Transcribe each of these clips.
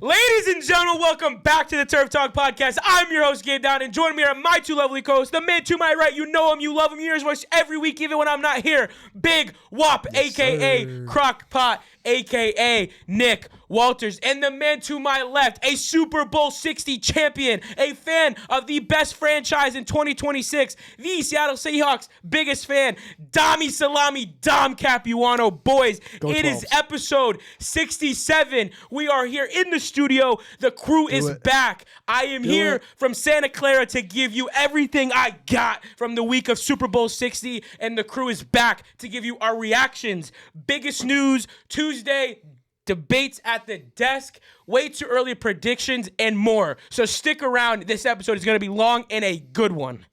Ladies and gentlemen, welcome back to the Turf Talk Podcast. I'm your host, Gabe Down, and joining me are my two lovely co-hosts, the man to my right. You know him, you love him, you hear his voice every week, even when I'm not here. Big Wop, a.k.a. Crockpot, a.k.a. Nick Walters. And the man to my left, a Super Bowl 60 champion, a fan of the best franchise in 2026, the Seattle Seahawks' biggest fan, Dami Salami, Dom Capuano. Boys, it is episode 67. We are here in the studio. The crew is back. I am here from Santa Clara to give you everything I got from the week of Super Bowl 60, and the crew is back to give you our reactions. Biggest news, Tuesday, debates at the desk, way too early predictions, and more. So stick around. This episode is going to be long and a good one.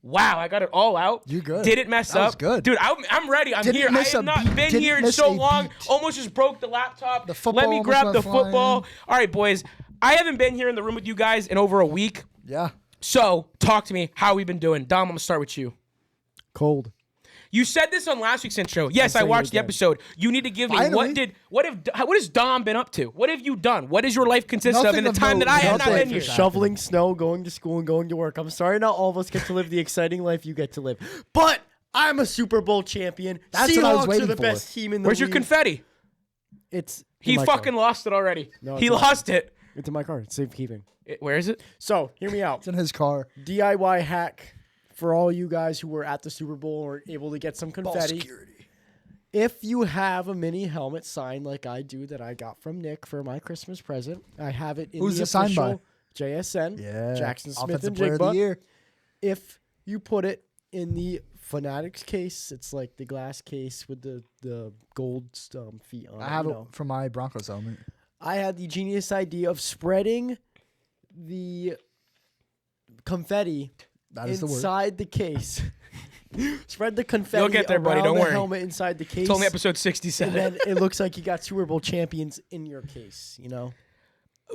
Wow, I got it all out. You're good. Didn't mess that up. Was good. Dude, I'm ready. I'm here. I have not been here in so long. Almost just broke the laptop. The football. Let me grab the football. All right, boys. I haven't been here in the room with you guys in over a week. Yeah. So talk to me. How we been doing? Dom, I'm going to start with you. Cold. You said this on last week's intro. Yes, I watched the episode. You need to give me what has Dom been up to? What have you done? What does your life consist of in the time that I have not been here? Shoveling snow, going to school, and going to work. I'm sorry not all of us get to live the exciting life you get to live. But I'm a Super Bowl champion. That's what I was waiting are the for. best team in the Where's your league. confetti? He fucking lost it already. No, he lost it. It's in my car. It's safekeeping. Where is it? So, hear me out. It's in his car. DIY hack for all you guys who were at the Super Bowl or able to get some confetti. Security. If you have a mini helmet signed like I do that I got from Nick for my Christmas present, I have it in Who's the it signed by? official JSN, Yeah. Jackson Smith Offensive and Player of the Jigba. Year. If you put it in the Fanatics case, it's like the glass case with the gold feet on it. I have it for my Broncos helmet. I had the genius idea of spreading the confetti That is the word. inside the case. Spread the confetti You'll get there, buddy. around Don't the worry. helmet inside the case. It's only episode and 67. then it looks like you got Super Bowl champions in your case, you know?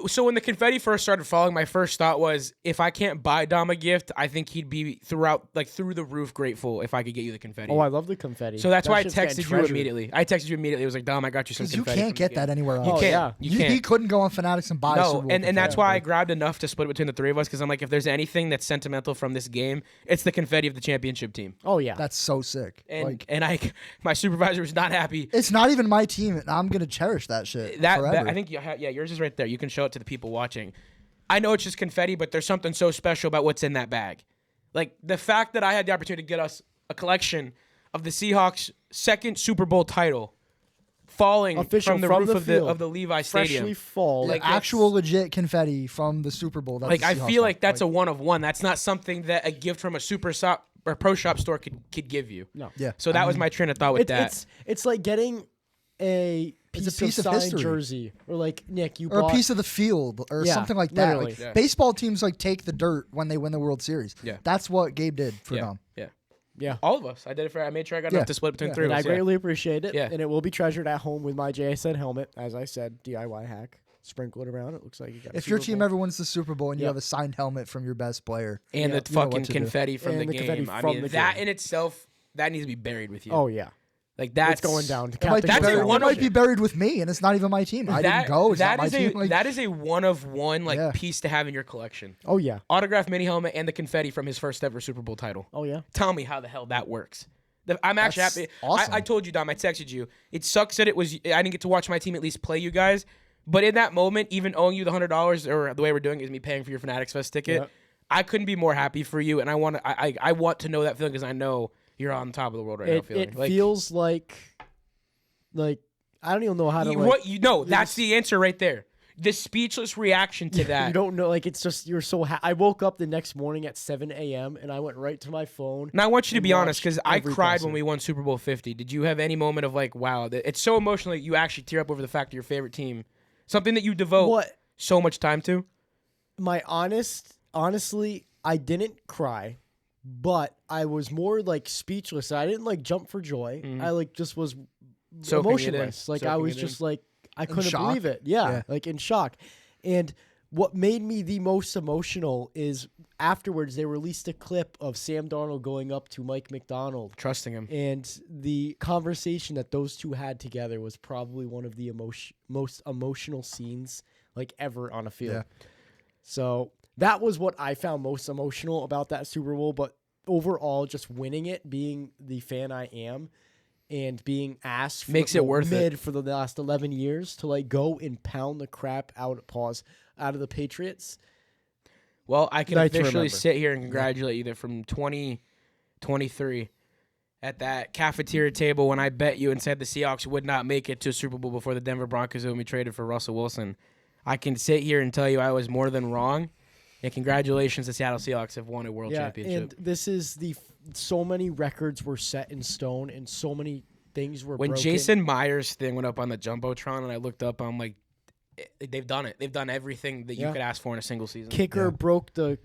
So when the confetti first started falling, my first thought was, if I can't buy Dom a gift, I think he'd be through the roof grateful if I could get you the confetti. Oh, I love the confetti. So that's why I shit's getting texted you treasured. immediately. I was like, Dom, I got you some Because you confetti. can't get that anywhere else. You Oh, can't. yeah. You can't. He couldn't go on Fanatics and buy a Super No, Bowl and that's confetti. why I grabbed enough to split between the three of us, because I'm like, if there's anything that's sentimental from this game, it's the confetti of the championship team. Oh, yeah. That's so sick. And my supervisor was not happy. It's not even my team, and I'm going to cherish that shit forever. I think yours is right there. You can show it to the people watching. I know it's just confetti, but there's something so special about what's in that bag. Like the fact that I had the opportunity to get us a collection of the Seahawks' second Super Bowl title falling from the roof of the Levi Stadium. Freshly fall. Like actual legit confetti from the Super Bowl. That Like the I Seahawks feel won. like that's a one of one. That's not something that a gift from a super shop or pro shop store could give you. No. Yeah. So that was my train of thought with that. It's like getting a piece of signed history. jersey. Or like, Nick, you or bought... a piece of the field or Yeah, something like that. literally. Like, Yeah. baseball teams like take the dirt when they win the World Series. Yeah. That's what Gabe did for yeah. Dom. Yeah. Yeah. All of us. I did it I made sure I got enough to split between three of And us. I greatly appreciate it. Yeah. And it will be treasured at home with my JSN helmet. As I said, DIY hack. Sprinkle it around. It looks like you got If your team ever wins the Super Bowl and you Yeah. have a signed helmet from your best player. And Yeah. the You know what fucking to do. confetti from And the the confetti game. I from mean, the that game. in itself, that needs to be buried with you. Oh, yeah. Like that's It's going down. It might, be That's buried, a one it might of- be buried with me, and it's not even my team. I didn't go. It's not my team. Like, that is a one of one Yeah. piece to have in your collection. Oh, yeah. Autographed mini helmet and the confetti from his first ever Super Bowl title. Oh, yeah. Tell me how the hell that works. I'm actually That's happy. awesome. I told you, Dom. I texted you. It sucks that I didn't get to watch my team at least play you guys. But in that moment, even owing you the $100 or the way we're doing it is me paying for your Fanatics Fest ticket. Yeah. I couldn't be more happy for you, and I want to know that feeling because I know you're on top of the world right now. Feeling It feels like I don't even know how to that's the answer right there. The speechless reaction to that. You don't know, like, it's just, you're so I woke up the next morning at 7 a.m. and I went right to my phone. Now I want you to and be honest, watched because I every cried presser. when we won Super Bowl 50. Did you have any moment of like, wow, it's so emotional that you actually tear up over the fact of your favorite team, something that you devote so much time to? Honestly, I didn't cry, but I was more like speechless. I didn't like jump for joy. I like just was Soaking it in. emotionless. Like I Soaking was it just in. like I couldn't shock? believe it. Yeah, like in shock. And what made me the most emotional is afterwards they released a clip of Sam Darnold going up to Mike McDonald, Trusting him. and the conversation that those two had together was probably one of the most emotional scenes like ever on a field. Yeah. So that was what I found most emotional about that Super Bowl. But overall, just winning it, being the fan I am, and being asked for Makes it worth it for the last 11 years to like go and pound the crap out of the Patriots. Well, I can Night to officially remember. sit here and congratulate you that from 2023 at that cafeteria table when I bet you and said the Seahawks would not make it to a Super Bowl before the Denver Broncos when we traded for Russell Wilson. I can sit here and tell you I was more than wrong. And congratulations, the Seattle Seahawks have won a world championship. And this is so many records were set in stone and so many things were When broken. Jason Myers' thing went up on the Jumbotron and I looked up, I'm like, they've done it. They've done everything that you could ask for in a single season. Kicker broke the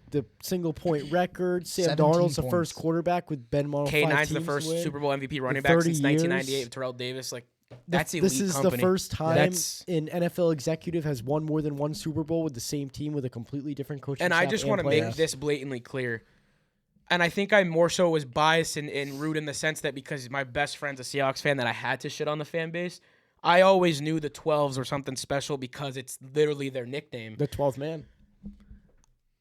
single point record. Sam 17 Darnold's the points. first quarterback with Ben Marl. K9's the first Super Bowl MVP running back since 1998 with Terrell Davis. Like, that's elite This is company. the first time That's- an NFL executive has won more than one Super Bowl with the same team with a completely different coaching And staff I just want to make players. this blatantly clear. And I think I more so was biased and rude in the sense that because my best friend's a Seahawks fan that I had to shit on the fan base. I always knew the 12s were something special because it's literally their nickname. the 12th man.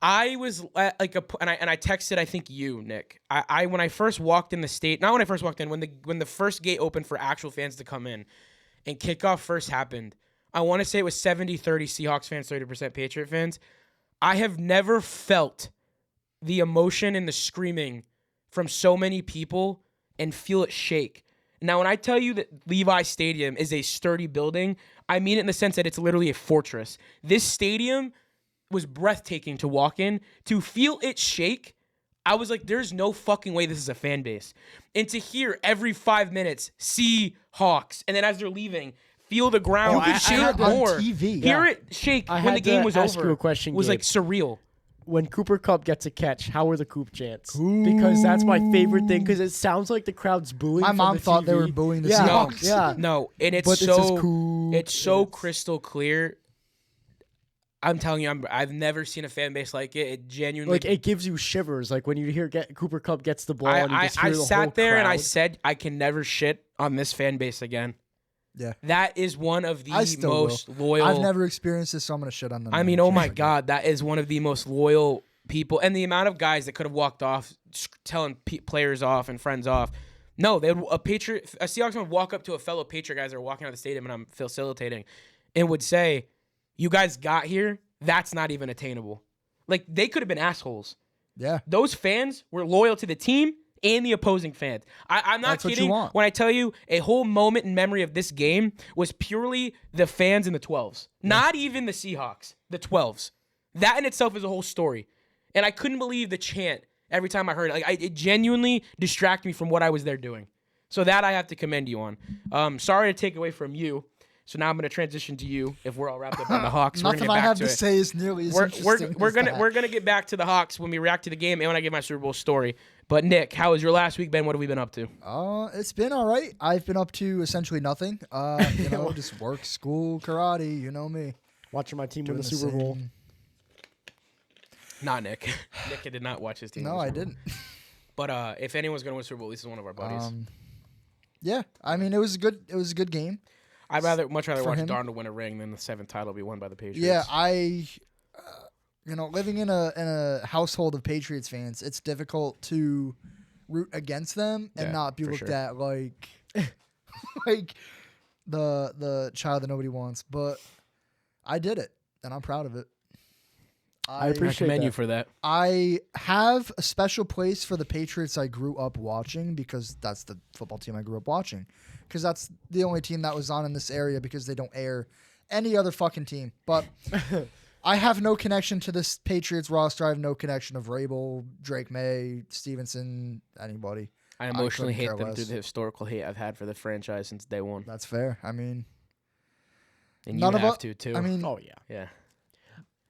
I was like and I texted I think you, Nick. I when I first walked in the state, not when I first walked in, when the first gate opened for actual fans to come in and kickoff first happened. I want to say it was 70-30 Seahawks fans, 30% Patriot fans. I have never felt the emotion and the screaming from so many people and feel it shake. Now, when I tell you that Levi Stadium is a sturdy building, I mean it in the sense that it's literally a fortress. This stadium was breathtaking to walk in. To feel it shake, I was like, there's no fucking way this is a fan base. And to hear every 5 minutes, Seahawks, and then as they're leaving, feel the ground. Oh, I shake had on more. TV. Hear Yeah. it shake I when had the game to was ask over. you a question, It was Gabe. like surreal. When Cooper Kupp gets a catch, how are the Coop chants? Because that's my favorite thing. Because it sounds like the crowd's booing. My from mom the thought they TV. were booing the Yeah, Seahawks. Yeah, No, and it's But it says so Coop. it's so crystal clear. I'm telling you, I've never seen a fan base like it. It genuinely. like it gives you shivers. Like when you hear Cooper Kupp gets the ball, and you I just hear the whole sat there and I crowd. said I can never shit on this fan base again. Yeah. That is one of the I still most loyal. I've never experienced this, so I'm gonna shit on them. I mean, oh my God, that is one of the most loyal people. And the amount of guys that could have walked off, telling players off and friends off. No, a Seahawks would walk up to a fellow Patriot guys that are walking out of the stadium and I'm facilitating and would say, you guys got here, that's not even attainable. Like, they could have been assholes. Yeah. Those fans were loyal to the team and the opposing fans. I'm not That's what you kidding want. when I tell you a whole moment in memory of this game was purely the fans in the 12s. Not even the Seahawks, the 12s. That in itself is a whole story. And I couldn't believe the chant every time I heard it. Like, it genuinely distracted me from what I was there doing. So that I have to commend you on. Sorry to take away from you. So now I'm going to transition to you. If we're all wrapped up on the Hawks, Nothing I have to say is nearly as interesting. we're as gonna that. we're gonna get back to the Hawks when we react to the game and when I give my Super Bowl story. But Nick, how was your last week, Ben? What have we been up to? It's been all right. I've been up to essentially nothing. Just work, school, karate. You know me. Watching my team Doing win the the Super Bowl. same. Not Nick. Nick did not watch his team. No, win the I Super Bowl. didn't. But if anyone's gonna win Super Bowl, this is one of our buddies. Yeah, I mean it was a good game. I'd much rather for watch him. Darnold win a ring than the 7th title be won by the Patriots. Yeah, living in a household of Patriots fans, it's difficult to root against them and Yeah, not be for looked sure. at like like the child that nobody wants. But I did it, and I'm proud of it. I I appreciate commend that. you for that. I have a special place for the Patriots I grew up watching because that's the football team I grew up watching. Because that's the only team that was on in this area because they don't air any other fucking team. But I have no connection to this Patriots roster. I have no connection of Rabel, Drake May, Stevenson, anybody. I emotionally couldn't hate care them through less. the historical hate I've had for the franchise since day one. That's fair. I mean, And none you of have us- to, too. I mean, Oh yeah. yeah.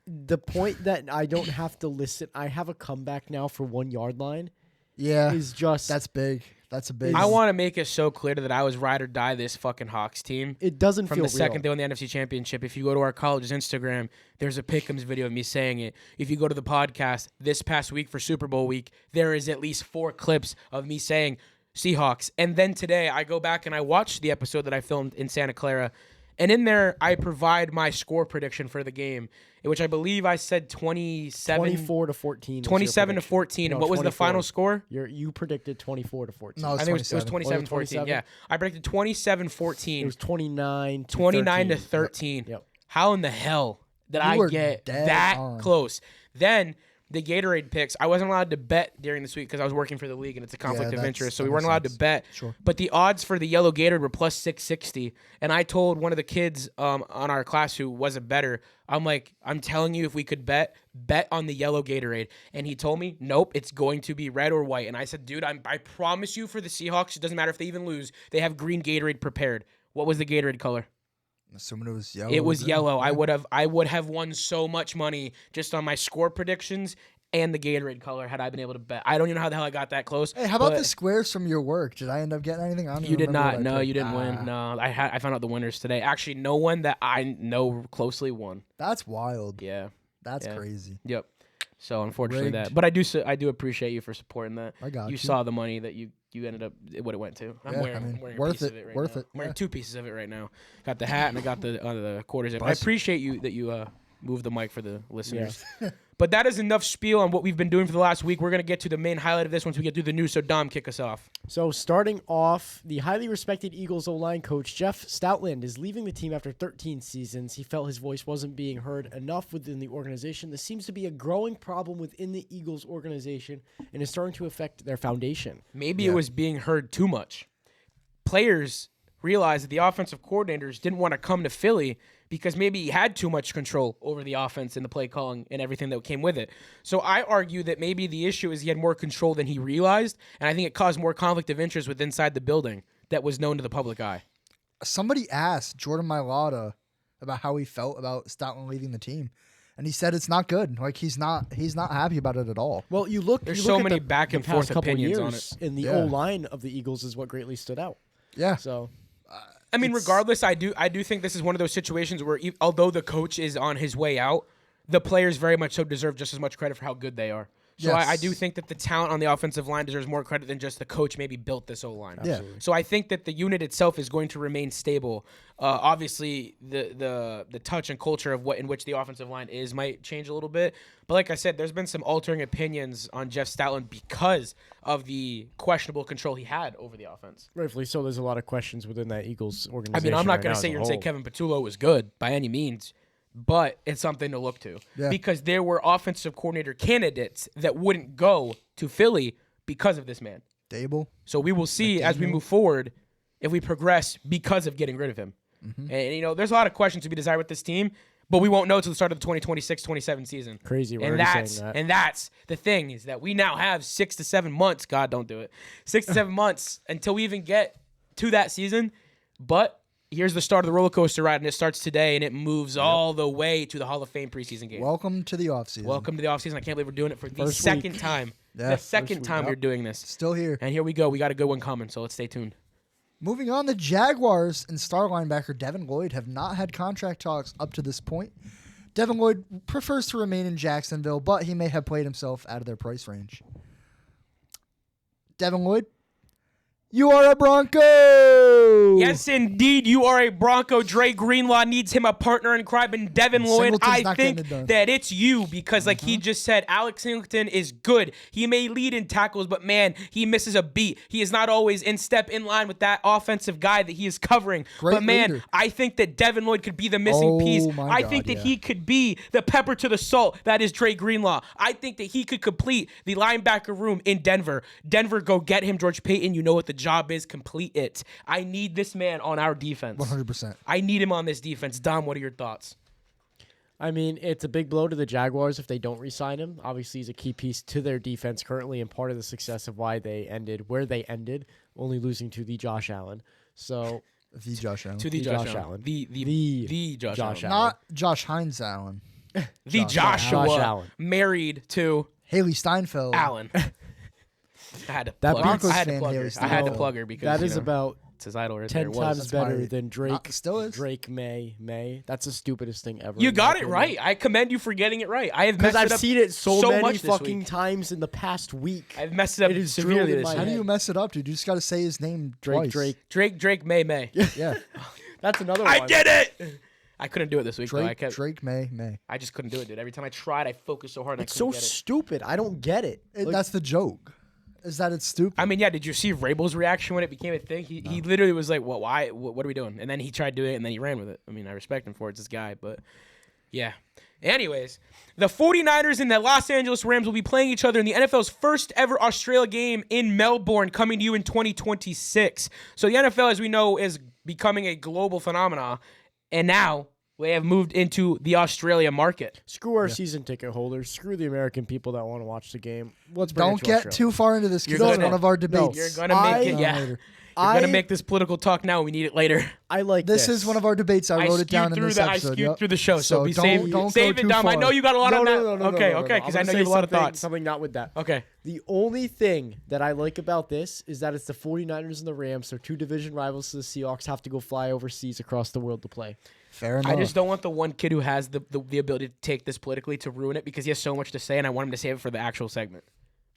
The point that I don't have to listen. I have a comeback now for 1 yard line. yeah, Is just that's big. That's a big. I want to make it so clear that I was ride or die this fucking Hawks team. it doesn't From feel the second real. they won the NFC Championship, if you go to our college's Instagram, there's a Pick'ems video of me saying it. If you go to the podcast this past week for Super Bowl week, there is at least 4 clips of me saying Seahawks. And then today, I go back and I watch the episode that I filmed in Santa Clara, And in there, I provide my score prediction for the game, in which I believe I said 24 to 14. 27 to 14. No, And what was the 24. final score? You predicted 24 to 14. No, I think it was 27. 27-14. Yeah, I predicted 27-14. It was 29 to 29 to 13. 13. Yep. How in the hell did You I were get dead that on. close? Then the Gatorade picks, I wasn't allowed to bet during this week because I was working for the league and it's a conflict of that's- interest, so that we weren't makes allowed to sense. bet. Sure. But the odds for the yellow Gatorade were plus 660, and I told one of the kids on our class who was a bettor, I'm like, I'm telling you, if we could bet on the yellow Gatorade. And he told me, nope, it's going to be red or white. And I said, dude, I promise you for the Seahawks, it doesn't matter if they even lose, they have green Gatorade prepared. What was the Gatorade color? Assuming it was yellow. It was green. yellow. Yeah. I would have won so much money just on my score predictions and the Gatorade color had I been able to bet. I don't even know how the hell I got that close. Hey, how about but the squares from your work? Did I end up getting anything? I don't You did remember not. what I No, picked. you didn't win. No, I found out the winners today. Actually, no one that I know closely won. That's wild. Yeah. That's Yeah. crazy. Yep. So unfortunately, Rigged. that. But I do appreciate you for supporting that. I got You you. saw the money that you ended up what it went to. I'm Yeah, wearing, I mean, I'm wearing worth a piece it, of it right worth now. it, I'm wearing yeah. 2 pieces of it right now. Got the hat and I got the quarters. I Bless you. appreciate you that you moved the mic for the listeners. But that is enough spiel on what we've been doing for the last week. We're gonna get to the main highlight of this once we get through the news. So Dom, kick us off. So starting off, the highly respected Eagles O-line coach Jeff Stoutland is leaving the team after 13 seasons. He felt his voice wasn't being heard enough within the organization. This seems to be a growing problem within the Eagles organization and is starting to affect their foundation. Maybe it was being heard too much. Players realized that the offensive coordinators didn't want to come to Philly because maybe he had too much control over the offense and the play calling and everything that came with it. So I argue that maybe the issue is he had more control than he realized, and I think it caused more conflict of interest with inside the building that was known to the public eye. Somebody asked Jordan Mailata about how he felt about Stoutland leaving the team, and he said it's not good. Like he's not happy about it at all. Well, you look. There's you so look at many the, back and the past forth couple opinions on years it. in the Yeah. O-line of the Eagles is what greatly stood out. Yeah. So I mean, It's- regardless, I do think this is one of those situations where although the coach is on his way out, the players very much so deserve just as much credit for how good they are. So Yes. I do think that the talent on the offensive line deserves more credit than just the coach maybe built this O-line. Yeah. So I think that the unit itself is going to remain stable. Obviously, the touch and culture of what in which the offensive line is might change a little bit. But like I said, there's been some altering opinions on Jeff Stoutland because of the questionable control he had over the offense. rightfully so, there's a lot of questions within that Eagles I organization. mean, I'm not right going now to sit as here a and say whole. Kevin Patullo was good by any means, but it's something to look to Yeah. because there were offensive coordinator candidates that wouldn't go to Philly because of this man. Dable. So we will see as we move forward if we progress because of getting rid of him. And, you know, there's a lot of questions to be desired with this team, but we won't know until the start of the 2026-27 season. Crazy, we're And already that's saying that. and that's the thing is that we now have 6 to 7 months. God, don't do it. 6 to 7 months until we even get to that season. But here's the start of the roller coaster ride, and it starts today, and it moves all the way to the Hall of Fame preseason game. Welcome to the offseason. Welcome to the offseason. I can't believe we're doing it for the First second week. time. Yeah, The first second week. time Yep. we're doing this. Still here. And here we go. We got a good one coming, so let's stay tuned. Moving on, the Jaguars and star linebacker Devin Lloyd have not had contract talks up to this point. Devin Lloyd prefers to remain in Jacksonville, but he may have played himself out of their price range. Devin Lloyd, you are a Bronco! Yes, indeed, you are a Bronco. Dre Greenlaw needs him a partner in crime, and Devin Lloyd, Singleton's I not getting think it done. that it's you because, like he just said, Alex Singleton is good. He may lead in tackles, but man, he misses a beat. He is not always in step in line with that offensive guy that he is covering. Great but man, leader. I think that Devin Lloyd could be the missing piece. my I God, think that yeah. he could be the pepper to the salt that is Dre Greenlaw. I think that he could complete the linebacker room in Denver. Denver, go get him, George Payton. You know what the job is. Complete it. I need this man on our defense. 100%. I need him on this defense. Dom, what are your thoughts? I mean, it's a big blow to the Jaguars if they don't re-sign him. Obviously, he's a key piece to their defense currently and part of the success of why they ended where they ended, only losing to the Josh Allen. So, The Josh Allen. To the The Josh, Josh Allen. Allen. The Josh, Josh Allen. Allen. Not Josh Hines Allen. The Joshua Josh Allen. married to Haley Steinfeld. Allen. I had to That plug her. Broncos I had to fan plug here her. is I had to still- plug her because that you is know, about it's his idol right 10 there. Was. times That's better my- than Drake. still is. Drake May. That's the stupidest thing ever. You in got my it opinion. right. I commend you for getting it right. I have Because messed I've it up seen it so many much this fucking week. times in the past week. I've messed it up It is severely drilled in this my week. How do head. you mess it up, dude? You just got to say his name Drake, twice. Drake. Drake, May. Yeah. That's another one. I did it. I couldn't do it this week. Though. Drake May. I just couldn't do it, dude. Every time I tried, I focused so hard. And It's I so couldn't get it. stupid. I don't get it. That's the joke. Is that it's stupid? I mean, yeah. Did you see Rabel's reaction when it became a thing? He literally was like, "What? Why? What are we doing?" And then he tried doing it, and then he ran with it. I mean, I respect him for it. It's this guy, but yeah. Anyways, the 49ers and the Los Angeles Rams will be playing each other in the NFL's first ever Australia game in Melbourne, coming to you in 2026. So the NFL, as we know, is becoming a global phenomenon, and now we have moved into the Australia market. Screw our season ticket holders. Screw the American people that want to watch the game. Let's Don't get too far into this because You're it's gonna- one of our debates. You're gonna make it, yeah. Later. You're gonna make this political talk now. We need it later. I like This is one of our debates. I wrote it down in this I episode. skewed Yep. through the show, so be don't go save it, too Dom. I far. know you got a lot on that. Okay, no. because I I'm know gonna you have a say lot of thoughts. Something not with that. Okay. The only thing that I like about this is that it's the 49ers and the Rams. So two division rivals to the Seahawks have to go fly overseas across the world to play. Fair enough. I just don't want the one kid who has the ability to take this politically to ruin it because he has so much to say, and I want him to save it for the actual segment.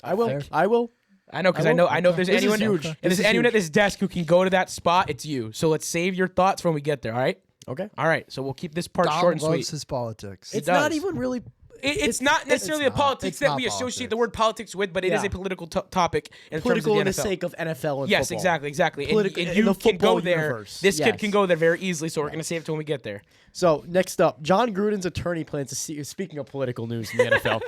I will. Fair. I will. I know because I know if there's This is anyone huge. if This there's is anyone huge. at this desk who can go to that spot, it's you. So let's save your thoughts when we get there. All right. Okay. All right. So we'll keep this part Dom short and loves sweet. his politics. It's not does. even really. It's not necessarily a not. politics It's that not we associate politics. the word politics with, but it is Yeah. a political topic in Political in terms the of the NFL. sake of NFL and Yes, football. exactly. Political- And in you the can go football there. universe. This kid Yes. can go there very easily, so we're going to save it till when we get there. So next up, John Gruden's attorney plans to see. Speaking of political news in the NFL,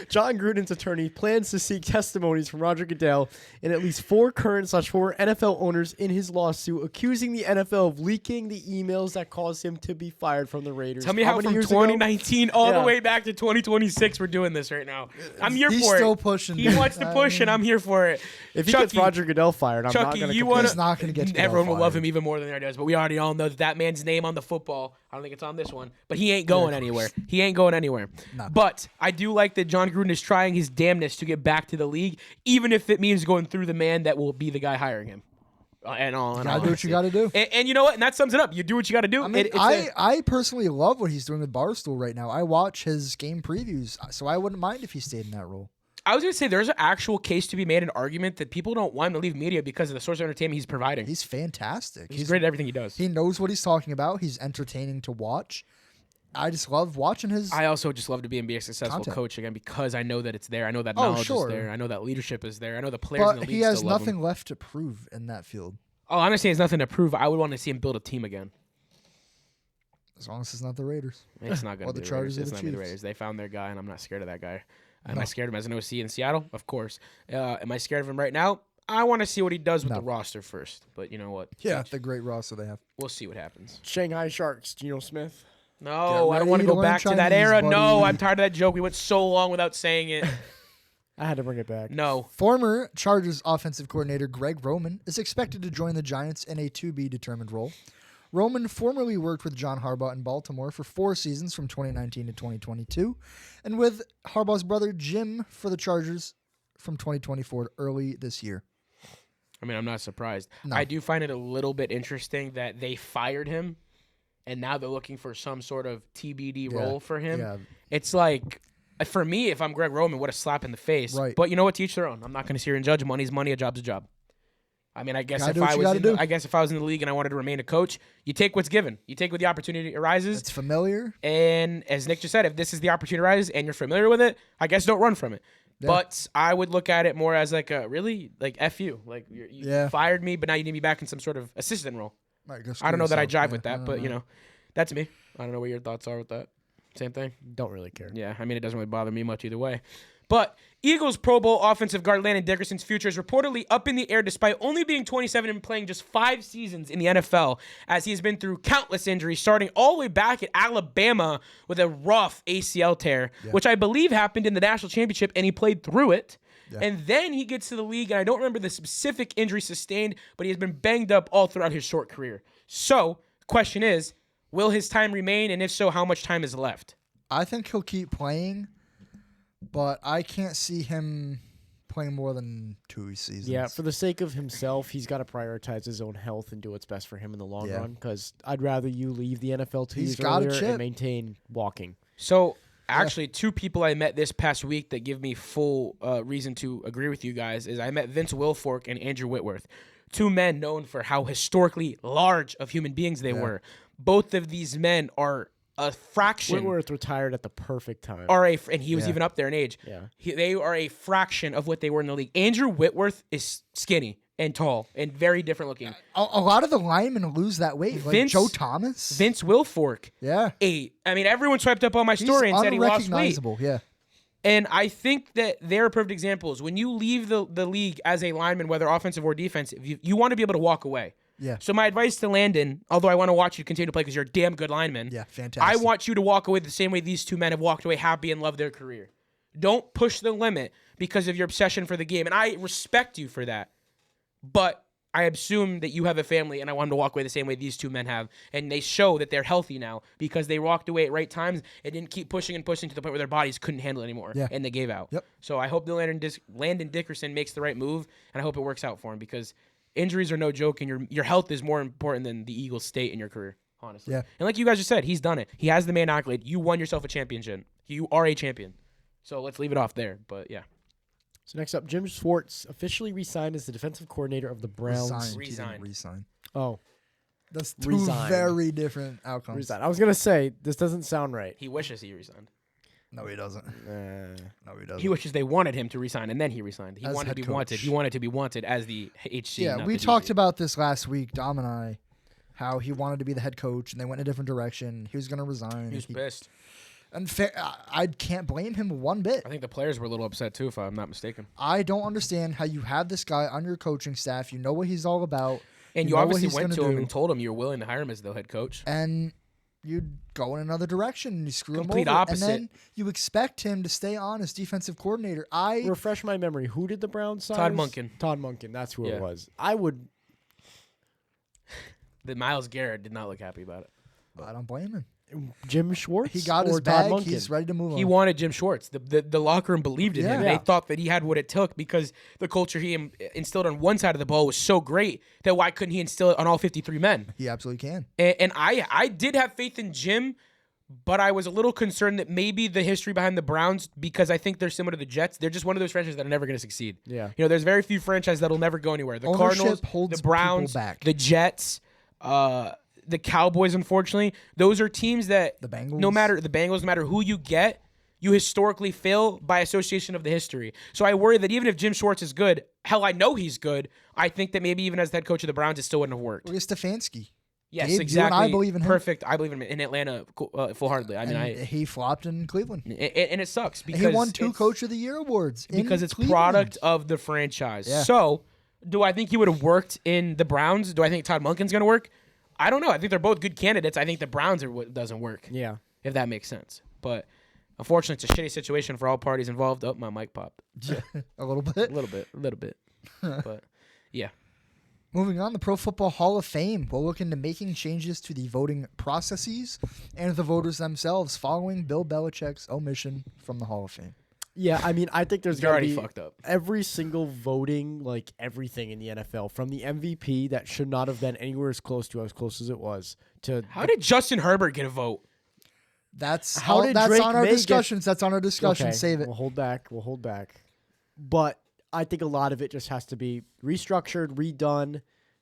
John Gruden's attorney plans to seek testimonies from Roger Goodell and at least 4 current/4 NFL owners in his lawsuit, accusing the NFL of leaking the emails that caused him to be fired from the Raiders. Tell me how many from years ago? 2019 all the Yeah. way back to 2026 we're doing this right now. I'm here He's for it. still pushing. He wants to push, and I'm here for it. If he gets Chucky, Roger Goodell fired, I'm not Chucky, going to you complain. want He's not gonna get Goodell Everyone will love fired. him even more than he already does, but we already all know that man's name on the football. I don't think it's on this one, but he ain't going anywhere. He ain't going anywhere. No. But I do like that John Gruden is trying his damnedest to get back to the league, even if it means going through the man that will be the guy hiring him. And all. You gotta do what you gotta do. And you know what? And that sums it up. You do what you got to do. I mean, It's a- I personally love what he's doing with Barstool right now. I watch his game previews, so I wouldn't mind if he stayed in that role. I was going to say there's an actual case to be made, an argument that people don't want him to leave media because of the source of entertainment he's providing. He's fantastic. He's great at everything he does. He knows what he's talking about. He's entertaining to watch. I just love watching his. I also just love to be a successful Content. coach again because I know that it's there. I know that Oh, knowledge sure. is there. I know that leadership is there. I know the players in the but league he has still love him. nothing left to prove in that field. Oh, I'm not saying it's nothing to prove. I would want to see him build a team again. As long as it's not the Raiders. It's not going Or to the be the Chargers Raiders. or It's the not going to be the Chiefs. Raiders. They found their guy, and I'm not scared of that guy. Am No. I scared of him as an OC in Seattle? Of course. Am I scared of him right now? I want to see what he does with No. the roster first. But you know what? Yeah, the great roster they have. We'll see what happens. Shanghai Sharks, Geno Smith. No, I don't ready want to to go learn back to that Chinese, era. No, buddy. I'm tired of that joke. We went so long without saying it. I had to bring it back. No. Former Chargers offensive coordinator Greg Roman is expected to join the Giants in a to-be-determined role. Roman formerly worked with John Harbaugh in Baltimore for 4 seasons from 2019 to 2022, and with Harbaugh's brother Jim for the Chargers from 2024 to early this year. I mean, I'm not surprised. No. I do find it a little bit interesting that they fired him, and now they're looking for some sort of TBD role for him. Yeah. It's like, for me, if I'm Greg Roman, what a slap in the face. Right. But you know what? To each their own. I'm not going to sit here and judge. Money's money. A job's a job. I mean, I guess Gotta if do what I you was, gotta in do. I guess if I was in the league and I wanted to remain a coach, you take what's given. You take what the opportunity arises. It's familiar. And as Nick just said, if this is the opportunity arises and you're familiar with it, I guess don't run from it. Yeah. But I would look at it more as like a really like F you. Like you fired me, but now you need me back in some sort of assistant role. Right, go I don't know that I screw yourself. jive with Yeah, that, but you know, that's me. I don't know what your thoughts are with that. Same thing. Don't really care. Yeah, I mean, it doesn't really bother me much either way. But Eagles Pro Bowl offensive guard Landon Dickerson's future is reportedly up in the air despite only being 27 and playing just 5 seasons in the NFL, as he has been through countless injuries, starting all the way back at Alabama with a rough ACL tear, which I believe happened in the national championship, and he played through it. Yeah. And then he gets to the league, and I don't remember the specific injury sustained, but he has been banged up all throughout his short career. So, question is, will his time remain, and if so, how much time is left? I think he'll keep playing, but I can't see him playing more than 2 seasons. Yeah, for the sake of himself, he's got to prioritize his own health and do what's best for him in the long Yeah. run. Because I'd rather you leave the NFL 2 He's years got a earlier chip. and maintain walking. So, actually, 2 people I met this past week that give me full reason to agree with you guys is I met Vince Wilfork and Andrew Whitworth. two men known for how historically large of human beings they were. Both of these men are a fraction. Whitworth retired at the perfect time. And he was even up there in age. Yeah. They are a fraction of what they were in the league. Andrew Whitworth is skinny and tall and very different looking. A lot of the linemen lose that weight. Like Joe Thomas. Vince Wilfork. Yeah. Everyone swiped up on my story and said he lost weight. Yeah. And I think that they're perfect examples. When you leave the league as a lineman, whether offensive or defensive, you want to be able to walk away. Yeah. So my advice to Landon, although I want to watch you continue to play because you're a damn good lineman. Yeah, fantastic. I want you to walk away the same way these two men have walked away happy and loved their career. Don't push the limit because of your obsession for the game. And I respect you for that. But I assume that you have a family, and I want them to walk away the same way these two men have. And they show that they're healthy now because they walked away at right times and didn't keep pushing and pushing to the point where their bodies couldn't handle it anymore. Yeah. And they gave out. Yep. So I hope the Landon Dickerson makes the right move, and I hope it works out for him because injuries are no joke, and your health is more important than the Eagles' state in your career, honestly. Yeah. And like you guys just said, he's done it. He has the main accolade. You won yourself a championship. You are a champion. So let's leave it off there. But, yeah. So next up, Jim Schwartz officially re-signed as the defensive coordinator of the Browns. Resign. Oh, That's two Resign. very different outcomes. resign. I was gonna say this doesn't sound right. He wishes he resigned. No, he doesn't. No, he doesn't. He wishes they wanted him to resign, and then he resigned. He As wanted to head be wanted. coach. He wanted to be wanted as the HC. Yeah, not we the talked DC. about this last week, Dom and I, how he wanted to be the head coach, and they went in a different direction. He was going to resign. He was pissed. And I can't blame him one bit. I think the players were a little upset too, if I'm not mistaken. I don't understand how you have this guy on your coaching staff. You know what he's all about. And you know what obviously he's went gonna to him do, and told him you're willing to hire him as the head coach. and you go in another direction and you screw Complete him over. opposite. And then you expect him to stay on as defensive coordinator. Refresh my memory. Who did the Browns sign? Todd Monken. Todd Monken. That's who Yeah. it was. I would. The Myles Garrett did not look happy about it. I don't blame him. Jim Schwartz. He got or his Todd bag. Monken? He's ready to move He on. wanted Jim Schwartz. The locker room believed in him. Yeah. They thought that he had what it took because the culture he instilled on one side of the ball was so great that why couldn't he instill it on all 53 men? He absolutely can. And I did have faith in Jim, but I was a little concerned that maybe the history behind the Browns, because I think they're similar to the Jets, they're just one of those franchises that are never going to succeed. Yeah. You know, there's very few franchises that'll never go anywhere. The Ownership Cardinals, holds the Browns, people back. the Jets, the Cowboys, unfortunately, those are teams that The Bengals. no matter who you get, you historically fail by association of the history. So I worry that even if Jim Schwartz is good, hell, I know he's good. I think that maybe even as the head coach of the Browns, it still wouldn't have worked. Look at Stefanski. Yes, Gabe, you and exactly. I believe in him. Perfect. I believe in him in Atlanta full-heartedly. I mean, And he flopped in Cleveland. and it sucks because He won 2 it's- Coach of the Year awards. because in it's Cleveland. product of the franchise. Yeah. So, do I think he would have worked in the Browns? Do I think Todd Monken's going to work? I don't know. I think they're both good candidates. I think the Browns are what doesn't work. Yeah. If that makes sense. But unfortunately, it's a shitty situation for all parties involved. Oh, my mic popped. A little bit. A little bit. But yeah. Moving on, the Pro Football Hall of Fame will look into making changes to the voting processes and the voters themselves following Bill Belichick's omission from the Hall of Fame. Yeah, I mean, I think there's You're going to already be fucked up. every single voting, like everything in the NFL, from the MVP that should not have been anywhere as close as it was, to How did Justin Herbert get a vote? That's How did that's Drake on our May get- discussions. That's on our discussion. Okay, Save it. We'll hold back. But I think a lot of it just has to be restructured, redone.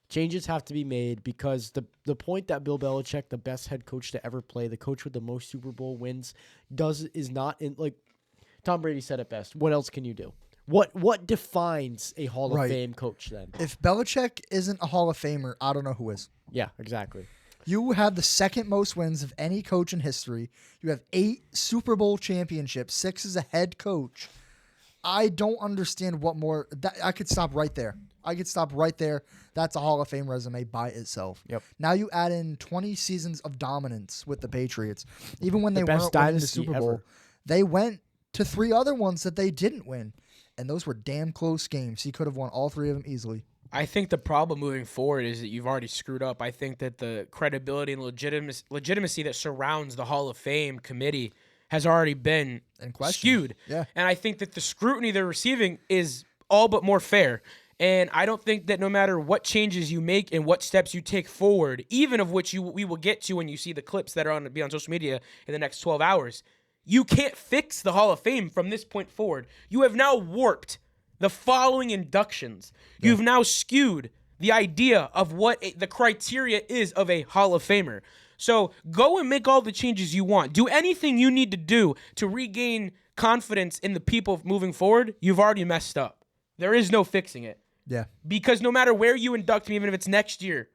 Changes have to be made because the point that Bill Belichick, the best head coach to ever play, the coach with the most Super Bowl wins, is not in, like Tom Brady said it best. What else can you do? What defines a Hall of Right. Fame coach then? If Belichick isn't a Hall of Famer, I don't know who is. Yeah, exactly. You have the second most wins of any coach in history. You have 8 Super Bowl championships, 6 as a head coach. I don't understand what more. I could stop right there. That's a Hall of Fame resume by itself. Yep. Now you add in 20 seasons of dominance with the Patriots. Even when they best weren't winning the dynasty Super Bowl, ever. they went to 3 other ones that they didn't win. And those were damn close games. He could have won all 3 of them easily. I think the problem moving forward is that you've already screwed up. I think that the credibility and legitimacy that surrounds the Hall of Fame committee has already been In question. skewed. Yeah. And I think that the scrutiny they're receiving is all but more fair. And I don't think that no matter what changes you make and what steps you take forward, even of which we will get to when you see the clips that are be on social media in the next 12 hours, you can't fix the Hall of Fame from this point forward. You have now warped the following inductions. You've now skewed the idea of what the criteria is of a Hall of Famer. So go and make all the changes you want. Do anything you need to do to regain confidence in the people moving forward. You've already messed up. There is no fixing it. Yeah. Because no matter where you induct him, even if it's next year,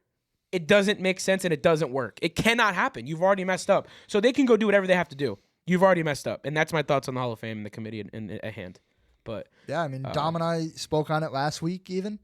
it doesn't make sense and it doesn't work. It cannot happen. You've already messed up. So they can go do whatever they have to do. You've already messed up. And that's my thoughts on the Hall of Fame and the committee at hand. But yeah, I mean, Dom and I spoke on it last week even,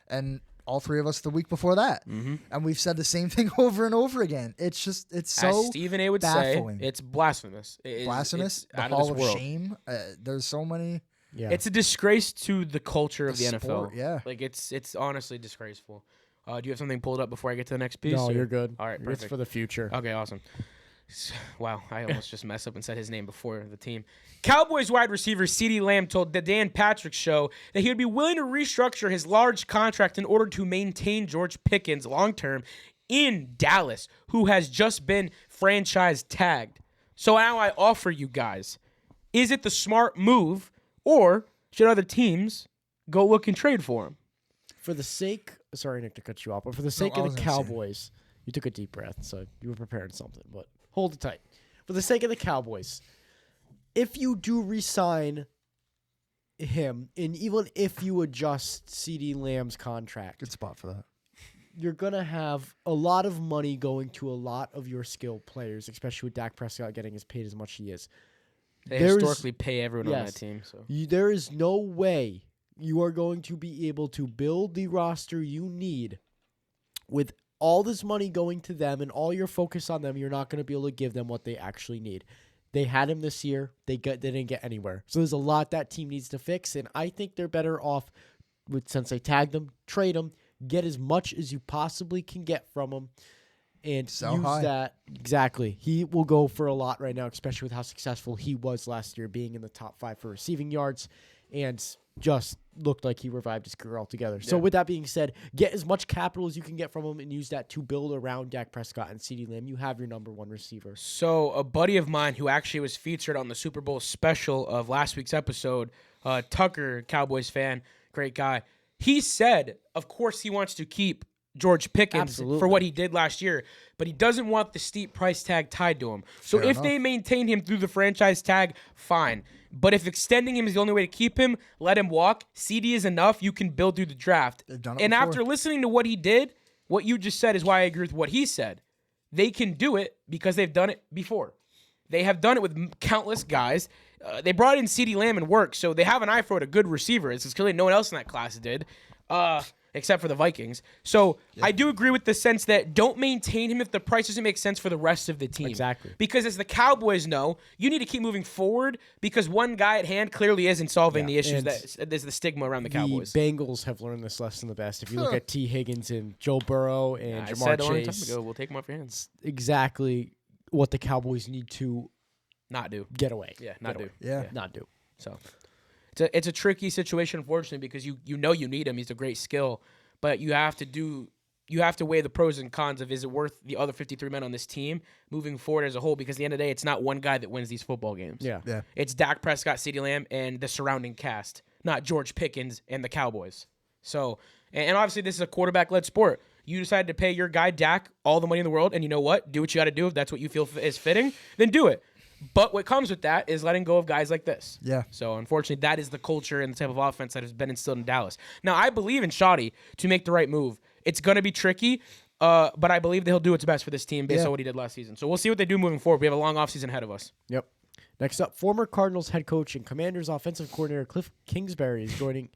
and all three of us the week before that. Mm-hmm. And we've said the same thing over and over again. It's just, it's so as Stephen A. would baffling. say, it's blasphemous. Blasphemous? It's The out Hall of of this world. Shame? There's so many. Yeah. It's a disgrace to the culture of the sport, NFL. yeah. Like, it's honestly disgraceful. Do you have something pulled up before I get to the next piece? No, or- you're good. All right, It's perfect. for the future. Okay, awesome. Wow, I almost just messed up and said his name before the team. Cowboys wide receiver CeeDee Lamb told the Dan Patrick Show that he would be willing to restructure his large contract in order to maintain George Pickens long-term in Dallas, who has just been franchise tagged. So now I offer you guys, is it the smart move, or should other teams go look and trade for him? For the sake, sorry, Nick, to cut you off, but for the sake I of was the gonna say. Cowboys, you took a deep breath, so you were preparing something, but hold it tight. For the sake of the Cowboys, if you do re-sign him, and even if you adjust CeeDee Lamb's contract, Good spot for that. you're going to have a lot of money going to a lot of your skilled players, especially with Dak Prescott getting as paid as much he is. They There's- historically pay everyone on yes. that team. So There is no way you are going to be able to build the roster you need with all this money going to them and all your focus on them. You're not going to be able to give them what they actually need. They had him this year. They didn't get anywhere. So there's a lot that team needs to fix, and I think they're better off with, since they tagged them, trade them, get as much as you possibly can get from them, and Sell use high. that. Exactly. He will go for a lot right now, especially with how successful he was last year, being in the top 5 for receiving yards, and just looked like he revived his career altogether. So Yeah. with that being said, get as much capital as you can get from him and use that to build around Dak Prescott and CeeDee Lamb. You have your number one receiver. So a buddy of mine who actually was featured on the Super Bowl special of last week's episode, Tucker, Cowboys fan, great guy. He said, of course, he wants to keep George Pickens Absolutely. for what he did last year, but he doesn't want the steep price tag tied to him. So Fair if enough. they maintain him through the franchise tag, fine. But if extending him is the only way to keep him, let him walk. CD is enough. You can build through the draft. They've done it And before. after listening to what he did, what you just said is why I agree with what he said. They can do it because they've done it before. They have done it with countless guys. They brought in CeeDee Lamb and work, so they have an eye for what a good receiver is. It's clearly no one else in that class did, except for the Vikings. So I do agree with the sense that don't maintain him if the price doesn't make sense for the rest of the team. Exactly. Because as the Cowboys know, you need to keep moving forward because one guy at hand clearly isn't solving the issues and that there's the stigma around the The Cowboys. Bengals have learned this lesson the best. If you look at T. Higgins and Joe Burrow and I Jamar said a long time Chase, ago, we'll take him off your hands. exactly what the Cowboys need to Not do. get away. Yeah, not do. Yeah. Not do. So it's a tricky situation, unfortunately, because you know you need him. He's a great skill, but you have to weigh the pros and cons of is it worth the other 53 men on this team moving forward as a whole? Because at the end of the day, it's not one guy that wins these football games. Yeah. Yeah. It's Dak Prescott, CeeDee Lamb, and the surrounding cast, not George Pickens and the Cowboys. So, and obviously this is a quarterback-led sport. You decided to pay your guy Dak all the money in the world, and you know what? Do what you got to do. If that's what you feel is fitting, then do it. But what comes with that is letting go of guys like this. Yeah. So, unfortunately, that is the culture and the type of offense that has been instilled in Dallas. Now, I believe in Shoddy to make the right move. It's going to be tricky, but I believe that he'll do what's best for this team based Yeah. on what he did last season. So, we'll see what they do moving forward. We have a long offseason ahead of us. Yep. Next up, former Cardinals head coach and Commanders offensive coordinator Cliff Kingsbury is joining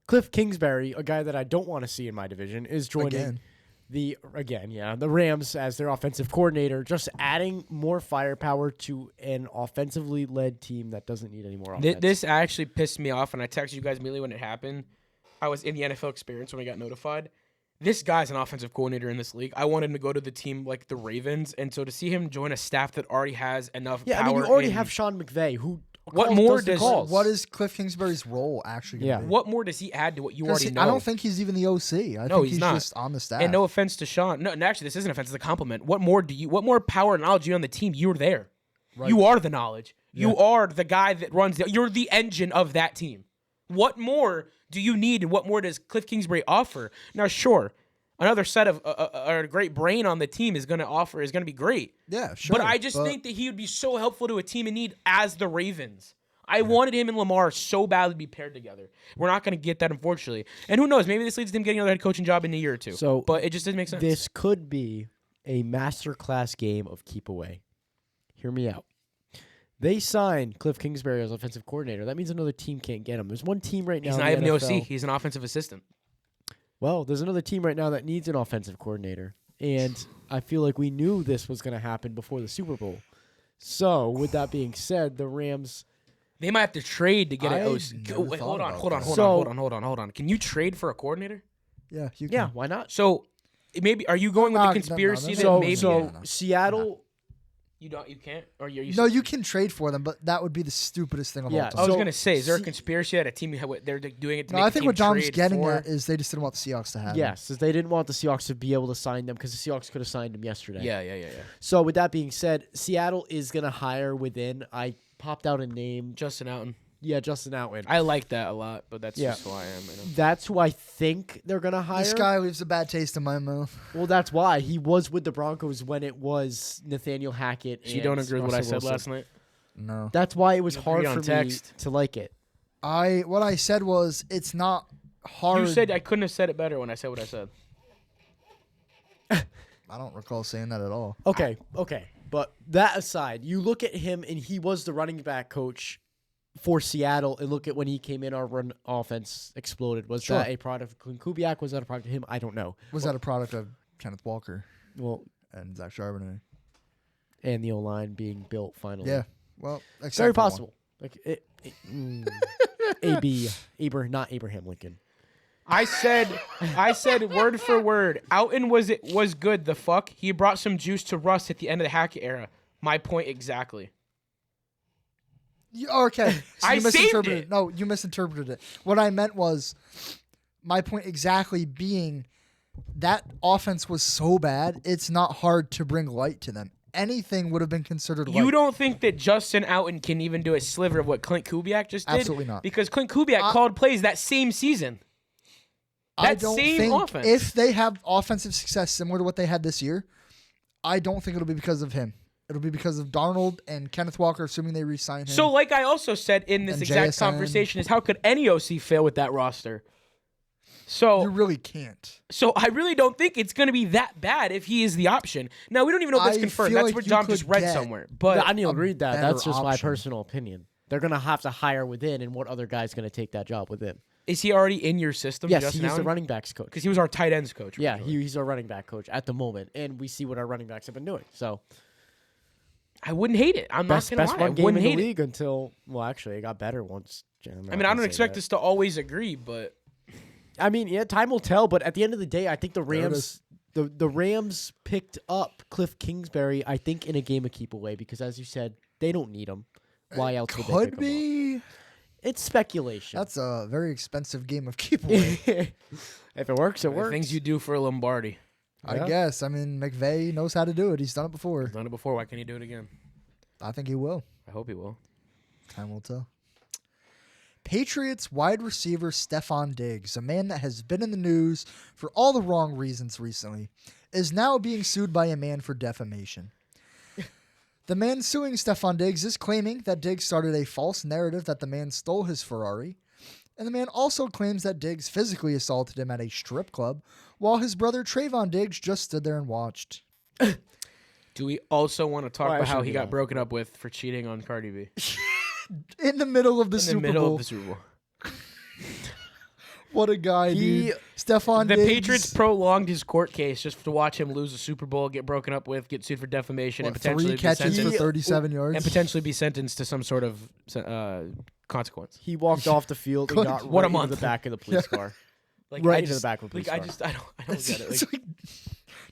Cliff Kingsbury, a guy that I don't want to see in my division, is joining the Rams as their offensive coordinator, just adding more firepower to an offensively led team that doesn't need any more offense. This actually pissed me off, and I texted you guys immediately when it happened. I was in the NFL experience when we got notified. This guy's an offensive coordinator in this league. I want him to go to the team like the Ravens, and so to see him join a staff that already has enough yeah, power. I mean, you already in- have Sean McVay, who What calls- more does the does- calls. What is Cliff Kingsbury's role actually going to Yeah. be? What more does he add to what you 'Cause already know? I don't think he's even the OC. I think he's he's not. just on the staff. And no offense to Sean. No, actually, this isn't offense. It's a compliment. What more power and knowledge do you on the team? You're there. Right. You are the knowledge. You are the guy that runs. You're the engine of that team. What more do you need, and what more does Cliff Kingsbury offer? Now, sure, another set of a great brain on the team is going to be great. Yeah, sure. But I just think that he would be so helpful to a team in need as the Ravens. I wanted him and Lamar so badly to be paired together. We're not going to get that, unfortunately. And who knows? Maybe this leads to him getting another head coaching job in a year or two. So, but it just doesn't make sense. This could be a masterclass game of keep away. Hear me out. They signed Cliff Kingsbury as offensive coordinator. That means another team can't get him. There's one team right now. He's not even the OC. He's an offensive assistant. Well, there's another team right now that needs an offensive coordinator. And I feel like we knew this was going to happen before the Super Bowl. So, with that being said, the Rams... They might have to trade to get an OC. Wait, hold on. Can you trade for a coordinator? Yeah, you can. Yeah, why not? So, maybe are you going with the conspiracy that maybe Seattle... You can't, or you? No, you can trade for them, but that would be the stupidest thing of all time. I was gonna say, is there a conspiracy that a team they're doing it? To make I think what Dom's getting for? at is they just didn't want the Seahawks to have. Yes, they didn't want the Seahawks to be able to sign them because the Seahawks could have signed them yesterday. Yeah. So with that being said, Seattle is gonna hire within. I popped out a name. Justin Outen. Yeah, Justin Outen. I like that a lot, but that's just who I am. That's who I think they're gonna hire. This guy leaves a bad taste in my mouth. Well, that's why he was with the Broncos when it was Nathaniel Hackett. So you don't agree with what I said last night? No. That's why it was hard for me text. to like it. What I said was it's not hard. You said I couldn't have said it better when I said what I said. I don't recall saying that at all. Okay. But that aside, you look at him and he was the running back coach for Seattle, and look at when he came in, our run offense exploded. Was that a product of Clint Kubiak? Was that a product of him? I don't know. Was that a product of Kenneth Walker? Well, and Zach Charbonnet. And the O-line being built finally. Yeah. Well, very possible. Like not Abraham Lincoln. I said word for word. Outen was good. The fuck he brought some juice to Russ at the end of the Hackett era. My point exactly. Okay. So I you saved misinterpreted it. No, you misinterpreted it. What I meant was my point exactly being that offense was so bad, it's not hard to bring light to them. Anything would have been considered light. You don't think that Justin Outen can even do a sliver of what Clint Kubiak just did? Absolutely not. Because Clint Kubiak called plays that same season. I don't think offense. if they have offensive success similar to what they had this year, I don't think it'll be because of him. It'll be because of Darnold and Kenneth Walker, assuming they re-sign him. So, like I also said in this And exact JSN. conversation, is how could any OC fail with that roster? So you really can't. So I really don't think it's going to be that bad if he is the option. Now, we don't even know if that's I confirmed. feel That's like what you Dom could just read get somewhere. But I didn't agree that. better That's just my option. personal opinion. They're going to have to hire within, and what other guy's going to take that job within? is he already in your system? Yes, he's the running backs coach. Because he was our tight ends coach. Yeah, originally. he's our running back coach at the moment, and we see what our running backs have been doing. So I wouldn't hate it. I'm best not going to lie. I run game in wouldn't the hate it. league until actually it got better once. I mean, I don't expect us to always agree, but I mean, yeah, time will tell. But at the end of the day, I think the Rams, the Rams picked up Cliff Kingsbury. I think in a game of keep away because, as you said, they don't need him. Why else would they pick Could be. him up? It's speculation. That's a very expensive game of keep away. If it works, it the works. things you do for a Lombardi. I guess. I mean, McVay knows how to do it. He's done it before. He's done it before. Why can't he do it again? I think he will. I hope he will. Time will tell. Patriots wide receiver Stephon Diggs, a man that has been in the news for all the wrong reasons recently, is now being sued by a man for defamation. The man suing Stephon Diggs is claiming that Diggs started a false narrative that the man stole his Ferrari, and the man also claims that Diggs physically assaulted him at a strip club while his brother Trayvon Diggs just stood there and watched. Do we also want to talk about how actually, he got broken up with for cheating on Cardi B? In the middle of the In Super the middle Bowl. of the Super Bowl. What a guy, dude. Stephon The Diggs. Patriots prolonged his court case just to watch him lose the Super Bowl, get broken up with, get sued for defamation, and potentially 3 be catches for sentenced, 37 yards. and potentially be sentenced to some sort of consequence. He walked off the field and Good. got What a right into month. the back of the police car. Like Right I into just, the back of a police like, car. I don't get it. It's like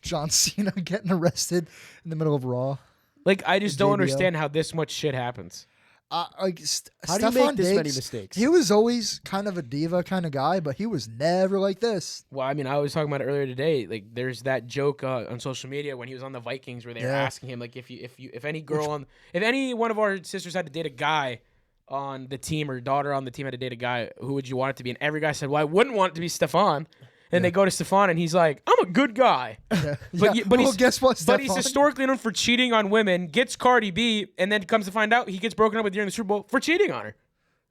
John Cena getting arrested in the middle of Raw. Like I just don't JBL. understand how this much shit happens. How do you Stephon make this Diggs, many mistakes? He was always kind of a diva kind of guy, but he was never like this. Well, I mean, I was talking about it earlier today. Like, there's that joke on social media when he was on the Vikings where they were asking him, like, if any one of our sisters had to date a guy, on the team or daughter on the team had to date a guy, who would you want it to be? And every guy said, well, I wouldn't want it to be Stefan. And they go to Stefan, and he's like, I'm a good guy. Yeah. But Well, guess what, But he's Stefan? historically known for cheating on women, gets Cardi B, and then comes to find out he gets broken up with during the Super Bowl for cheating on her.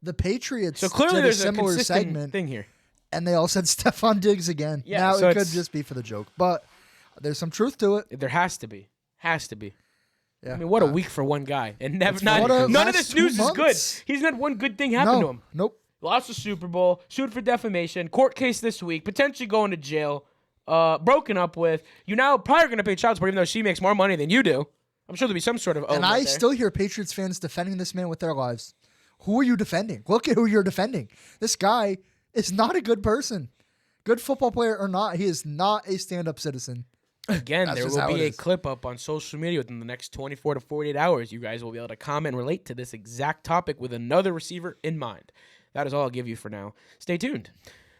The Patriots So clearly did there's a similar consistent segment, thing here. and they all said Stefan Diggs again. Yeah, now so it could it's- just be for the joke, but there's some truth to it. There has to be. Has to be. Yeah. I mean, what a week for one guy. And never, What none a of last this 2 news is good. months. He's not one good thing happen to him. Nope. Lost the Super Bowl, sued for defamation, court case this week, potentially going to jail, broken up with. You now probably going to pay child support even though she makes more money than you do. I'm sure there'll be some sort of And I still hear Patriots fans defending this man with their lives. Who are you defending? Look at who you're defending. This guy is not a good person. Good football player or not, he is not a stand-up citizen. Again, That's there just will how be it a is. clip up on social media within the next 24 to 48 hours. You guys will be able to comment and relate to this exact topic with another receiver in mind. That is all I'll give you for now. Stay tuned.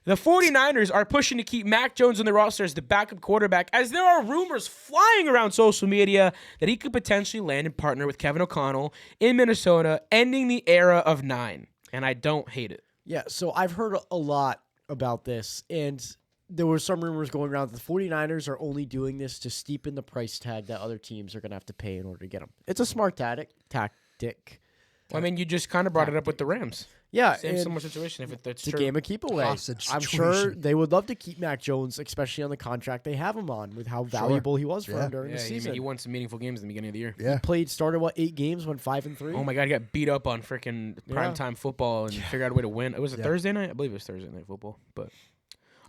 The 49ers are pushing to keep Mac Jones on the roster as the backup quarterback, as there are rumors flying around social media that he could potentially land and partner with Kevin O'Connell in Minnesota, ending the era of 9. And I don't hate it. Yeah, so I've heard a lot about this, and there were some rumors going around that the 49ers are only doing this to steepen the price tag that other teams are going to have to pay in order to get him. It's a smart tactic. I mean, you just kind of brought it up with the Rams. Yeah, Same and similar situation if it's it's a true. game of keep away. Hostage I'm sure situation. they would love to keep Mac Jones, especially on the contract they have him on, with how valuable he was for Yeah. them during the Yeah, season. he won some meaningful games in the beginning of the year. Yeah. Started 8 games, went 5-3. Oh my God, he got beat up on freaking primetime football and figured out a way to win. It was a Thursday night? I believe it was Thursday night football. But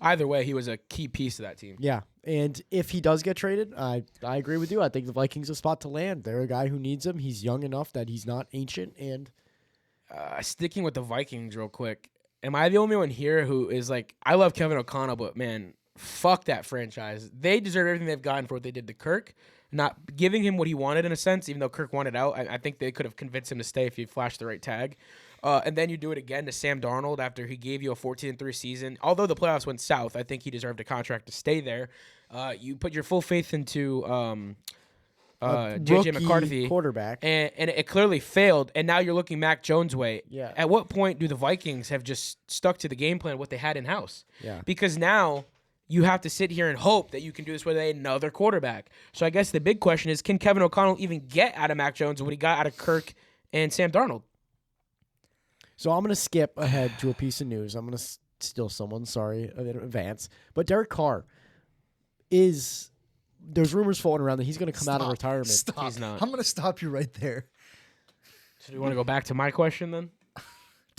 either way, he was a key piece of that team. Yeah, and if he does get traded, I agree with you. I think the Vikings are a spot to land. They're a guy who needs him. He's young enough that he's not ancient, and Sticking with the Vikings real quick, am I the only one here who is like, I love Kevin O'Connell, but man, fuck that franchise. They deserve everything they've gotten for what they did to Kirk, not giving him what he wanted in a sense, even though Kirk wanted out. I think they could have convinced him to stay if he flashed the right tag. And then you do it again to Sam Darnold after he gave you a 14-3 season. Although the playoffs went south, I think he deserved a contract to stay there. You put your full faith into J.J. rookie McCarthy, quarterback. and it clearly failed. And now you're looking Mac Jones' way. Yeah. At what point do the Vikings have just stuck to the game plan what they had in house? Yeah. Because now you have to sit here and hope that you can do this with another quarterback. So I guess the big question is, can Kevin O'Connell even get out of Mac Jones what he got out of Kirk and Sam Darnold? So I'm going to skip ahead to a piece of news. I'm going to steal someone, sorry, in advance. But Derek Carr there's rumors floating around that he's going to come out of retirement. Stop. He's not. I'm going to stop you right there. So do you want to go back to my question then?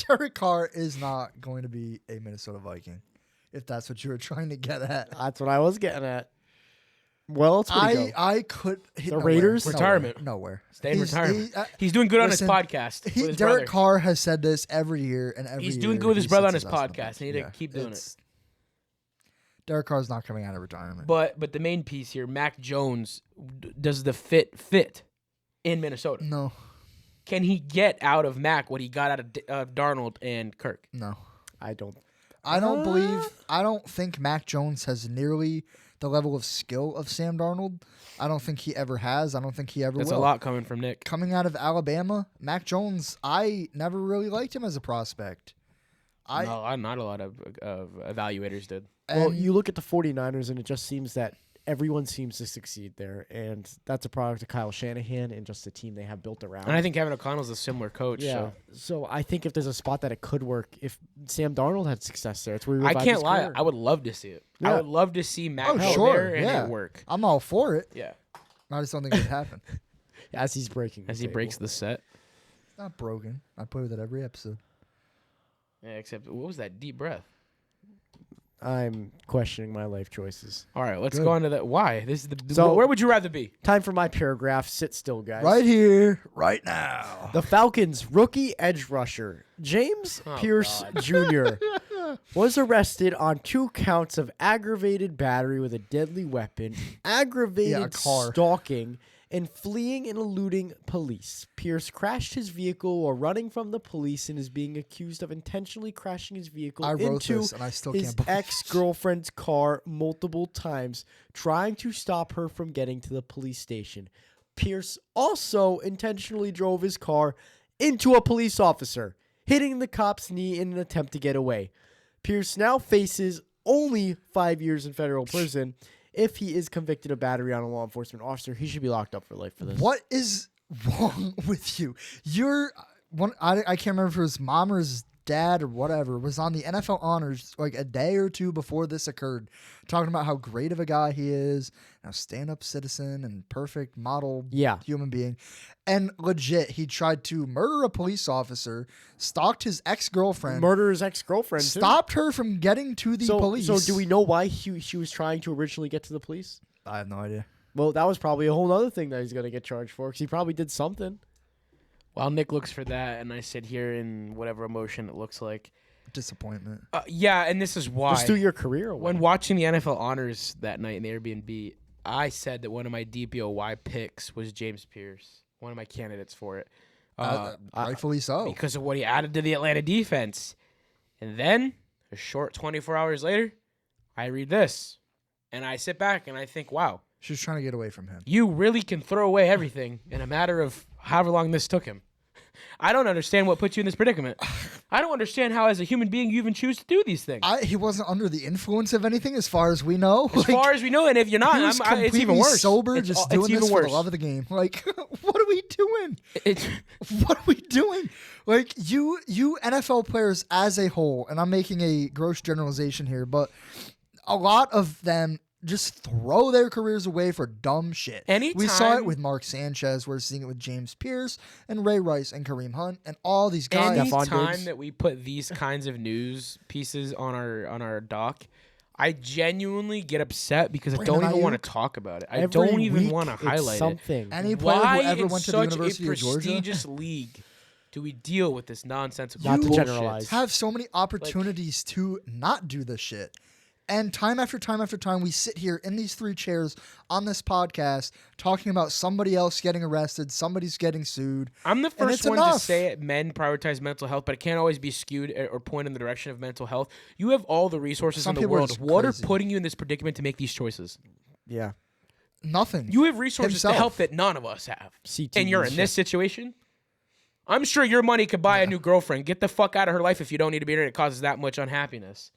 Derek Carr is not going to be a Minnesota Viking, if that's what you were trying to get at. That's what I was getting at. Well, it's pretty I could. The Raiders? Retirement. Nowhere. Stay in He's- retirement. he- He's doing good listen, on his podcast with his Derek brother. Carr has said this every year and every He's year doing good with his he brother on sets his ass podcast. They need to keep doing it. Derek Carr's not coming out of retirement. But the main piece here, Mac Jones, does the fit in Minnesota? No. Can he get out of Mac what he got out of Darnold and Kirk? No. I don't. I don't think Mac Jones has nearly the level of skill of Sam Darnold. I don't think he ever has. I don't think he ever That's will. a lot coming from Nick. Coming out of Alabama, Mac Jones, I never really liked him as a prospect. No, not a lot of evaluators did. Well, you look at the 49ers, and it just seems that everyone seems to succeed there, and that's a product of Kyle Shanahan and just the team they have built around. And I think Kevin O'Connell's a similar coach. Yeah. So I think if there's a spot that it could work, if Sam Darnold had success there, it's where he I revived can't his lie. career. I would love to see it. Yeah. I would love to see Mac Oh, go sure, there and yeah. it work. I'm all for it. Yeah. I just don't think it would happen. As he's breaking. As the he table. breaks the set. It's not broken. I play with it every episode. Yeah, except, what was that deep breath? I'm questioning my life choices. All right, let's Good. go on to that. Why? This is So- where would you rather be? Time for my paragraph. Sit still, guys. Right here, right now. The Falcons' rookie edge rusher, James Oh, Pierce Jr., was arrested on 2 counts of aggravated battery with a deadly weapon, aggravated car. stalking, and fleeing and eluding police. Pierce crashed his vehicle while running from the police and is being accused of intentionally crashing his vehicle I wrote into this and I still his can't believe ex-girlfriend's car multiple times, trying to stop her from getting to the police station. Pierce also intentionally drove his car into a police officer. hitting the cop's knee in an attempt to get away. Pierce now faces only 5 years in federal prison. If he is convicted of battery on a law enforcement officer, he should be locked up for life for this. What is wrong with you? You're one. I can't remember if it was mom or his dad or whatever was on the NFL honors like a day or two before this occurred, talking about how great of a guy he is, a stand-up citizen and perfect model human being. And legit, he tried to murder a police officer, stalked his ex-girlfriend, Murder his ex-girlfriend, stopped her from getting to the police. So do we know why she was trying to originally get to the police? I have no idea. Well, that was probably a whole other thing that he's going to get charged for because he probably did something. While Nick looks for that, and I sit here in whatever emotion it looks like. Disappointment. Yeah, and this is why. Just through your career or what? When watching the NFL honors that night in the Airbnb, I said that one of my DPOY picks was James Pierce, one of my candidates for it. Rightfully so. Because of what he added to the Atlanta defense. And then, a short 24 hours later, I read this. And I sit back and I think, wow. She's trying to get away from him. You really can throw away everything in a matter of however long this took him. I don't understand what put you in this predicament. I don't understand how, as a human being, you even choose to do these things. He wasn't under the influence of anything, as far as we know. As far as we know, and if you're not, he was it's even worse. Sober, just doing this for the love of the game. Like, what are we doing? What are we doing? Like, you NFL players as a whole, and I'm making a gross generalization here, but a lot of them just throw their careers away for dumb shit. We saw it with Mark Sanchez. We're seeing it with James Pierce and Ray Rice and Kareem Hunt and all these guys. Anytime that we put these kinds of news pieces on our doc, I genuinely get upset because I don't even want to talk about it. I don't even want to highlight something. it. Any player who ever went to the University of Georgia? Why in such a prestigious league do we deal with this nonsensical Not to bullshit? generalize. Have so many opportunities to not do this shit. And time after time after time, we sit here in these three chairs on this podcast talking about somebody else getting arrested, somebody's getting sued. I'm the first one to say it. Men prioritize mental health, but it can't always be skewed or point in the direction of mental health. You have all the resources in the world. What are putting you in this predicament to make these choices? Yeah. Nothing. You have resources to help that none of us have. And you're in this situation? I'm sure your money could buy a new girlfriend. Get the fuck out of her life if you don't need to be here. It causes that much unhappiness.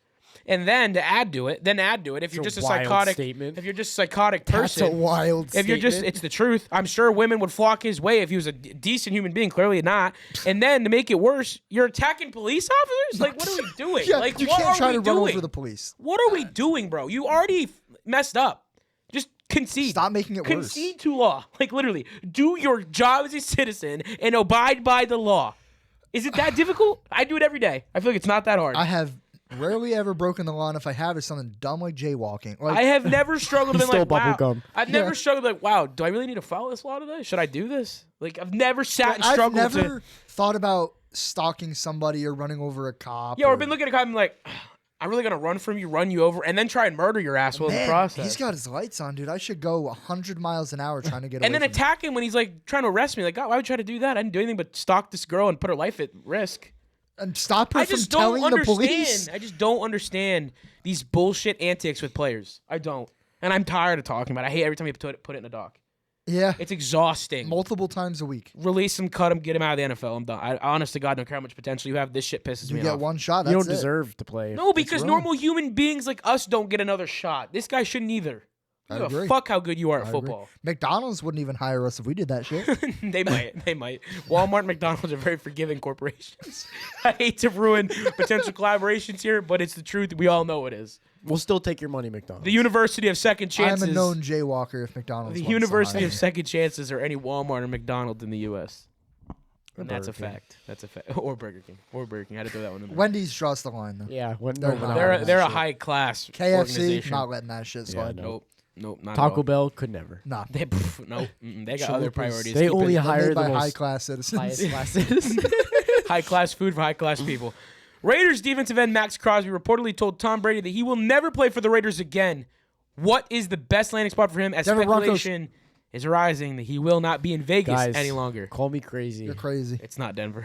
And then to add to it, if you're just a psychotic statement. If you're just a psychotic person. That's a wild statement. It's the truth. I'm sure women would flock his way if he was a decent human being. Clearly not. And then to make it worse, you're attacking police officers? Like, what are we doing? Yeah, like, you what can't are try we to doing? run over the police. What are we doing, bro? You already messed up. Just concede. Stop making it worse. Concede to law. Like, literally, do your job as a citizen and abide by the law. Is it that difficult? I do it every day. I feel like it's not that hard. I have rarely ever broken the law, and if I have, it's something dumb like jaywalking. Like, I have never struggled to be like, wow. Gum. I've never struggled like, wow, do I really need to follow this law today? Should I do this? Like, I've never sat and struggled I've never thought about stalking somebody or running over a cop. Yeah, or been looking at a cop and like, I'm really gonna run from you, run you over, and then try and murder your asshole in the process. He's got his lights on, dude. I should go 100 miles an hour trying to get away and then attack him when he's like trying to arrest me. Like, God, why would you try to do that? I didn't do anything but stalk this girl and put her life at risk. And stop her from telling the police. I just don't understand these bullshit antics with players. I don't. And I'm tired of talking about it. I hate every time you put it in a doc. Yeah. It's exhausting. Multiple times a week. Release him, cut him, get him out of the NFL. I'm done. I honest to God don't care how much potential you have. This shit pisses me off. You get one shot, You don't deserve to play. No, because normal human beings like us don't get another shot. This guy shouldn't either. I don't give a fuck how good you are at football. McDonald's wouldn't even hire us if we did that shit. They might. Walmart and McDonald's are very forgiving corporations. I hate to ruin potential collaborations here, but it's the truth. We all know it is. We'll still take your money, McDonald's. The University of Second Chances. I'm a known jaywalker if McDonald's The University of Second Chances are any Walmart or McDonald's in the U.S. And that's a fact. That's a fact. Or Burger King. I had to throw that one in there. Wendy's draws the line, though. Yeah. They're a high-class KFC, organization. not letting that shit slide. Yeah, Nope, not Taco at all. Bell could never. Nah. They got other priorities. They only hire the by most high-class citizens. highest classes. High-class food for high-class people. Raiders defensive end Max Crosby reportedly told Tom Brady that he will never play for the Raiders again. What is the best landing spot for him as Denver speculation is rising that he will not be in Vegas Guys, any longer? Call me crazy. You're crazy. It's not Denver.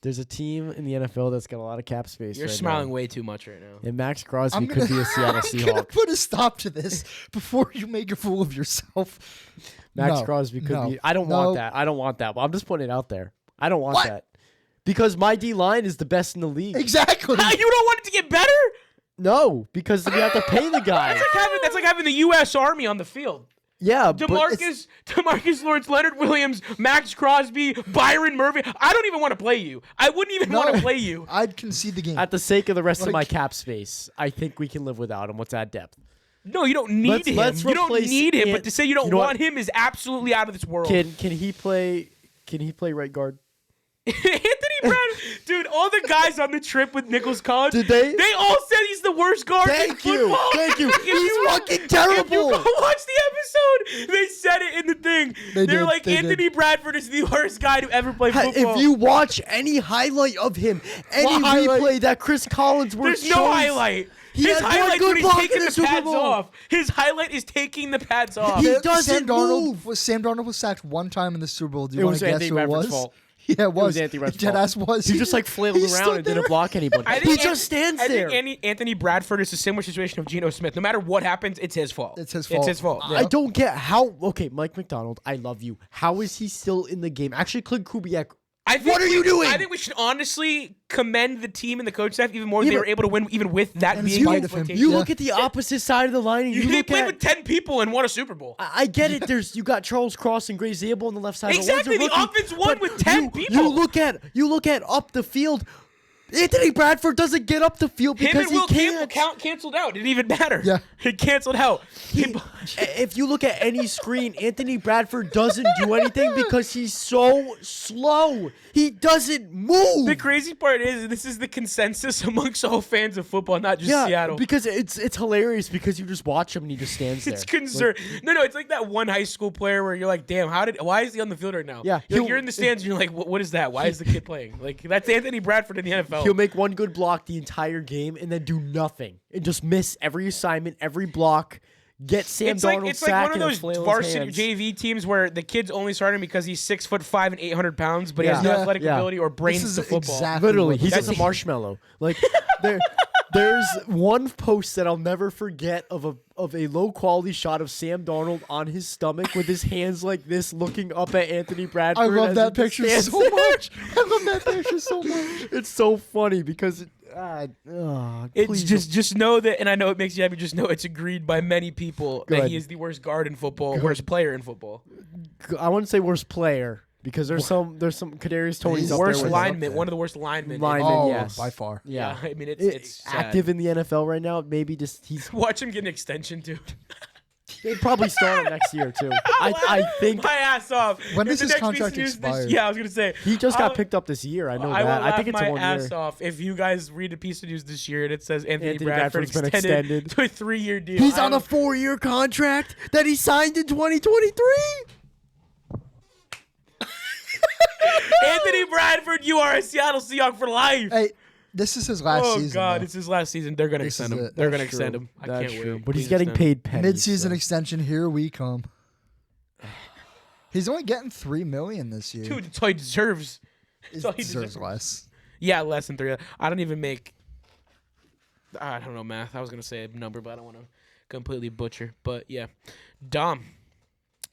There's a team in the NFL that's got a lot of cap space. You're right smiling now. way too much right now. And Max Crosby could be a Seattle I'm gonna Seahawk. put a stop to this before you make a fool of yourself. Max Crosby could be. I don't want that. I don't want that. But I'm just putting it out there. I don't want that. Because my D line is the best in the league. Exactly. You don't want it to get better? No, because we have to pay the guy. That's like having the U.S. Army on the field. Yeah, but DeMarcus Lawrence, Leonard Williams, Max Crosby, Byron Murphy. I don't even want to play you. I wouldn't even want to play you. I'd concede the game. at the sake of the rest of my cap space, I think we can live without him. What's that depth? No, you don't need him. You don't replace need him, but to say you don't you know want what? him is absolutely out of this world. Can he play? Can he play right guard? Anthony Brown, dude, all the guys on the trip with Nichols College, Did they? They all said he's the worst guard in Thank you. football. Thank you. If He's fucking If you terrible. go watch the episode, they said it in the thing. They They're did, like, they Anthony did. Bradford is the worst guy to ever play football. If you watch any highlight of him, any What highlight? replay that Chris Collinsworth There's shows, no highlight. He His had one highlight good when he's block taking in the the Super pads Bowl. off. His highlight is taking the pads off. He doesn't move. Sam Darnold was sacked one time in the Super Bowl. Do you It want was to guess Anthony who it Bradford's was? fault. Yeah, it was. Anthony Bradford's Deadass fault. was. He just like flailed He around stood and didn't there. block anybody. I He think just stands there. I think Anthony Bradford is a similar situation of Geno Smith. No matter what happens, it's his fault. It's his It's fault. his fault. I don't get how. Okay, Mike McDonald, I love you. How is he still in the game? Actually, Clint Kubiak. What are you doing? I think we should honestly commend the team and the coach staff even more. Yeah, They were but- able to win even with that And being spite the of him. expectation. You Yeah. look at the opposite side of the line, and you They look played at. with 10 people and won a Super Bowl. I get it. You got Charles Cross and Gray Zabel on the left side. Exactly, One's a the rookie, offense won but with 10 people. You look at up the field. Anthony Bradford doesn't get up the field Him because and Will he Campbell can't. canceled out. It didn't even matter. Yeah. It canceled out. If you look at any screen, Anthony Bradford doesn't do anything because he's so slow. He doesn't move. The crazy part is this is the consensus amongst all fans of football, not just Seattle. because it's hilarious because you just watch him and he just stands there. It's concern. No, it's like that one high school player where you're like, damn, why is he on the field right now? Yeah, You're in the stands and you're like, what is that? Why is the kid playing? Like, that's Anthony Bradford in the NFL. He'll make one good block the entire game and then do nothing and just miss every assignment, every block. Get Sam Darnold it's sack like one of and those flail his varsity hands. JV teams where the kid's only starting because he's 6'5" and 800 pounds, but he has no Yeah. athletic Yeah. ability or brains This is to football. exactly Literally, what he's this just a is. marshmallow. Like there's one post that I'll never forget of a low quality shot of Sam Darnold on his stomach with his hands like this, looking up at Anthony Bradford. I love as that he just picture stands so there. much. I love that picture so much. It's so funny because It's please just know that, and I know it makes you happy. Just know it's agreed by many people that Good. he is the worst guard in football, worst player in football, I wouldn't say worst player because there's some Kadarius Toney's up worst there with lineman, one of the worst linemen. Lineman, Oh, yes. by far. Yeah, I mean it's sad. active in the NFL right now. Maybe just he's Watch him get an extension too. he'll probably start next year too. I think my ass off. When If does the his next contract piece of news expire? Yeah, I was gonna say he just got I'll- picked up this year. I know I will that. I think laugh it's a my 1 ass year. off if you guys read a piece of news this year and it says Anthony Anthony Bradford Bradford's been extended extended. to a 3-year deal. He's on a I'm- 4-year contract that he signed in 2023. Anthony Bradford, you are a Seattle Seahawk for life. Hey, this is his last Oh season. God, though. it's his last season. They're gonna This extend is him. it. They're gonna That's extend true. him. I That's can't true. wait. But he's Please getting extend him. paid pennies. Mid-season so. extension. Here we come. He's only getting $3 million this year. Dude, that's all he deserves. He all he deserves deserves. less. Yeah, less than 3. I don't even make. I don't know math. I was gonna say a number, but I don't want to completely butcher. But yeah, Dom.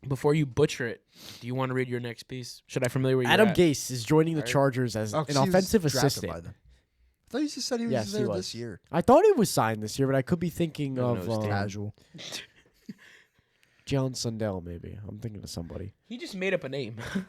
Before you butcher it, do you want to read your next piece? Should I familiar with you? Adam Gase is joining the Alright. Chargers as Oh, an 'cause he was offensive drafted assistant. by them. I thought you just said he was Yes, he there was. this year. I thought he was signed this year, but I could be thinking No, of no, it's Casual. Jalen Sundell, maybe. I'm thinking of somebody. He just made up a name. he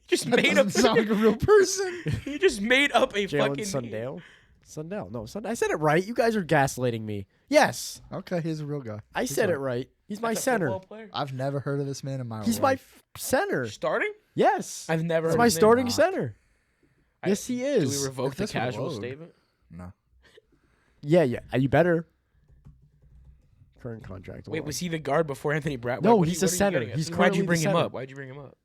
just That made up. doesn't sound like a real person. He just made up a Jalen fucking. Sundell? Sundell. No, I said it right. You guys are gaslighting me. Yes, Okay, he's a real guy. I said it right. He's my That's a center. football player? I've never heard of this man in my He's my life. center. Starting? Yes. I've never. He's heard my his name. starting Not. center. Yes, he Do is. we revoke If the this would casual load. statement? No. Yeah. You better. Current contract. Wait, hold was on. he the guard before Anthony Bradford? No, he's a center. He's Why'd you currently bring the him center. up? Why'd you bring him up?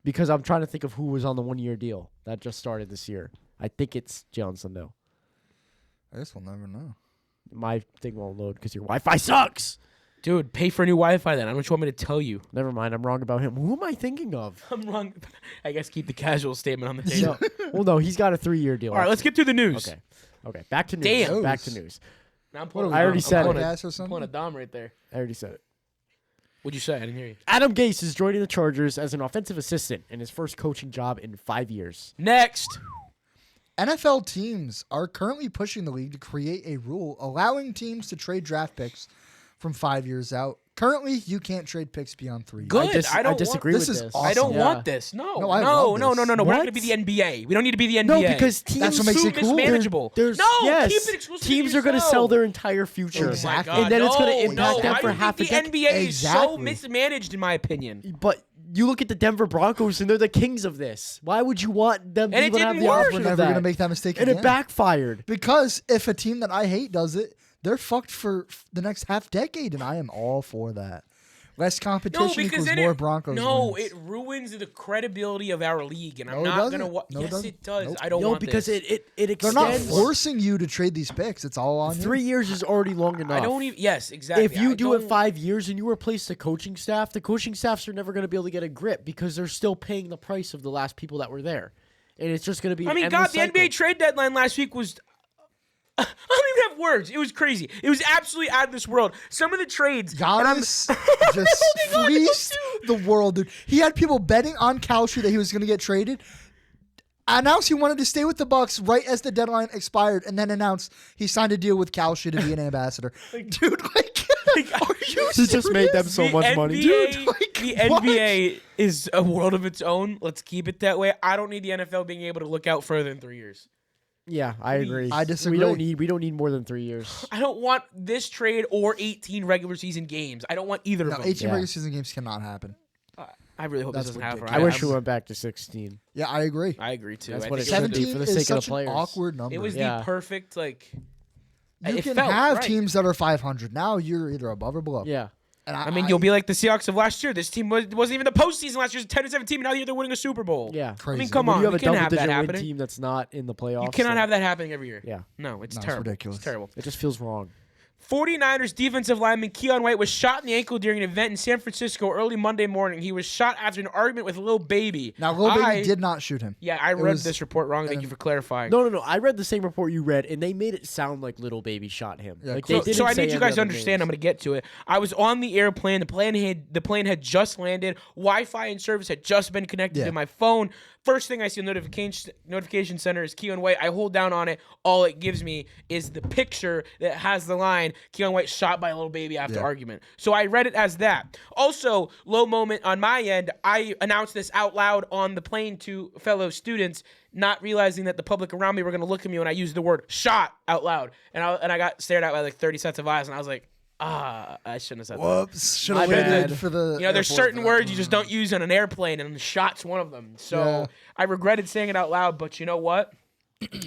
Because I'm trying to think of who was on the 1-year deal that just started this year. I think it's Jalen Sundell. I guess we'll never know. My thing won't load because your Wi-Fi sucks. Dude, pay for new Wi-Fi then. I don't know what you want me to tell you. Never mind. I'm wrong about him. Who am I thinking of? I'm wrong. I guess keep the casual statement on the table. No. Well, no, he's got a 3-year deal. All right, let's get to the news. Okay. Back to news. Damn. Back to news. Now I'm What pulling are we I already doing, said a it. podcast or I'm something? pulling a Dom right there. I already said it. What'd you say? I didn't hear you. Adam Gase is joining the Chargers as an offensive assistant in his first coaching job in 5 years. Next. NFL teams are currently pushing the league to create a rule allowing teams to trade draft picks from 5 years out. Currently, you can't trade picks beyond 3 years. Good. I disagree with this. This this. is awesome. I don't Yeah. want this. No. No, I love No. this. We're not What? going to be the NBA. We don't need to be the NBA. No, because teams That's what makes too it cool. mismanageable. There's no, yes, keep it exclusive to teams are going to yourself. sell their entire future. Exactly. Oh my And then it's going to God, impact them I for don't half a think the decade. NBA is so Exactly. mismanaged, in my opinion. But you look at the Denver Broncos, and they're the kings of this. Why would you want them to And it even have didn't the work. option We're of never that? going to make that mistake And again. it backfired. Because if a team that I hate does it, they're fucked for the next half decade, and I am all for that. Less competition equals then more Broncos wins. it ruins the credibility of our league, and I'm No, it not doesn't. gonna. No, it Yes, doesn't. it does. Nope. I don't No, want because this. it They're extends. not forcing you to trade these picks. It's all on you. 3 years is already long enough. I don't even. Yes, exactly. If you I do it don't- 5 years and you replace the coaching staffs are never going to be able to get a grip because they're still paying the price of the last people that were there, and it's just going to be. I mean, an God, endless the cycle. NBA trade deadline last week was. I don't even have words. It was crazy. It was absolutely out of this world. Some of the trades. Giannis just fleeced the world, dude. He had people betting on Kalshi that he was going to get traded. Announced he wanted to stay with the Bucks right as the deadline expired, and then announced he signed a deal with Kalshi to be an ambassador. Dude, are you He just made them serious? so much money. Dude, like, the what? NBA is a world of its own. Let's keep it that way. I don't need the NFL being able to look out further than 3 years. Yeah, I agree. I disagree. We don't need more than 3 years. I don't want this trade or 18 regular season games. I don't want either No, of them. 18 Yeah. regular season games cannot happen. I really hope this That's doesn't happen. ridiculous. I wish we went back to 16. Yeah, I agree. I agree too. That's I what think it should be 17 for the is sake of the such players. an awkward number. It was Yeah. the perfect like. You it can felt have right. teams that are 500. Now you're either above or below. Yeah. And I mean, you'll be like the Seahawks of last year. This team wasn't even the postseason last year. It was 10-17. And now they're winning a Super Bowl. Yeah. Crazy. I mean, come When on. you have We a can't have that double-digit win happening. team that's not in the playoffs. You cannot then have that happening every year. Yeah. No, it's No, it's terrible. ridiculous. It's terrible. It just feels wrong. 49ers defensive lineman Keon White was shot in the ankle during an event in San Francisco early Monday morning. He was shot after an argument with Lil Baby. Now, Lil Baby did not shoot him. Yeah, I read was this report wrong. Thank you for clarifying. No. I read the same report you read, and they made it sound like Little Baby shot him. Yeah, Like so- they didn't So I say need you any guys to other understand. I'm names. going to get to it. I was on the airplane. The plane had just landed. Wi-Fi and service had just been connected Yeah. to my phone. First thing I see on the notification center is Keon White. I hold down on it. All it gives me is the picture that has the line Keon White shot by a Little Baby after argument. So I read it as that. Also, low moment on my end. I announced this out loud on the plane to fellow students, not realizing that the public around me were going to look at me when I used the word shot out loud. And I got stared at by like 30 sets of eyes, and I was like, I shouldn't have said that. Whoops. Should My have bad. waited for the. You know, there's airport certain for that. words you just don't use on an airplane, and shot's one of them. So Yeah. I regretted saying it out loud, but you know what?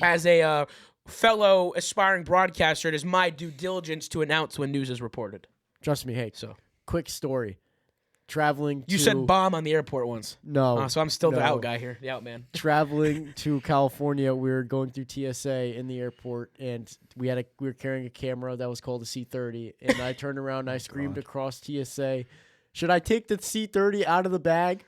As a fellow aspiring broadcaster, it is my due diligence to announce when news is reported. Trust me. Hey, quick story. Traveling. You to, said bomb on the airport once. no. So I'm still the no. out guy here. The out man. Traveling to California, we were going through TSA in the airport, and we were carrying a camera that was called a C30, and I turned around and I screamed across TSA, "Should I take the C30 out of the bag?"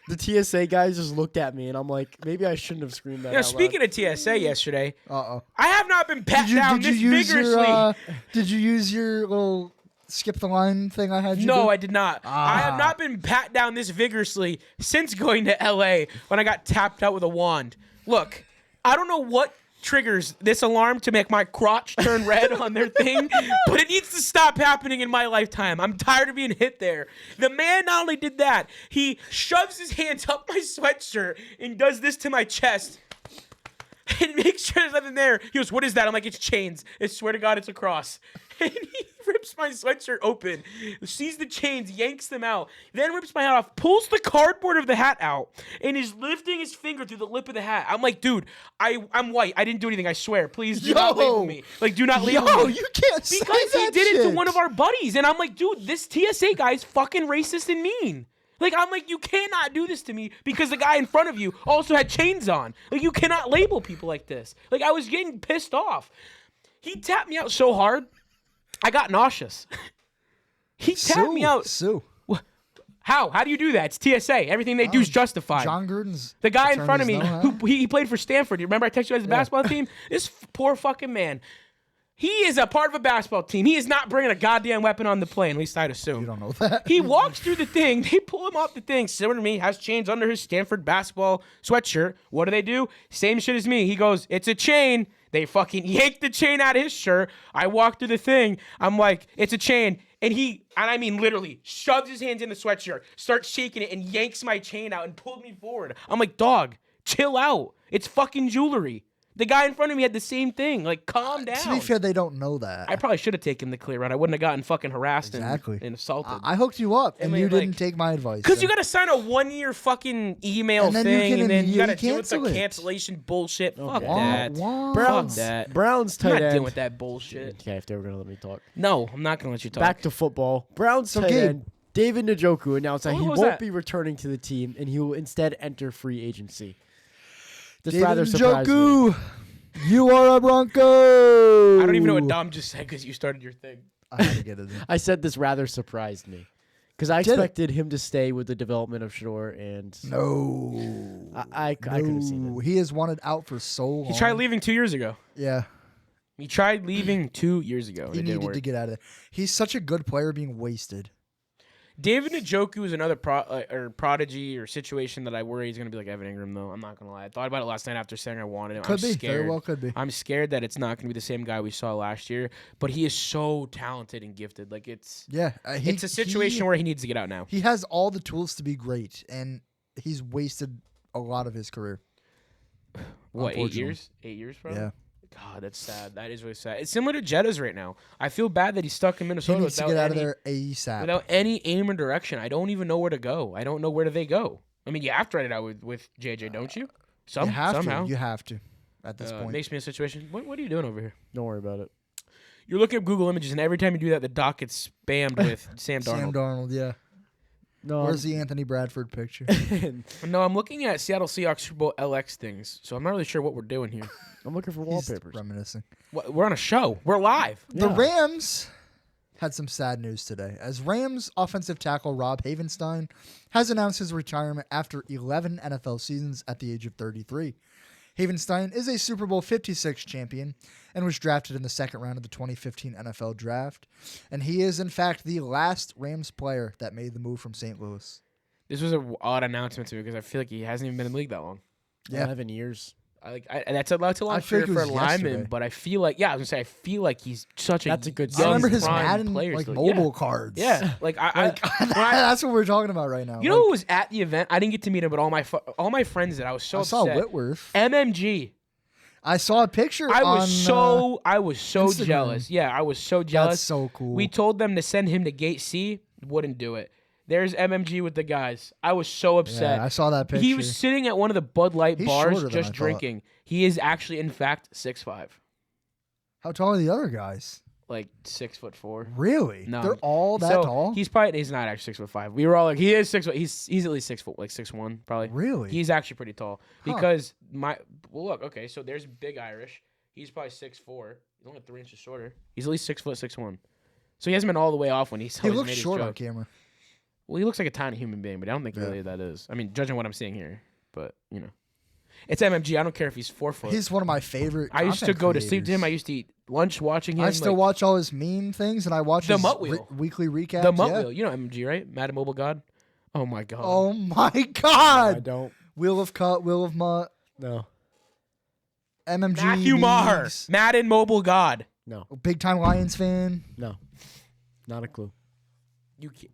The TSA guys just looked at me, and I'm like, maybe I shouldn't have screamed that. You know, out speaking loud. of TSA yesterday, Uh-oh. I have not been pat Did you, down did you this use vigorously. your did you use your little skip the line thing I had you do? No, I did not. I have not been pat down this vigorously since going to LA when I got tapped out with a wand. Look, I don't know what triggers this alarm to make my crotch turn red on their thing, but it needs to stop happening in my lifetime. I'm tired of being hit there. The man not only did that, he shoves his hands up my sweatshirt and does this to my chest and makes sure there's nothing there. He goes, "What is that?" I'm like, "It's chains. I swear to God, it's a cross." And he rips my sweatshirt open, sees the chains, yanks them out, then rips my hat off, pulls the cardboard of the hat out, and is lifting his finger through the lip of the hat. I'm like, "Dude, I'm white. I didn't do anything. I swear. Please do not label me. Like, do not label me." You can't say Because he that did it to shit. one of our buddies, and I'm like, "Dude, this TSA guy is fucking racist and mean." Like, I'm like, you cannot do this to me because the guy in front of you also had chains on. Like, you cannot label people like this. Like, I was getting pissed off. He tapped me out so hard, I got nauseous. He tapped me out. Sue. How? How do you do that? It's TSA. Everything they do is justified. John Gruden's The guy in front of me, attorneys know, huh? he played for Stanford. You remember I texted you guys the basketball team? This poor fucking man. He is a part of a basketball team. He is not bringing a goddamn weapon on the plane. At least I'd assume. You don't know that. He walks through the thing. They pull him off the thing. Similar to me, has chains under his Stanford basketball sweatshirt. What do? Same shit as me. He goes, it's a chain. They fucking yank the chain out of his shirt. I walk through the thing. I'm like, it's a chain. And I mean literally, shoves his hands in the sweatshirt, starts shaking it, and yanks my chain out and pulled me forward. I'm like, dog, chill out. It's fucking jewelry. The guy in front of me had the same thing. Like, calm down. To be fair, they don't know that. I probably should have taken the clear route. I wouldn't have gotten fucking harassed and assaulted. I hooked you up, and I mean, you like, didn't take my advice. Because you got to sign a 1-year fucking email And then thing, and then you got to deal with cancel the it. cancellation bullshit. Fuck Wah, that. wah. Browns, Fuck that. Browns I'm tight not end. dealing with that bullshit. Okay, if they were gonna let me talk. No, I'm not going to let you talk. Back to football. Browns tight Gabe. end David Njoku announced that What he was won't that? be returning to the team, and he will instead enter free agency. This David rather surprised me. Njoku, you are a Bronco. I don't even know what Dom just said because you started your thing. I had to get it in. I said this rather surprised me because I Did it? expected him to stay with the development of Shore, and No. I could have seen No. it. He has wanted out for so long. He tried leaving 2 years ago. Yeah. He tried leaving 2 years ago. He It didn't needed work. to get out of there. He's such a good player being wasted. David Njoku is another prodigy or situation that I worry he's going to be like Evan Ingram, though. I'm not going to lie. I thought about it last night after saying I wanted him. Could I'm be. scared. Very well could be. I'm scared that it's not going to be the same guy we saw last year, but he is so talented and gifted. Like, it's Yeah. it's a situation where he needs to get out now. he has all the tools to be great, and he's wasted a lot of his career. What, 8 unfortunately. years? 8 years, probably? Yeah. God, that's sad. That is really sad. It's similar to Jetta's right now. I feel bad that he's stuck in He Minnesota needs to without get out of any, there ASAP. without any aim or direction. I don't even know where to go. I don't know where do they go. I mean, you have to write it out with JJ, don't you? you have Somehow. to. You have to. At this It point. makes me in a situation. What are you doing over here? Don't worry about it. You're looking at Google Images, and every time you do that, the doc gets spammed with Sam Darnold. Sam Darnold, yeah. No, Where's the Anthony Bradford picture? No, I'm looking at Seattle Seahawks Super Bowl LX things, so I'm not really sure what we're doing here. I'm looking for He's wallpapers. reminiscing. We're on a show. We're live. The Yeah. Rams had some sad news today, as Rams offensive tackle Rob Havenstein has announced his retirement after 11 NFL seasons at the age of 33. Havenstein is a Super Bowl 56 champion and was drafted in the second round of the 2015 NFL Draft. And he is, in fact, the last Rams player that made the move from St. Louis. This was an odd announcement to me because I feel like he hasn't even been in the league that long. Yeah. 11 years. That's a long I feel career like it for a was lineman, yesterday. but I feel like I was gonna say I feel like he's such a That's a good young, I remember his prime Madden player like still. mobile cards. Yeah, like I That's what we're talking about right now. you know who was at the event? I didn't get to meet him, but all my friends did. I was so I saw upset. Whitworth. MMG. I saw a picture. I was on, I was so Instagram. jealous. Yeah, I was so jealous. That's so cool. We told them to send him to Gate C. Wouldn't do it. There's MMG with the guys. I was so upset. Yeah, I saw that picture. He was sitting at one of the Bud Light He's bars shorter than I just thought. drinking. He is actually, in fact, 6'5", How tall are the other guys? like 6'4". Really? No. They're all that So, tall? He's not actually 6'5". We were all like, he is 6 foot. He's at least 6 foot, like 6'1", probably. Really? He's actually pretty tall Huh. because look, okay, so there's Big Irish. He's probably 6'4". He's only 3 inches shorter. He's at least 6 foot 6'1". So he hasn't been all the way off when he's he always looks made his short on joke. camera. Well, he looks like a tiny human being, but I don't think Yeah. really that is. I mean, judging what I'm seeing here, but you know, it's MMG. I don't care if he's 4 foot. He's one of my favorite. I used to content go to sleep to him. I creators. used to eat lunch watching him. I still like, watch all his meme things, and I watch The his Mutt Wheel. weekly recaps. the Mutt yeah. Wheel. You know MMG, right? Madden Mobile God. Oh my God. Oh my I God! don't. Wheel of Cut, Wheel of Mutt, No. MMG. Matthew Maher, memes. Madden Mobile God. No. Big time Lions fan. No. Not a clue. You ca-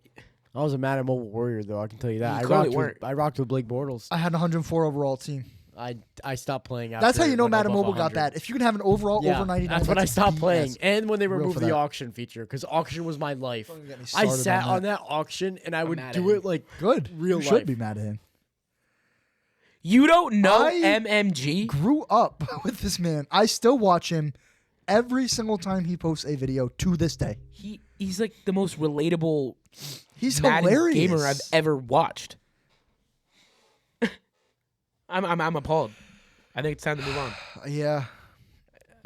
I was a Madden Mobile Warrior, though. I can tell you that. You clearly I rocked with Blake Bortles. I had 104 overall team. I stopped playing after. That's how you know when I was Madden above Mobile got 100. that. If you can have an overall Yeah, over 99, that's when I a stopped BS. playing. And when they Real removed for the that. auction feature, because auction was my life. Don't get me I started sat on on that auction, and I would mad do at it like Good. real you life. should be mad at him. You don't know I- MMG? Grew up with this man. I still watch him every single time he posts a video to this day. He's like the most relatable He's Madden hilarious. gamer I've ever watched. I'm appalled. I think it's time to move on. Yeah.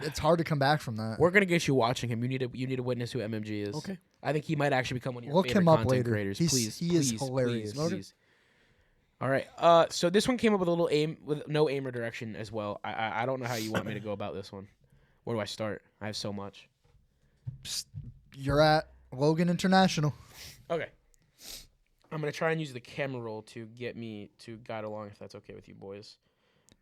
It's hard to come back from that. We're gonna get you watching him. You need to witness who MMG is. Okay. I think he might actually become one of your Look favorite him up content later. creators. He Please, is please, hilarious. Please, please. All right. So this one came up with a little aim, with no aim or direction as well. I don't know how you want me to go about this one. Where do I start? I have so much. You're at Logan International. Okay. I'm going to try and use the camera roll to get me to guide along, if that's okay with you boys.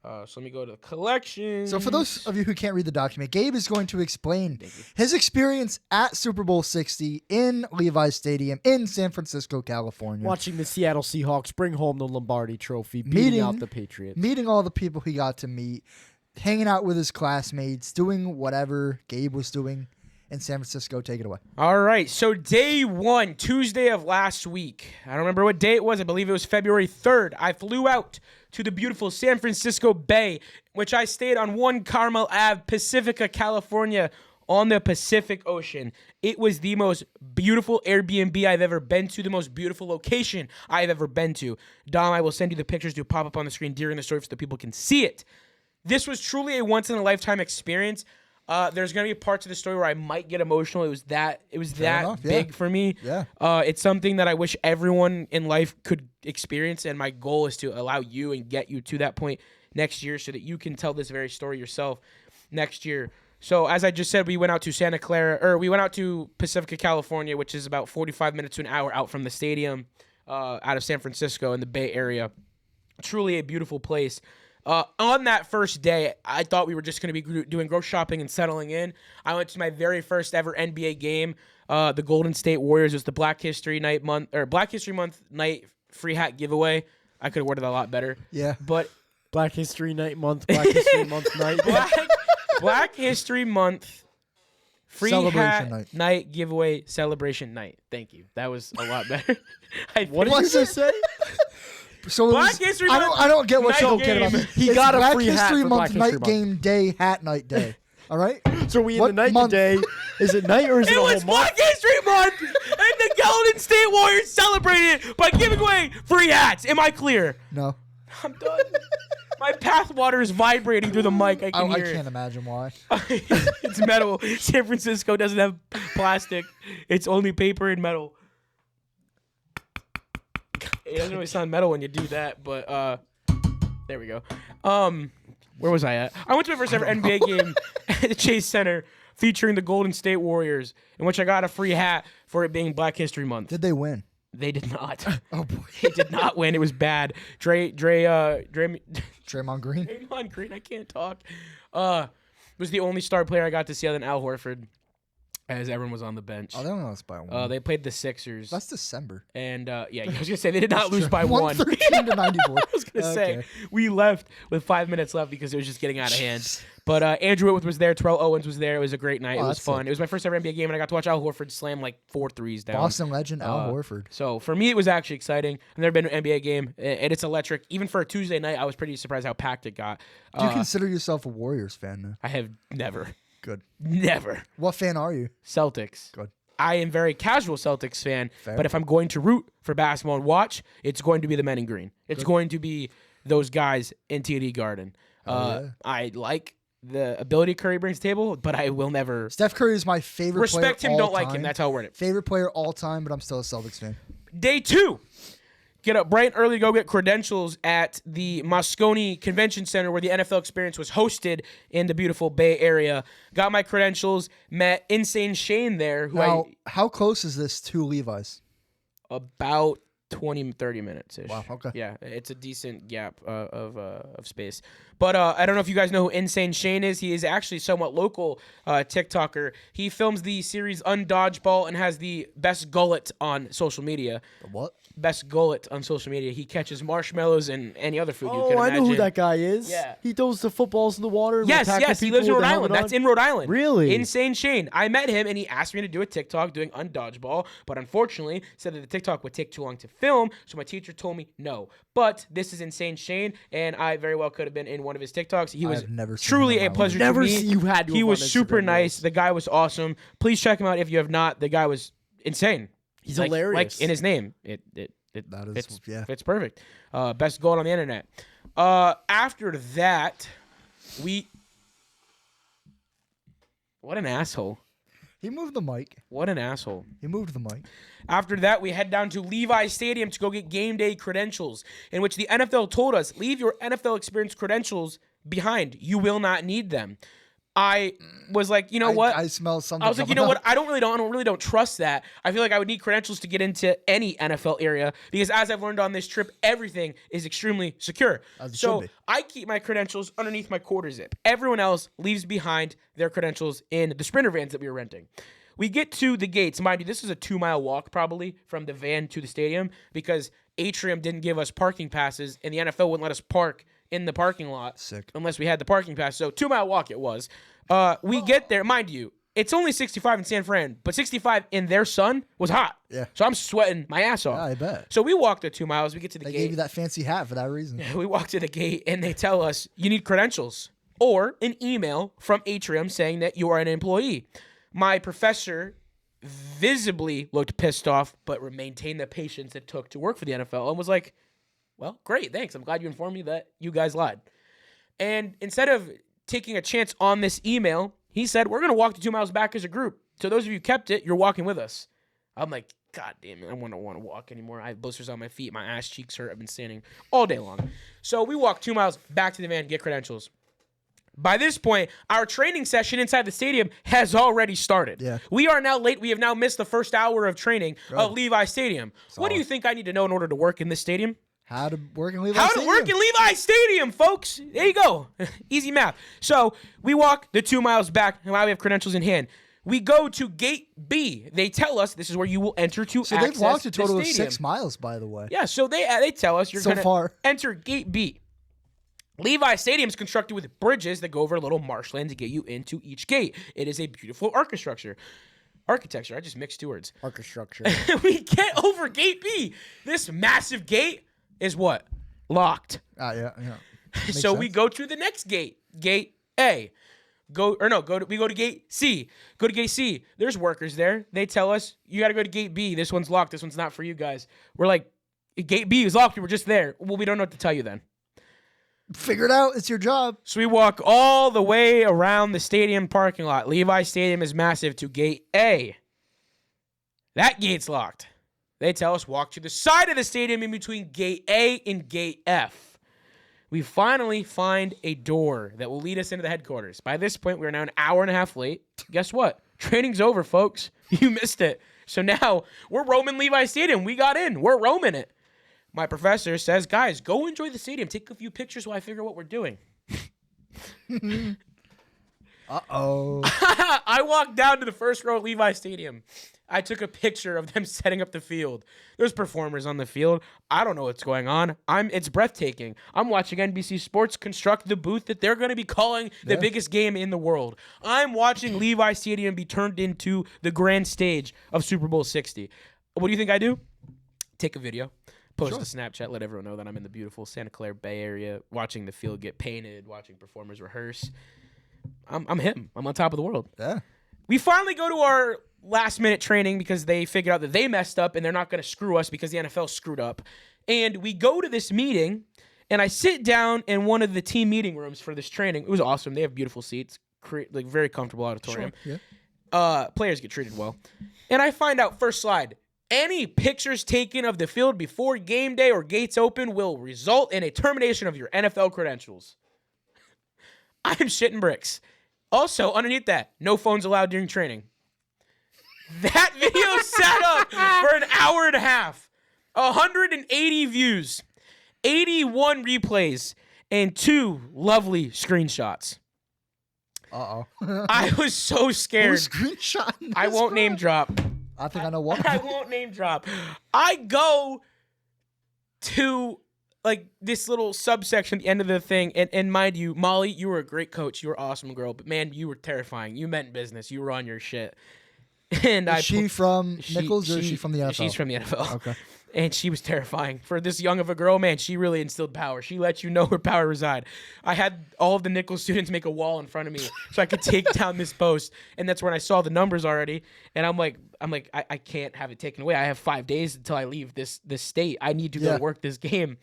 So let me go to the collection. So for those of you who can't read the document, Gabe is going to explain his experience at Super Bowl 60 in Levi's Stadium in San Francisco, California. Watching the Seattle Seahawks bring home the Lombardi Trophy, beating out the Patriots. Meeting all the people he got to meet, hanging out with his classmates, doing whatever Gabe was doing in San Francisco. Take it away. All right. So day 1, Tuesday of last week. I don't remember what day it was. I believe it was February 3rd. I flew out to the beautiful San Francisco Bay, which I stayed on 1 Carmel Ave, Pacifica, California, on the Pacific Ocean. It was the most beautiful Airbnb I've ever been to, the most beautiful location I've ever been to. Dom, I will send you the pictures to pop up on the screen during the story so that people can see it. This was truly a once-in-a-lifetime experience. There's gonna be parts of the story where I might get emotional. It was that big for me. Yeah. It's something that I wish everyone in life could experience, and my goal is to allow you and get you to that point next year so that you can tell this very story yourself next year. So as I just said, we went out to Pacifica, California, which is about 45 minutes to an hour out from the stadium, out of San Francisco in the Bay Area. Truly a beautiful place. On that first day, I thought we were just going to be doing grocery shopping and settling in. I went to my very first ever NBA game. The Golden State Warriors. It was the Black History Month night free hat giveaway. I could have worded that a lot better. Yeah. But Black History Month night. Black History Month free Celebration hat night giveaway celebration night. Thank you. That was a lot better. What did you just say? So Black History Month I don't get what night you don't get about game. this. He It's got a Black free hat History for Month Black night History game day, hat night day. All right? So are we in What the night month? today? Is it night or is it It a was whole month? Black History Month, and the Golden State Warriors celebrated it by giving away free hats. Am I clear? No. I'm done. My path water is vibrating through the mic. I can I hear can't imagine why. it. It's metal. San Francisco doesn't have plastic. It's only paper and metal. It doesn't really sound metal when you do that, but there we go. Where was I at? I went to my first ever NBA game at the Chase Center featuring the Golden State Warriors, in which I got a free hat for it being Black History Month. Did they win? They did not. Oh boy. They did not win. It was bad. Draymond Green. Draymond Green, I can't talk. Was the only star player I got to see other than Al Horford, as everyone was on the bench. Oh, they only lost by 1. They played the Sixers. That's December. And yeah, I was gonna say they did not lose by 1. 113 to 94. I was gonna say we left with 5 minutes left because it was just getting out of hand. But Andrew Whitworth was there. Terrell Owens was there. It was a great night. It was fun. It was my first ever NBA game, and I got to watch Al Horford slam like 4 threes down. Boston legend Al Horford. So for me, it was actually exciting. I've never been to an NBA game, and it's electric. Even for a Tuesday night, I was pretty surprised how packed it got. Do you consider yourself a Warriors fan now? I have never. Good. Never. What fan are you? Celtics. Good. I am very casual Celtics fan, Fair. but if I'm going to root for basketball and watch, it's going to be the men in green. It's going to be those guys in TD Garden. Yeah. I like the ability Curry brings to the table, but I will never Steph Curry is my favorite respect player him, all don't like time. him. That's how I word it. Favorite player all time, but I'm still a Celtics fan. Day 2. Get up bright and early to go get credentials at the Moscone Convention Center where the NFL Experience was hosted in the beautiful Bay Area. Got my credentials, met Insane Shane there, who Now, how close is this to Levi's? about 20, 30 minutes-ish. Wow, okay. Yeah, it's a decent gap of space. But I don't know if you guys know who Insane Shane is. He is actually somewhat local TikToker. He films the series Undodgeball and has the best gullet on social media. The what? Best gullet on social media. He catches marshmallows and any other food you Oh, can I imagine. know who that guy is. Yeah. He throws the footballs in the water. And Yes, tackle he people lives in with Rhode the Island. helmet That's on. in Rhode Island. Really? Insane Shane. I met him, and he asked me to do a TikTok doing Undodgeball, but unfortunately said that the TikTok would take too long to film, so my teacher told me no. But this is Insane Shane, and I very well could have been in one of his TikToks. He was I've never seen truly him in a my pleasure life. to Never meet. see- you had to He have was on super Instagram nice. Reels. The guy was awesome. Please check him out if you have not. The guy was insane. He's like, hilarious. Like in his name. It That is, fits, yeah. fits perfect. Best goal on the internet. After that, what an asshole. He moved the mic. What an asshole. He moved the mic. After that, we head down to Levi's Stadium to go get game day credentials, in which the NFL told us, leave your NFL Experience credentials behind. You will not need them. I was like, you know what? I smell something. I was like, you know what? I don't really trust that. I feel like I would need credentials to get into any NFL area because as I've learned on this trip, everything is extremely secure. As it So should be. I keep my credentials underneath my quarter zip. Everyone else leaves behind their credentials in the Sprinter vans that we were renting. We get to the gates. Mind you, this is a 2-mile walk probably from the van to the stadium because Atrium didn't give us parking passes and the NFL wouldn't let us park in the parking lot unless we had the parking pass. So 2-mile walk it was. We get there, mind you, it's only 65 in San Fran, but 65 in their sun was hot. Yeah. So I'm sweating my ass off. Yeah, I bet. So we walk the 2 miles. We get to the They gate. gave you that fancy hat for that reason. We walk to the gate and they tell us you need credentials or an email from Atrium saying that you are an employee. My professor visibly looked pissed off, but maintained the patience it took to work for the NFL and was like, well, great, thanks. I'm glad you informed me that you guys lied. And instead of taking a chance on this email, he said, we're going to walk the 2 miles back as a group. So those of you who kept it, you're walking with us. I'm like, God damn it, I don't want to walk anymore. I have blisters on my feet. My ass cheeks hurt. I've been standing all day long. So we walk 2 miles back to the van, get credentials. By this point, our training session inside the stadium has already started. Yeah. We are now late. We have now missed the first hour of training at Levi Stadium. What do you think I need to know in order to work in this stadium? How to work in Levi How Stadium. to work in Levi Stadium, folks. There you go. Easy math. So we walk the 2 miles back, and now we have credentials in hand. We go to Gate B. They tell us this is where you will enter to So access they've walked a the total of stadium. 6 miles, by the way. Yeah, so they tell us you're So going to far. enter Gate B. Levi Stadium is constructed with bridges that go over a little marshland to get you into each gate. It is a beautiful architecture. I just mixed 2 words. Architecture. We get over Gate B. This massive gate is what? Locked. Yeah. Makes So we sense. go to the next gate, Gate A. We go to Gate C. Go to Gate C. There's workers there. They tell us, you got to go to Gate B. This one's locked. This one's not for you guys. We're like, Gate B is locked. We were just there. Well, we don't know what to tell you then. Figure it out. It's your job. So we walk all the way around the stadium parking lot. Levi Stadium is massive to Gate A. That gate's locked. They tell us walk to the side of the stadium in between Gate A and Gate F. We finally find a door that will lead us into the headquarters. By this point, we are now an hour and a half late. Guess what? Training's over, folks. You missed it. So now we're roaming Levi Stadium. We got in. We're roaming it. My professor says, guys, go enjoy the stadium. Take a few pictures while I figure out what we're doing. Uh-oh. I walked down to the first row of Levi Stadium. I took a picture of them setting up the field. There's performers on the field. I don't know what's going on. It's breathtaking. I'm watching NBC Sports construct the booth that they're going to be calling the biggest game in the world. I'm watching Levi Stadium be turned into the grand stage of Super Bowl 60. What do you think I do? Take a video. Post to Snapchat, let everyone know that I'm in the beautiful Santa Clara Bay Area, watching the field get painted, watching performers rehearse. I'm him. I'm on top of the world. Yeah. We finally go to our last-minute training because they figured out that they messed up and they're not going to screw us because the NFL screwed up. And we go to this meeting, and I sit down in one of the team meeting rooms for this training. It was awesome. They have beautiful seats, like very comfortable auditorium. Sure. Yeah. Players get treated well. And I find out, first slide, any pictures taken of the field before game day or gates open will result in a termination of your NFL credentials. I am shitting bricks. Also, underneath that, no phones allowed during training. That video sat up for an hour and a half. 180 views, 81 replays, and 2 lovely screenshots. Uh-oh. I was so scared. Who's screenshotting I this, won't bro? name drop. I think I know what. I won't name drop. I go to like this little subsection at the end of the thing, and mind you, Molly, you were a great coach. You were awesome, girl. But man, you were terrifying. You meant business. You were on your shit. And Is she from Nichols or is she from the NFL? She's from the NFL. Okay. And she was terrifying. For this young of a girl, man, she really instilled power. She let you know where power reside. I had all of the Nichols students make a wall in front of me so I could take down this post. And that's when I saw the numbers already. And I'm like, I can't have it taken away. I have 5 days until I leave this state. I need to go work this game.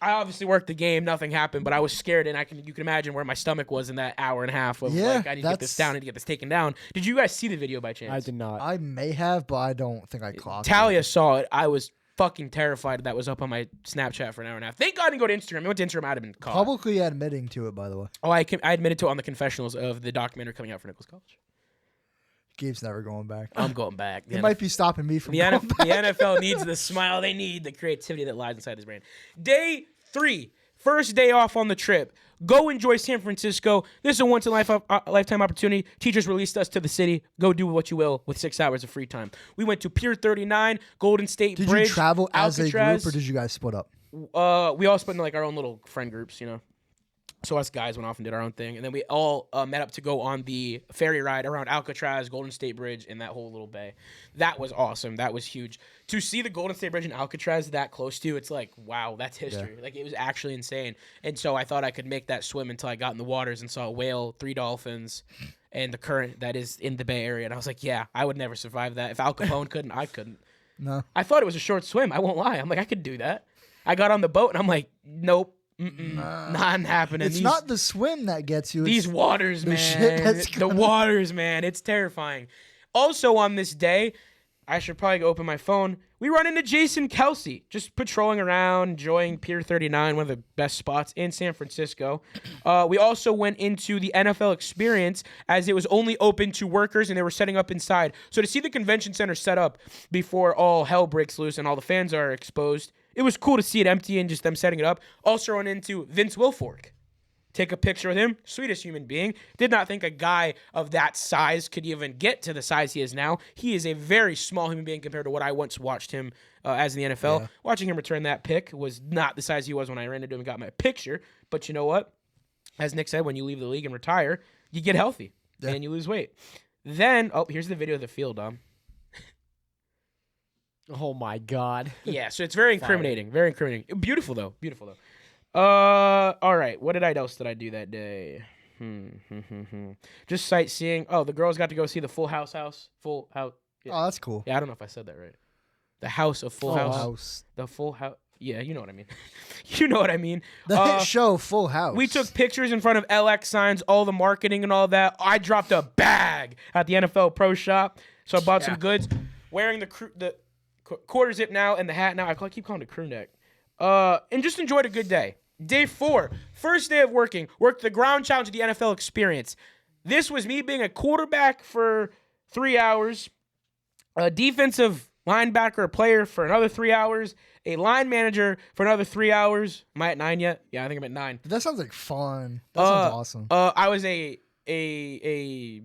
I obviously worked the game. Nothing happened, but I was scared, and you can imagine where my stomach was in that hour and a half of like, I need to get this down, I need to get this taken down. Did you guys see the video by chance? I did not. I may have, but I don't think I clocked it. Talia saw it. I was fucking terrified that was up on my Snapchat for an hour and a half. Thank God I didn't go to Instagram. I went to Instagram, I'd have been caught. Publicly admitting to it, by the way. Oh, I admitted to it on the confessionals of the documentary coming out for Nichols College. Gabe's never going back. I'm going back. It might be stopping me from going back. The NFL needs the smile. They need the creativity that lies inside this brand. Day 3, first day off on the trip. Go enjoy San Francisco. This is a once-in-a-lifetime opportunity. Teachers released us to the city. Go do what you will with 6 hours of free time. We went to Pier 39, Golden State Bridge. Did you travel as Alcatraz. a group, or did you guys split up? We all split into like our own little friend groups, you know. So us guys went off and did our own thing, and then we all met up to go on the ferry ride around Alcatraz, Golden State Bridge, and that whole little bay. That was awesome. That was huge. To see the Golden State Bridge in Alcatraz that close to you, it's like, wow, that's history. Yeah. Like, it was actually insane. And so I thought I could make that swim until I got in the waters and saw a whale, 3 dolphins, and the current that is in the Bay Area. And I was like, yeah, I would never survive that. If Al Capone couldn't, I couldn't. No. I thought it was a short swim. I won't lie. I'm like, I could do that. I got on the boat, and I'm like, nope. Not happening. It's not the swim that gets you. These waters, man. The waters, man. It's terrifying. Also on this day, I should probably go open my phone. We run into Jason Kelsey, just patrolling around, enjoying Pier 39, one of the best spots in San Francisco. We also went into the NFL Experience as it was only open to workers and they were setting up inside. So to see the convention center set up before all hell breaks loose and all the fans are exposed, it was cool to see it empty and just them setting it up. Also run into Vince Wilfork. Take a picture with him. Sweetest human being. Did not think a guy of that size could even get to the size he is now. He is a very small human being compared to what I once watched him as in the NFL. Yeah. Watching him return that pick was not the size he was when I ran into him and got my picture. But you know what? As Nick said, when you leave the league and retire, you get healthy and you lose weight. Then, here's the video of the field, Dom. Oh, my God. Yeah, so it's very incriminating. Very incriminating. Beautiful, though. All right. What else did I do that day? Just sightseeing. Oh, the girls got to go see the Full House. Full House. Yeah. Oh, that's cool. Yeah, I don't know if I said that right. The House of Full House. The Full House. Yeah, you know what I mean. You know what I mean. The hit show Full House. We took pictures in front of LX signs, all the marketing and all that. I dropped a bag at the NFL Pro Shop, so I bought some goods. Wearing the quarter zip now and the hat now. I keep calling it crew neck. And just enjoyed a good day. Day 4, first day of working. Worked the ground challenge of the NFL Experience. This was me being a quarterback for 3 hours, a defensive linebacker player for another 3 hours, a line manager for another 3 hours. Am I at 9 yet? Yeah, I think I'm at 9. That sounds like fun. That sounds awesome. I was a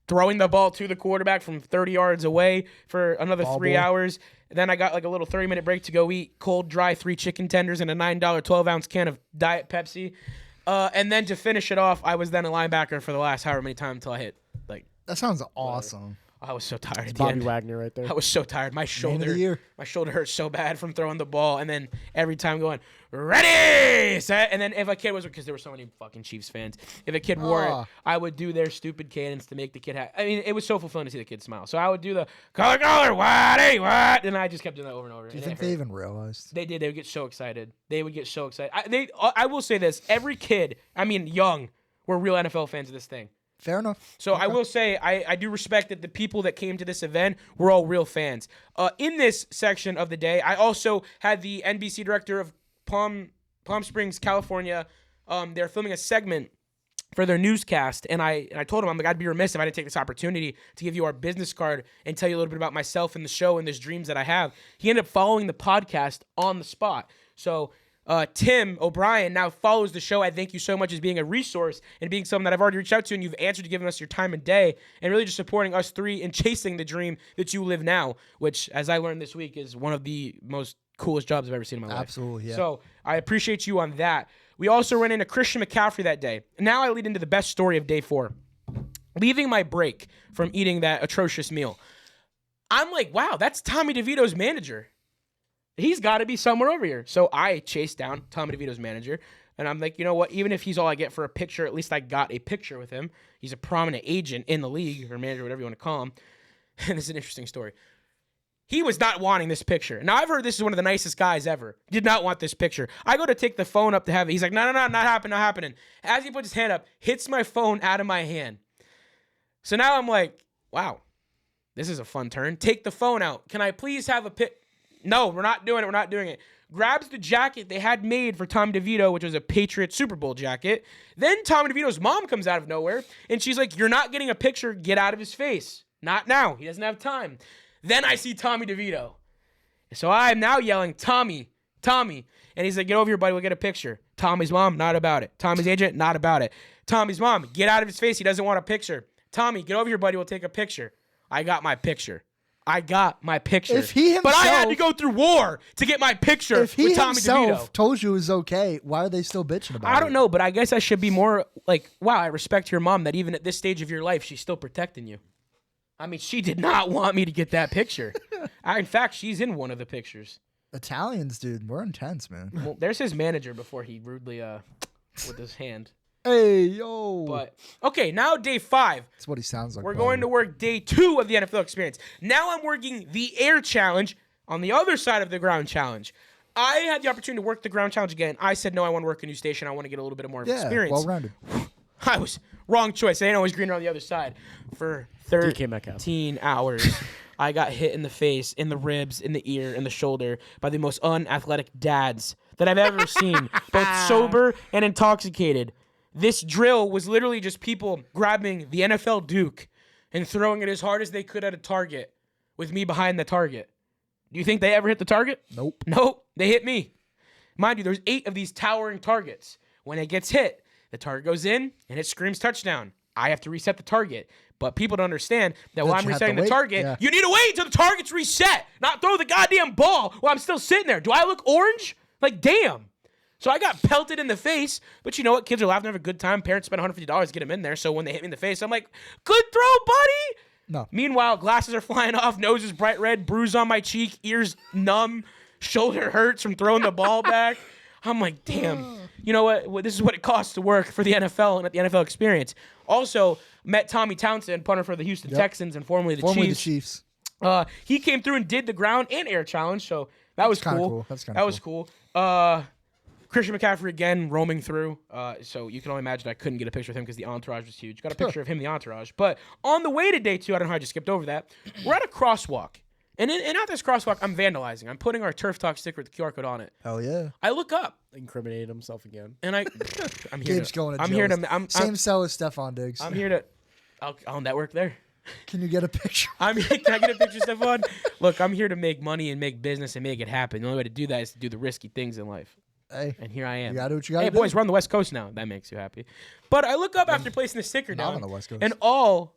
throwing the ball to the quarterback from 30 yards away for another 3 hours. Then I got like a little 30-minute break to go eat cold, dry 3 chicken tenders and a $9 12-ounce can of Diet Pepsi. And then to finish it off, I was then a linebacker for the last however many times until I hit like. That sounds awesome. I was so tired at the Bobby end. Wagner right there. I was so tired. My shoulder hurt so bad from throwing the ball, and then every time going ready, set, and then if a kid was, because there were so many fucking Chiefs fans, if a kid wore it, I would do their stupid cadence to make the kid happy. I mean, it was so fulfilling to see the kid smile. So I would do the color, what, and I just kept doing that over and over. Do you think they even realized? They did. They would get so excited. I will say this: every kid, I mean, young, were real NFL fans of this thing. Fair enough. So okay. I will say I do respect that the people that came to this event were all real fans. In this section of the day, I also had the NBC director of Palm Springs, California. They're filming a segment for their newscast, and I told him, I'm like, I'd be remiss if I didn't take this opportunity to give you our business card and tell you a little bit about myself and the show and these dreams that I have. He ended up following the podcast on the spot. So Tim O'Brien now follows the show. I thank you so much as being a resource and being someone that I've already reached out to, and you've answered to giving us your time and day and really just supporting us 3 and chasing the dream that you live now, which, as I learned this week, is one of the most coolest jobs I've ever seen in my life. Absolutely, yeah. So I appreciate you on that. We also ran into Christian McCaffrey that day. Now I lead into the best story of day 4. Leaving my break from eating that atrocious meal, I'm like, wow, that's Tommy DeVito's manager. He's got to be somewhere over here. So I chased down Tommy DeVito's manager, and I'm like, you know what? Even if he's all I get for a picture, at least I got a picture with him. He's a prominent agent in the league, or manager, whatever you want to call him. And this is an interesting story. He was not wanting this picture. Now, I've heard this is one of the nicest guys ever. Did not want this picture. I go to take the phone up to have it. He's like, no, not happening. As he puts his hand up, hits my phone out of my hand. So now I'm like, wow, this is a fun turn. Take the phone out. Can I please have a pic? No, we're not doing it. We're not doing it. Grabs the jacket they had made for Tom DeVito, which was a Patriots Super Bowl jacket. Then Tom DeVito's mom comes out of nowhere, and she's like, you're not getting a picture. Get out of his face. Not now. He doesn't have time. Then I see Tommy DeVito. So I'm now yelling, Tommy. And he's like, get over here, buddy. We'll get a picture. Tommy's mom, not about it. Tommy's agent, not about it. Tommy's mom, get out of his face. He doesn't want a picture. Tommy, get over here, buddy. We'll take a picture. I got my picture. If he himself, but I had to go through war to get my picture if he with Tommy himself DeVito. told you it was okay, why are they still bitching about it? I don't know, but I guess I should be more like, wow, I respect your mom that even at this stage of your life, she's still protecting you. I mean, she did not want me to get that picture. In fact, she's in one of the pictures. Italians, dude, we're intense, man. Well, there's his manager before he rudely, with his hand. Hey, yo. But, okay, now day 5. That's what he sounds like. We're going to work day 2 of the NFL experience. Now I'm working the air challenge on the other side of the ground challenge. I had the opportunity to work the ground challenge again. I said, no, I want to work a new station. I want to get a little bit more experience. Well-rounded. I was wrong choice. I didn't know it was greener on the other side. For 13 hours, I got hit in the face, in the ribs, in the ear, in the shoulder by the most unathletic dads that I've ever seen, both sober and intoxicated. This drill was literally just people grabbing the NFL Duke and throwing it as hard as they could at a target with me behind the target. Do you think they ever hit the target? Nope. Nope. They hit me. Mind you, there's 8 of these towering targets. When it gets hit, the target goes in and it screams touchdown. I have to reset the target. But people don't understand that while I'm resetting the target, you need to wait until the target's reset, not throw the goddamn ball while I'm still sitting there. Do I look orange? Like, damn. So I got pelted in the face, but you know what? Kids are laughing, have a good time. Parents spend $150 to get them in there. So when they hit me in the face, I'm like, good throw, buddy. No. Meanwhile, glasses are flying off, nose is bright red, bruise on my cheek, ears numb, shoulder hurts from throwing the ball back. I'm like, damn. You know what? This is what it costs to work for the NFL and at the NFL experience. Also, met Tommy Townsend, punter for the Houston Texans and formerly the Chiefs. He came through and did the ground and air challenge, so that was cool. That was cool. Christian McCaffrey again roaming through. So you can only imagine I couldn't get a picture of him because the entourage was huge. Got a picture of him, the entourage. But on the way to day 2, I don't know how I just skipped over that. We're at a crosswalk. And at this crosswalk, I'm vandalizing. I'm putting our Turf Talk sticker with the QR code on it. Hell yeah. I look up. Incriminated himself again. And I'm here Gabe's going to jail. I'm here to... Same cell as Stephon Diggs. I'm here to... I'll network there. Can you get a picture? Can I get a picture, Stephon? Look, I'm here to make money and make business and make it happen. The only way to do that is to do the risky things in life. Hey, and here I am. You got to do what you got to do. Hey, boys, we're on the West Coast now. That makes you happy. But I look up after placing the sticker down. Not on the West Coast. And all...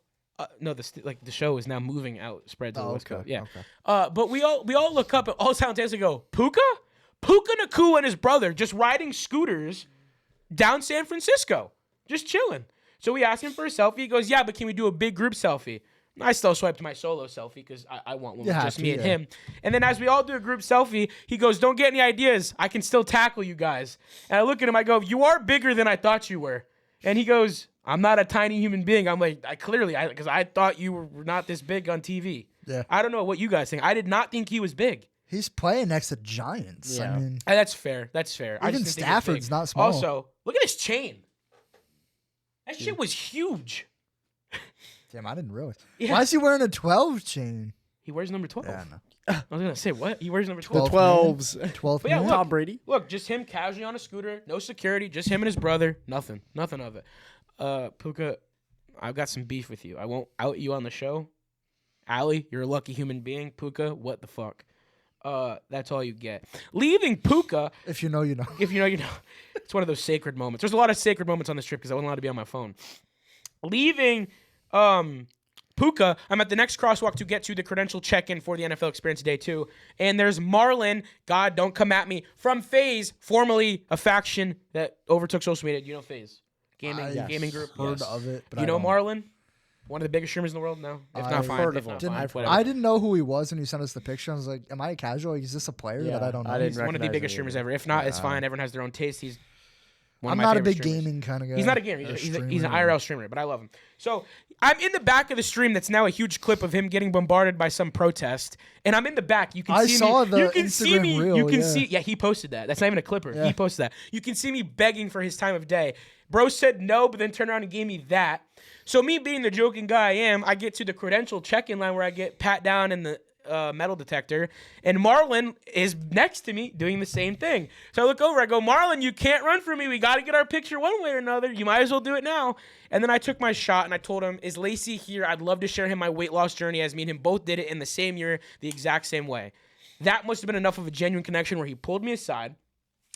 the show is now moving out, spread to the West Coast. Yeah. Okay. But we all look up and all sound and go, Puka Nakua and his brother just riding scooters down San Francisco, just chilling. So we asked him for a selfie. He goes, yeah, but can we do a big group selfie? I still swiped my solo selfie because I want one with just me and him. And then as we all do a group selfie, he goes, don't get any ideas. I can still tackle you guys. And I look at him, I go, you are bigger than I thought you were. And he goes, I'm not a tiny human being. I'm like, because I thought you were not this big on TV. Yeah. I don't know what you guys think. I did not think he was big. He's playing next to Giants. Yeah. I mean, that's fair. Even Stafford's not small. Also, look at his chain. That shit was huge. Damn, I didn't realize. Yeah. Why is he wearing a 12 chain? He wears number 12. Yeah, no. I was going to say, what? He wears number 12. 12s. 12 But yeah, man? look, Tom Brady. Look, just him casually on a scooter, no security, just him and his brother. Nothing of it. Puka, I've got some beef with you. I won't out you on the show. Allie, you're a lucky human being. Puka, what the fuck? That's all you get. Leaving Puka. If you know, you know. If you know, you know. It's one of those sacred moments. There's a lot of sacred moments on this trip because I wasn't allowed to be on my phone. Leaving Puka, I'm at the next crosswalk to get to the credential check-in for the NFL experience day 2. And there's Marlon, God, don't come at me, from FaZe, formerly a faction that overtook social media. Do you know FaZe? Gaming group. Heard of it, but You I know don't. Marlon? One of the biggest streamers in the world? No. If not, I've fine. heard If of not, him. fine. Whatever. I didn't know who he was when you sent us the picture. I was like, am I a casual? Is this a player Yeah, that I don't know? I didn't He's one of the recognize biggest him streamers either. ever. If not, it's fine. Everyone has their own taste. He's one I'm of my not a favorite big streamers. gaming kind of guy. He's not a gamer. He's an IRL streamer, but I love him. So I'm in the back of the stream. That's now a huge clip of him getting bombarded by some protest, and I'm in the back. You can I see saw me. the You can see Instagram me. reel, You can yeah. see. Yeah, he posted that. That's not even a clipper. Yeah. He posted that. You can see me begging for his time of day. Bro said no, but then turned around and gave me that. So me being the joking guy I am, I get to the credential check-in line where I get pat down in the metal detector, and Marlon is next to me doing the same thing. So I look over, I go, Marlon, you can't run from me. We got to get our picture one way or another. You might as well do it now. And then I took my shot, and I told him, is Lacey here? I'd love to share him my weight loss journey, as me and him both did it in the same year, the exact same way. That must have been enough of a genuine connection where he pulled me aside,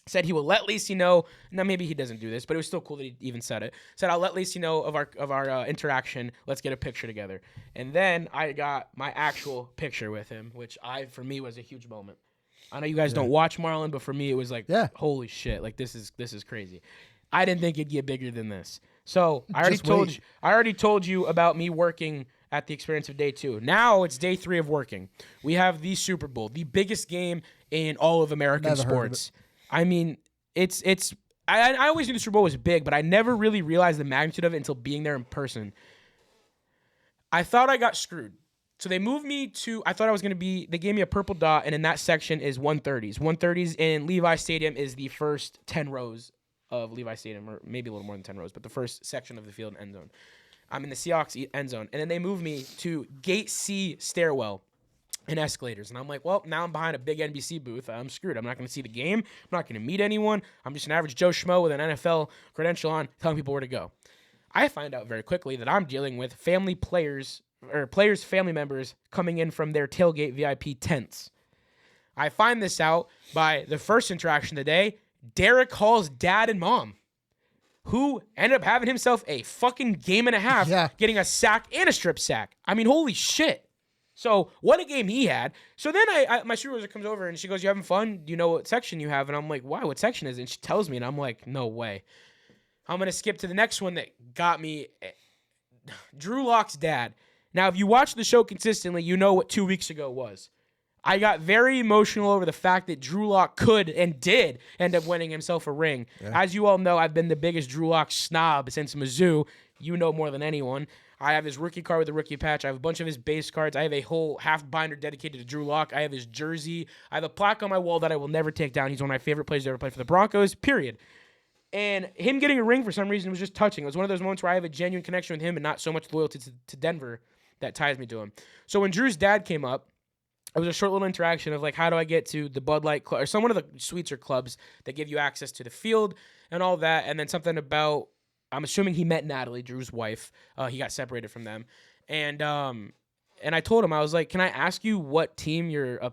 said he will let Lacey know. Now, maybe he doesn't do this, but it was still cool that he even said it. Said, I'll let Lacey know of our interaction. Let's get a picture together. And then I got my actual picture with him, which for me was a huge moment. I know you guys don't watch Marlon, but for me it was like, holy shit, like this is crazy. I didn't think it'd get bigger than this. So I already told you about me working at the experience of day 2. Now it's day 3 of working. We have the Super Bowl, the biggest game in all of American sports. I mean, I always knew the Super Bowl was big, but I never really realized the magnitude of it until being there in person. I thought I got screwed. So they moved me to, I thought I was going to be, they gave me a purple dot, and in that section is 130s. 130s in Levi Stadium is the first 10 rows of Levi Stadium, or maybe a little more than 10 rows, but the first section of the field end zone. I'm in the Seahawks end zone. And then they moved me to Gate C stairwell and escalators. And I'm like, well, now I'm behind a big NBC booth. I'm screwed. I'm not going to see the game. I'm not going to meet anyone. I'm just an average Joe Schmo with an NFL credential on, telling people where to go. I find out very quickly that I'm dealing with players' family members coming in from their tailgate VIP tents. I find this out by the first interaction of the day, Derek Hall's dad and mom, who ended up having himself a fucking game and a half, getting a sack and a strip sack. I mean, holy shit. So what a game he had. So then my supervisor comes over and she goes, you having fun? Do you know what section you have? And I'm like, why? What section is it? And she tells me, and I'm like, no way. I'm going to skip to the next one that got me. Drew Lock's dad. Now, if you watch the show consistently, you know what 2 weeks ago was. I got very emotional over the fact that Drew Lock could and did end up winning himself a ring. Yeah. As you all know, I've been the biggest Drew Lock snob since Mizzou. You know more than anyone. I have his rookie card with the rookie patch. I have a bunch of his base cards. I have a whole half binder dedicated to Drew Lock. I have his jersey. I have a plaque on my wall that I will never take down. He's one of my favorite players to ever play for the Broncos, period. And him getting a ring for some reason was just touching. It was one of those moments where I have a genuine connection with him and not so much loyalty to Denver that ties me to him. So when Drew's dad came up, it was a short little interaction of like, how do I get to the Bud Light Club, or some one of the suites or clubs that give you access to the field and all that. And then something about, I'm assuming he met Natalie, Drew's wife. He got separated from them. And I told him, I was like, can I ask you what team you're a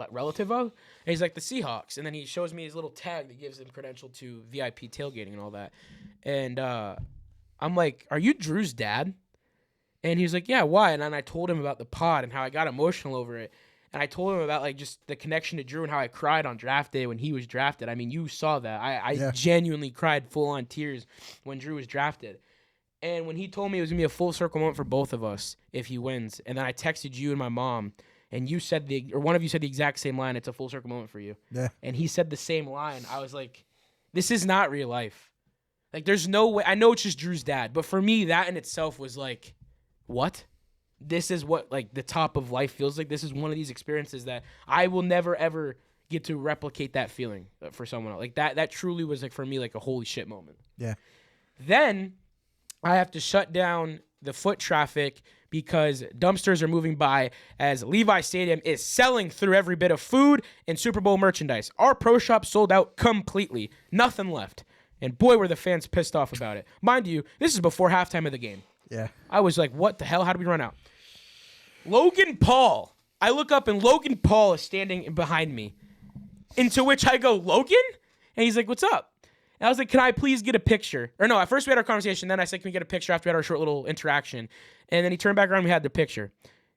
relative of? And he's like, the Seahawks. And then he shows me his little tag that gives him credential to VIP tailgating and all that. And I'm like, are you Drew's dad? And he was like, yeah, why? And then I told him about the pod and how I got emotional over it. And I told him about like just the connection to Drew and how I cried on draft day when he was drafted. I mean, you saw that. I genuinely cried full-on tears when Drew was drafted. And when he told me it was going to be a full circle moment for both of us if he wins, and then I texted you and my mom, and you said one of you said the exact same line, it's a full circle moment for you. Yeah. And he said the same line. I was like, this is not real life. Like, there's no way. I know it's just Drew's dad, but for me, that in itself was like, what? This is what like the top of life feels like. This is one of these experiences that I will never ever get to replicate that feeling for someone else. Like that truly was like for me like a holy shit moment. Yeah. Then I have to shut down the foot traffic because dumpsters are moving by as Levi Stadium is selling through every bit of food and Super Bowl merchandise. Our pro shop sold out completely. Nothing left. And boy, were the fans pissed off about it. Mind you, this is before halftime of the game. Yeah. I was like, what the hell? How did we run out? Logan Paul. I look up and Logan Paul is standing behind me. Into which I go, Logan? And he's like, what's up? And I was like, can I please get a picture? Or no, at first we had our conversation. Then I said, can we get a picture after we had our short little interaction? And then he turned back around and we had the picture.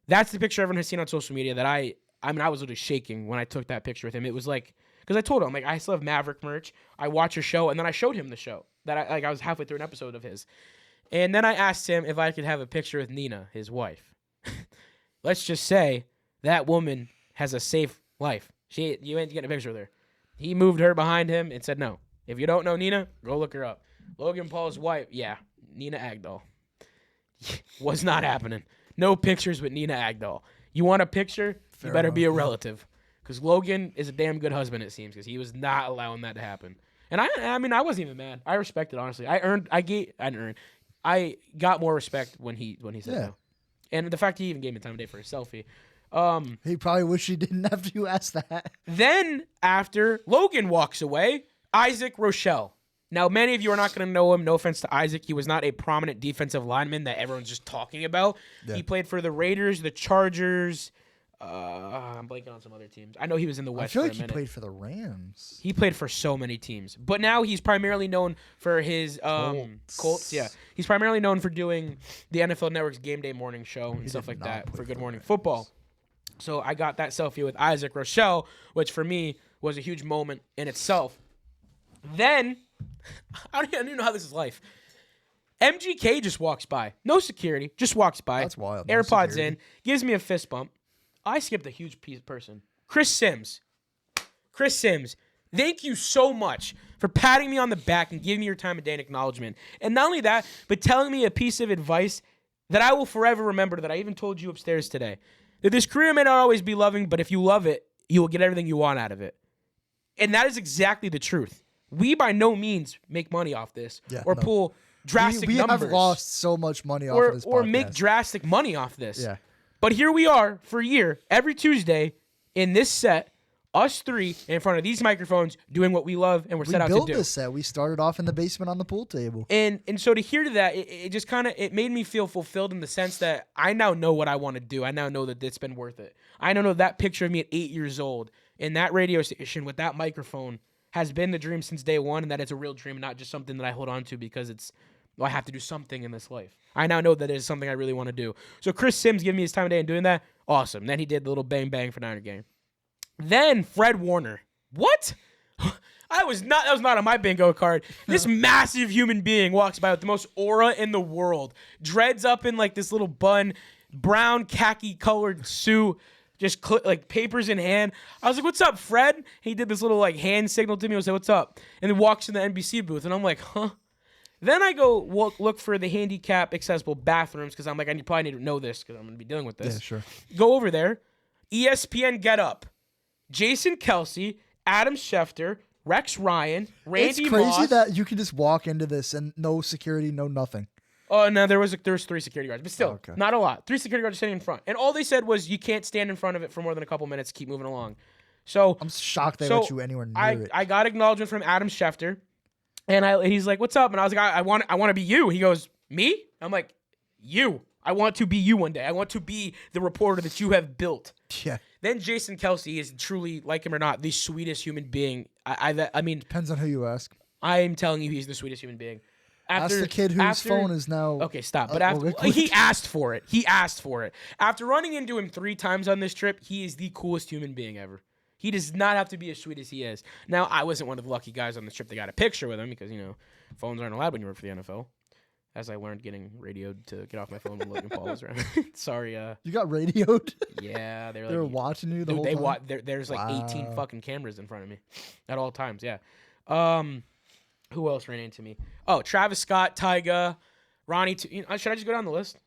That's the picture everyone has seen on social media that I was literally shaking when I took that picture with him. It was like, because I told him, like, I still have Maverick merch. I watch your show. And then I showed him the show that I was halfway through an episode of his. And then I asked him if I could have a picture with Nina, his wife. Let's just say that woman has a safe life. You ain't getting a picture with her. He moved her behind him and said, no. If you don't know Nina, go look her up. Logan Paul's wife, yeah, Nina Agdal. Was not happening. No pictures with Nina Agdal. You want a picture? You better be a relative. Because Logan is a damn good husband, it seems, because he was not allowing that to happen. And I mean, I wasn't even mad. I respect it, honestly. I got more respect when he said no. And the fact he even gave me time of day for a selfie. He probably wish he didn't have to ask that. Then after Logan walks away, Isaac Rochelle. Now, many of you are not going to know him. No offense to Isaac. He was not a prominent defensive lineman that everyone's just talking about. Yeah. He played for the Raiders, the Chargers. I'm blanking on some other teams. I know he was in the West for a minute. He played for the Rams. He played for so many teams. But now he's primarily known for his Colts. Yeah. He's primarily known for doing the NFL Network's Game Day morning show and stuff like that for Good Morning Football. So I got that selfie with Isaac Rochelle, which for me was a huge moment in itself. Then, I don't even know how this is life. MGK just walks by. No security. Just walks by. That's wild. AirPods in. Gives me a fist bump. I skipped a huge person. Chris Sims. Thank you so much for patting me on the back and giving me your time of day and acknowledgement. And not only that, but telling me a piece of advice that I will forever remember, that I even told you upstairs today. That this career may not always be loving, but if you love it, you will get everything you want out of it. And that is exactly the truth. We by no means make money off this pull drastic numbers. We have lost so much money off of this podcast. Or make drastic money off this. Yeah. But here we are for a year, every Tuesday in this set, us three in front of these microphones doing what we love and we're set out to do. We built this set. We started off in the basement on the pool table. And so to hear that, it just kind of, it made me feel fulfilled in the sense that I now know what I want to do. I now know that it's been worth it. I now know that picture of me at 8 years old in that radio station with that microphone has been the dream since day one, and that it's a real dream and not just something that I hold on to because I have to do something in this life. I now know that it is something I really want to do. So Chris Sims giving me his time of day and doing that, awesome. Then he did the little bang bang for Niner game. Then Fred Warner. What? That was not on my bingo card. This massive human being walks by with the most aura in the world. Dreads up in like this little bun, brown khaki colored suit. Just like papers in hand. I was like, what's up, Fred? He did this little like hand signal to me. I was like, what's up? And then walks in the NBC booth. And I'm like, huh? Then I go look for the handicap accessible bathrooms because I'm like, I probably need to know this because I'm going to be dealing with this. Yeah, sure. Go over there. ESPN Get Up. Jason Kelsey, Adam Schefter, Rex Ryan, Randy It's crazy Moss. that you can just walk into this and no security, no nothing. Oh, no, there was 3 security guards, but still, not a lot. 3 security guards sitting in front. And all they said was you can't stand in front of it for more than a couple minutes. Keep moving along. So I'm shocked they let you anywhere near it. I got acknowledgement from Adam Schefter, and he's like, what's up? And I was like, I want to be you. He goes, me? I'm like, you. I want to be you one day. I want to be the reporter that you have built. Yeah. Then Jason Kelsey is truly, like him or not, the sweetest human being. I mean, depends on who you ask. I am telling you, he's the sweetest human being. That's the kid whose phone is now... Okay, stop. But he asked for it. After running into him 3 times on this trip, he is the coolest human being ever. He does not have to be as sweet as he is. Now, I wasn't one of the lucky guys on this trip that got a picture with him because, phones aren't allowed when you work for the NFL. As I learned getting radioed to get off my phone when Logan Paul was around. Sorry. You got radioed? Yeah. They were watching you the whole time? There's like 18 fucking cameras in front of me at all times, yeah. Who else ran into me? Oh, Travis Scott, Tyga, Ronnie. Should I just go down the list?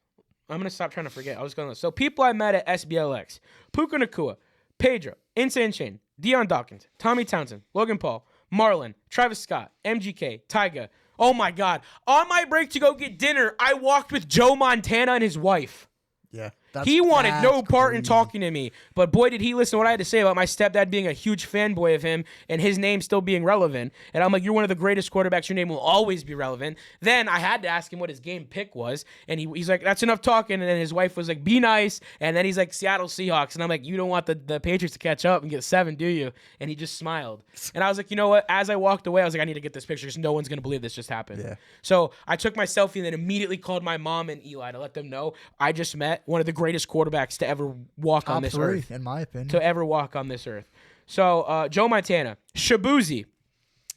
I'm going to stop trying to forget. I was going to list. So people I met at SBLX. Puka Nacua, Pedro, Insane Shane, Deion Dawkins, Tommy Townsend, Logan Paul, Marlon, Travis Scott, MGK, Tyga. Oh, my God. On my break to go get dinner, I walked with Joe Montana and his wife. Yeah. He wanted no part in talking to me, but boy, did he listen to what I had to say about my stepdad being a huge fanboy of him and his name still being relevant. And I'm like, you're one of the greatest quarterbacks. Your name will always be relevant. Then I had to ask him what his game pick was, and he's like, that's enough talking. And then his wife was like, be nice. And then he's like, Seattle Seahawks. And I'm like, you don't want the Patriots to catch up and get 7, do you? And he just smiled. And I was like, you know what? As I walked away, I was like, I need to get this picture because no one's going to believe this just happened. Yeah. So I took my selfie and then immediately called my mom and Eli to let them know I just met one of the greatest quarterbacks to ever walk on this earth. In my opinion. To ever walk on this earth. So, Joe Montana. Shabuzi.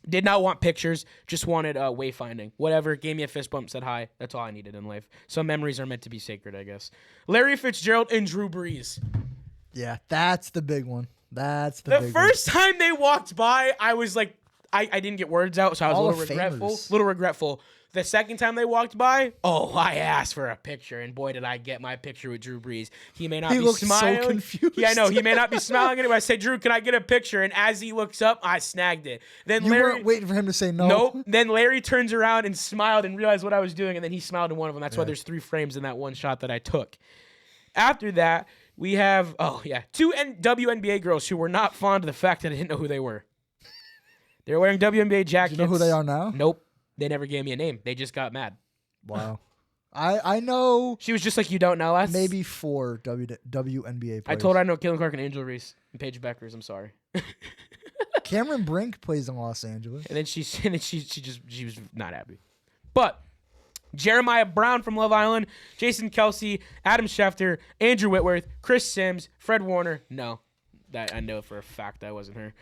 Did not want pictures. Just wanted wayfinding. Whatever. Gave me a fist bump. Said hi. That's all I needed in life. Some memories are meant to be sacred, I guess. Larry Fitzgerald and Drew Brees. Yeah, that's the big one. That's the big one. The first time they walked by, I was like, I didn't get words out, so I was a little regretful. The second time they walked by, I asked for a picture, and boy, did I get my picture with Drew Brees. He may not be smiling. So confused. Yeah, I know. He may not be smiling anyway. I say, Drew, can I get a picture? And as he looks up, I snagged it. Then you weren't waiting for him to say no. Nope. Then Larry turns around and smiled and realized what I was doing, and then he smiled in one of them. That's why there's 3 frames in that one shot that I took. After that, We have, two WNBA girls who were not fond of the fact that I didn't know who they were. They were wearing WNBA jackets. Do you know who they are now? Nope. They never gave me a name. They just got mad. Wow. I know She was just like, you don't know us? maybe 4 WNBA players. I told her I know Caitlin Clark and Angel Reese and Paige Beckers. I'm sorry. Cameron Brink plays in Los Angeles. And then she was not happy. But Jeremiah Brown from Love Island, Jason Kelsey, Adam Schefter, Andrew Whitworth, Chris Sims, Fred Warner. No, that I know for a fact that wasn't her.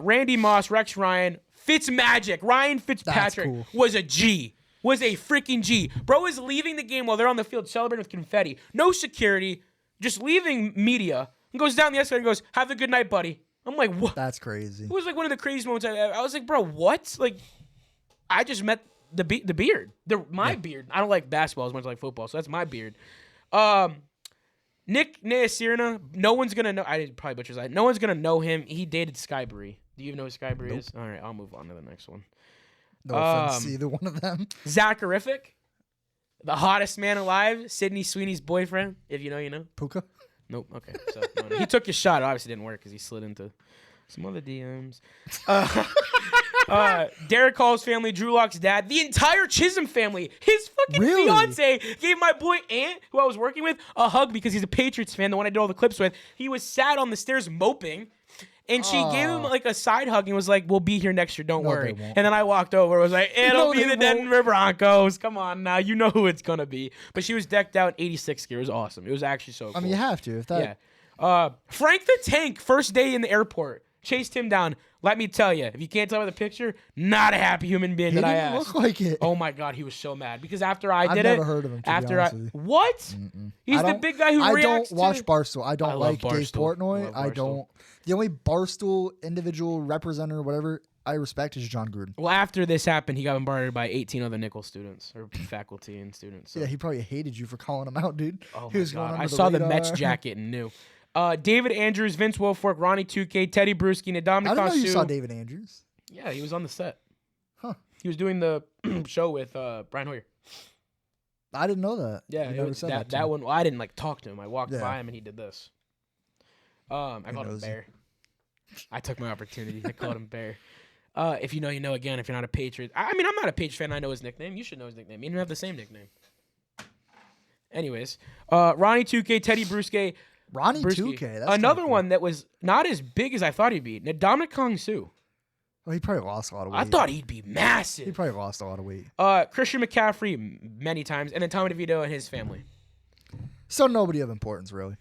Randy Moss, Rex Ryan, Fitzmagic, Ryan Fitzpatrick cool. was a G. Was a freaking G. Bro is leaving the game while they're on the field celebrating with confetti. No security, just leaving media. And goes down the escalator and goes, have a good night, buddy. I'm like, what? That's crazy. It was like one of the craziest moments I was like, bro, what? Like, I just met the beard. My beard. I don't like basketball as much as I like football, so that's my beard. Nick Nayasirna, no one's going to know. I did probably butcher that. No one's going to know him. He dated Sky Bree. Do you even know who Sky Bree is? All right, I'll move on to the next one. No offense to either one of them. Zacharific, the hottest man alive, Sydney Sweeney's boyfriend. If you know, you know. Puka? Nope. Okay. So no. He took his shot. It obviously didn't work because he slid into some other DMs. Derek Hall's family, Drew Lock's dad, the entire Chisholm family, his fucking fiance gave my boy Ant, who I was working with, a hug because he's a Patriots fan, the one I did all the clips with. He was sat on the stairs moping. And she gave him like a side hug and was like, we'll be here next year, don't worry. And then I walked over and was like, it'll be the Denver Broncos. Come on now. You know who it's going to be. But she was decked out in 86 gear. It was awesome. It was actually so cool. I mean, you have to. If that... Yeah. Frank the Tank, first day in the airport, chased him down. Let me tell you, if you can't tell by the picture, not a happy human being He that I didn't asked. look like it. Oh my God, he was so mad. Because after I did it. I've never heard of him, to be honest with you. What? Mm-mm. He's the big guy who reacts to... I don't watch Barstool. I don't like Dave Barstool. Portnoy. I don't... The only Barstool individual representative, whatever, I respect is John Gruden. Well, after this happened, he got bombarded by 18 other Nickel students or faculty and students. So. Yeah, he probably hated you for calling him out, dude. Oh he was my going God. under I the saw the radar. Mets jacket and knew. David Andrews, Vince Wilfork, Ronnie 2K, Teddy Bruschi, Nadam I didn't know you saw Nakasu. David Andrews. Yeah, he was on the set. Huh. He was doing the show with Brian Hoyer. I didn't know that. Yeah, You never said that to that me. one. Well, I didn't like talk to him. I walked Yeah. by him and he did this. I called him nosy. Bear. I took my opportunity. I called him Bear. If you know, you know. Again, if you're not a Patriot, I mean, I'm not a Patriot fan. I know his nickname. You should know his nickname. You don't have the same nickname. Anyways, Ronnie 2K, Teddy Bruschi. Ronnie Bruschi. 2K. That's Another cool. one that was not as big as I thought he'd be. Ndamukong Suh. Well, he probably lost a lot of weight. I thought he'd be he massive. probably lost a lot of weight. Christian McCaffrey many times, and then Tommy DeVito and his family. So nobody of importance, really.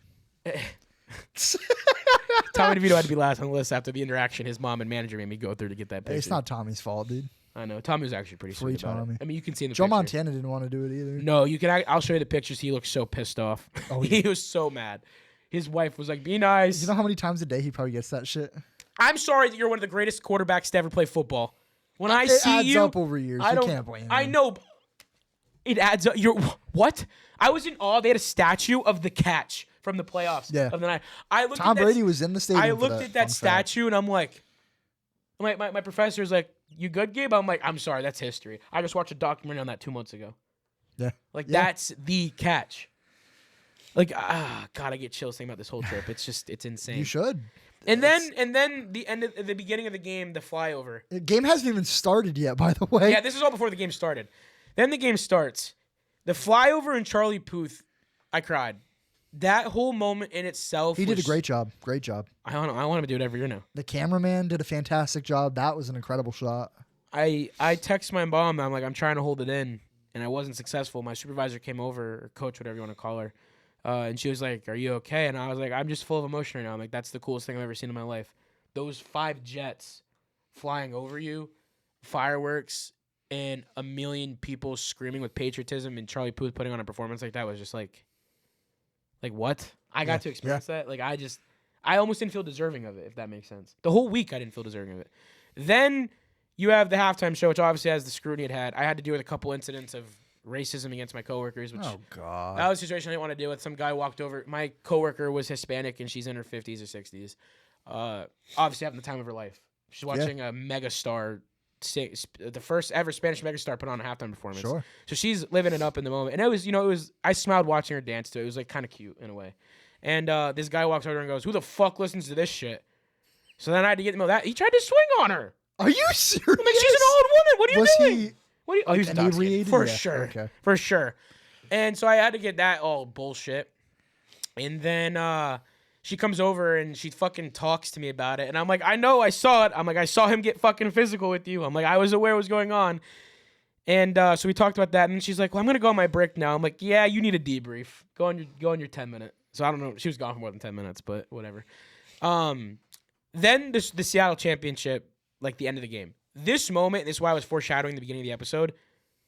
Tommy DeVito had to be last on the list after the interaction his mom and manager made me go through to get that picture. It's not Tommy's fault, dude. I know. Tommy was actually pretty Free sweet about Tommy. it. I mean, you can see in the Joe picture. Montana didn't want to do it either. No, you can. I'll show you the pictures. He looked so pissed off. Oh, He yeah. was so mad. His wife was like, "Be nice." You know how many times a day he probably gets that shit? I'm sorry that you're one of the greatest quarterbacks to ever play football. When I It see adds you, up over years. I You don't. can't blame I him. know. It adds up. You're what? I was in awe. They had a statue of the catch from the playoffs. Yeah. Of the night. I looked. Tom at that, Brady was in the stadium. I for looked at that fun fact. statue and I'm like, my professor's like, "You good, Gabe?" I'm like, "I'm sorry, that's history. I just watched a documentary on that 2 months ago. Yeah. Like Yeah. that's the catch." Like, God, I get chills thinking about this whole trip. It's just, it's insane. You should. And then the end of the beginning of the game, the flyover. The game hasn't even started yet, by the way. Yeah, this is all before the game started. Then the game starts. The flyover and Charlie Puth, I cried. That whole moment in itself. He did a was- great job. Great job. I want him to do it every year now. The cameraman did a fantastic job. That was an incredible shot. I text my mom. I'm like, I'm trying to hold it in, and I wasn't successful. My supervisor came over, or coach, whatever you want to call her, and she was like, "Are you okay?" And I was like, "I'm just full of emotion right now." I'm like, "That's the coolest thing I've ever seen in my life." Those 5 jets flying over you, fireworks, and a million people screaming with patriotism, and Charlie Puth putting on a performance like that was just like what? I got to experience that. Like I almost didn't feel deserving of it, if that makes sense. The whole week I didn't feel deserving of it. Then you have the halftime show, which obviously has the scrutiny it had. I had to deal with a couple incidents of racism against my coworkers, which Oh, God. that was a situation I didn't want to deal with. Some guy walked over. My coworker was Hispanic, and she's in her 50s or 60s. Obviously having the time of her life. She's watching a megastar, the first ever Spanish megastar put on a halftime performance. Sure. So she's living it up in the moment. And it was, I smiled watching her dance too. It was like kind of cute in a way. And this guy walks over and goes, "Who the fuck listens to this shit?" So then I had to get him that. He tried to swing on her. Are you serious? I'm like, she's an old woman. What are you Was doing? he What are you? Oh, he was intoxicated. inebriated? For Yeah, sure. okay. For sure. And so I had to get that all bullshit. And then she comes over and she fucking talks to me about it. And I'm like, I know, I saw it. I'm like, I saw him get fucking physical with you. I'm like, I was aware what was going on. And so we talked about that. And she's like, well, I'm going to go on my break now. I'm like, yeah, you need a debrief. Go on your 10-minute. So I don't know. She was gone for more than 10 minutes, but whatever. Then the Seattle championship, like the end of the game. This moment, this is why I was foreshadowing the beginning of the episode.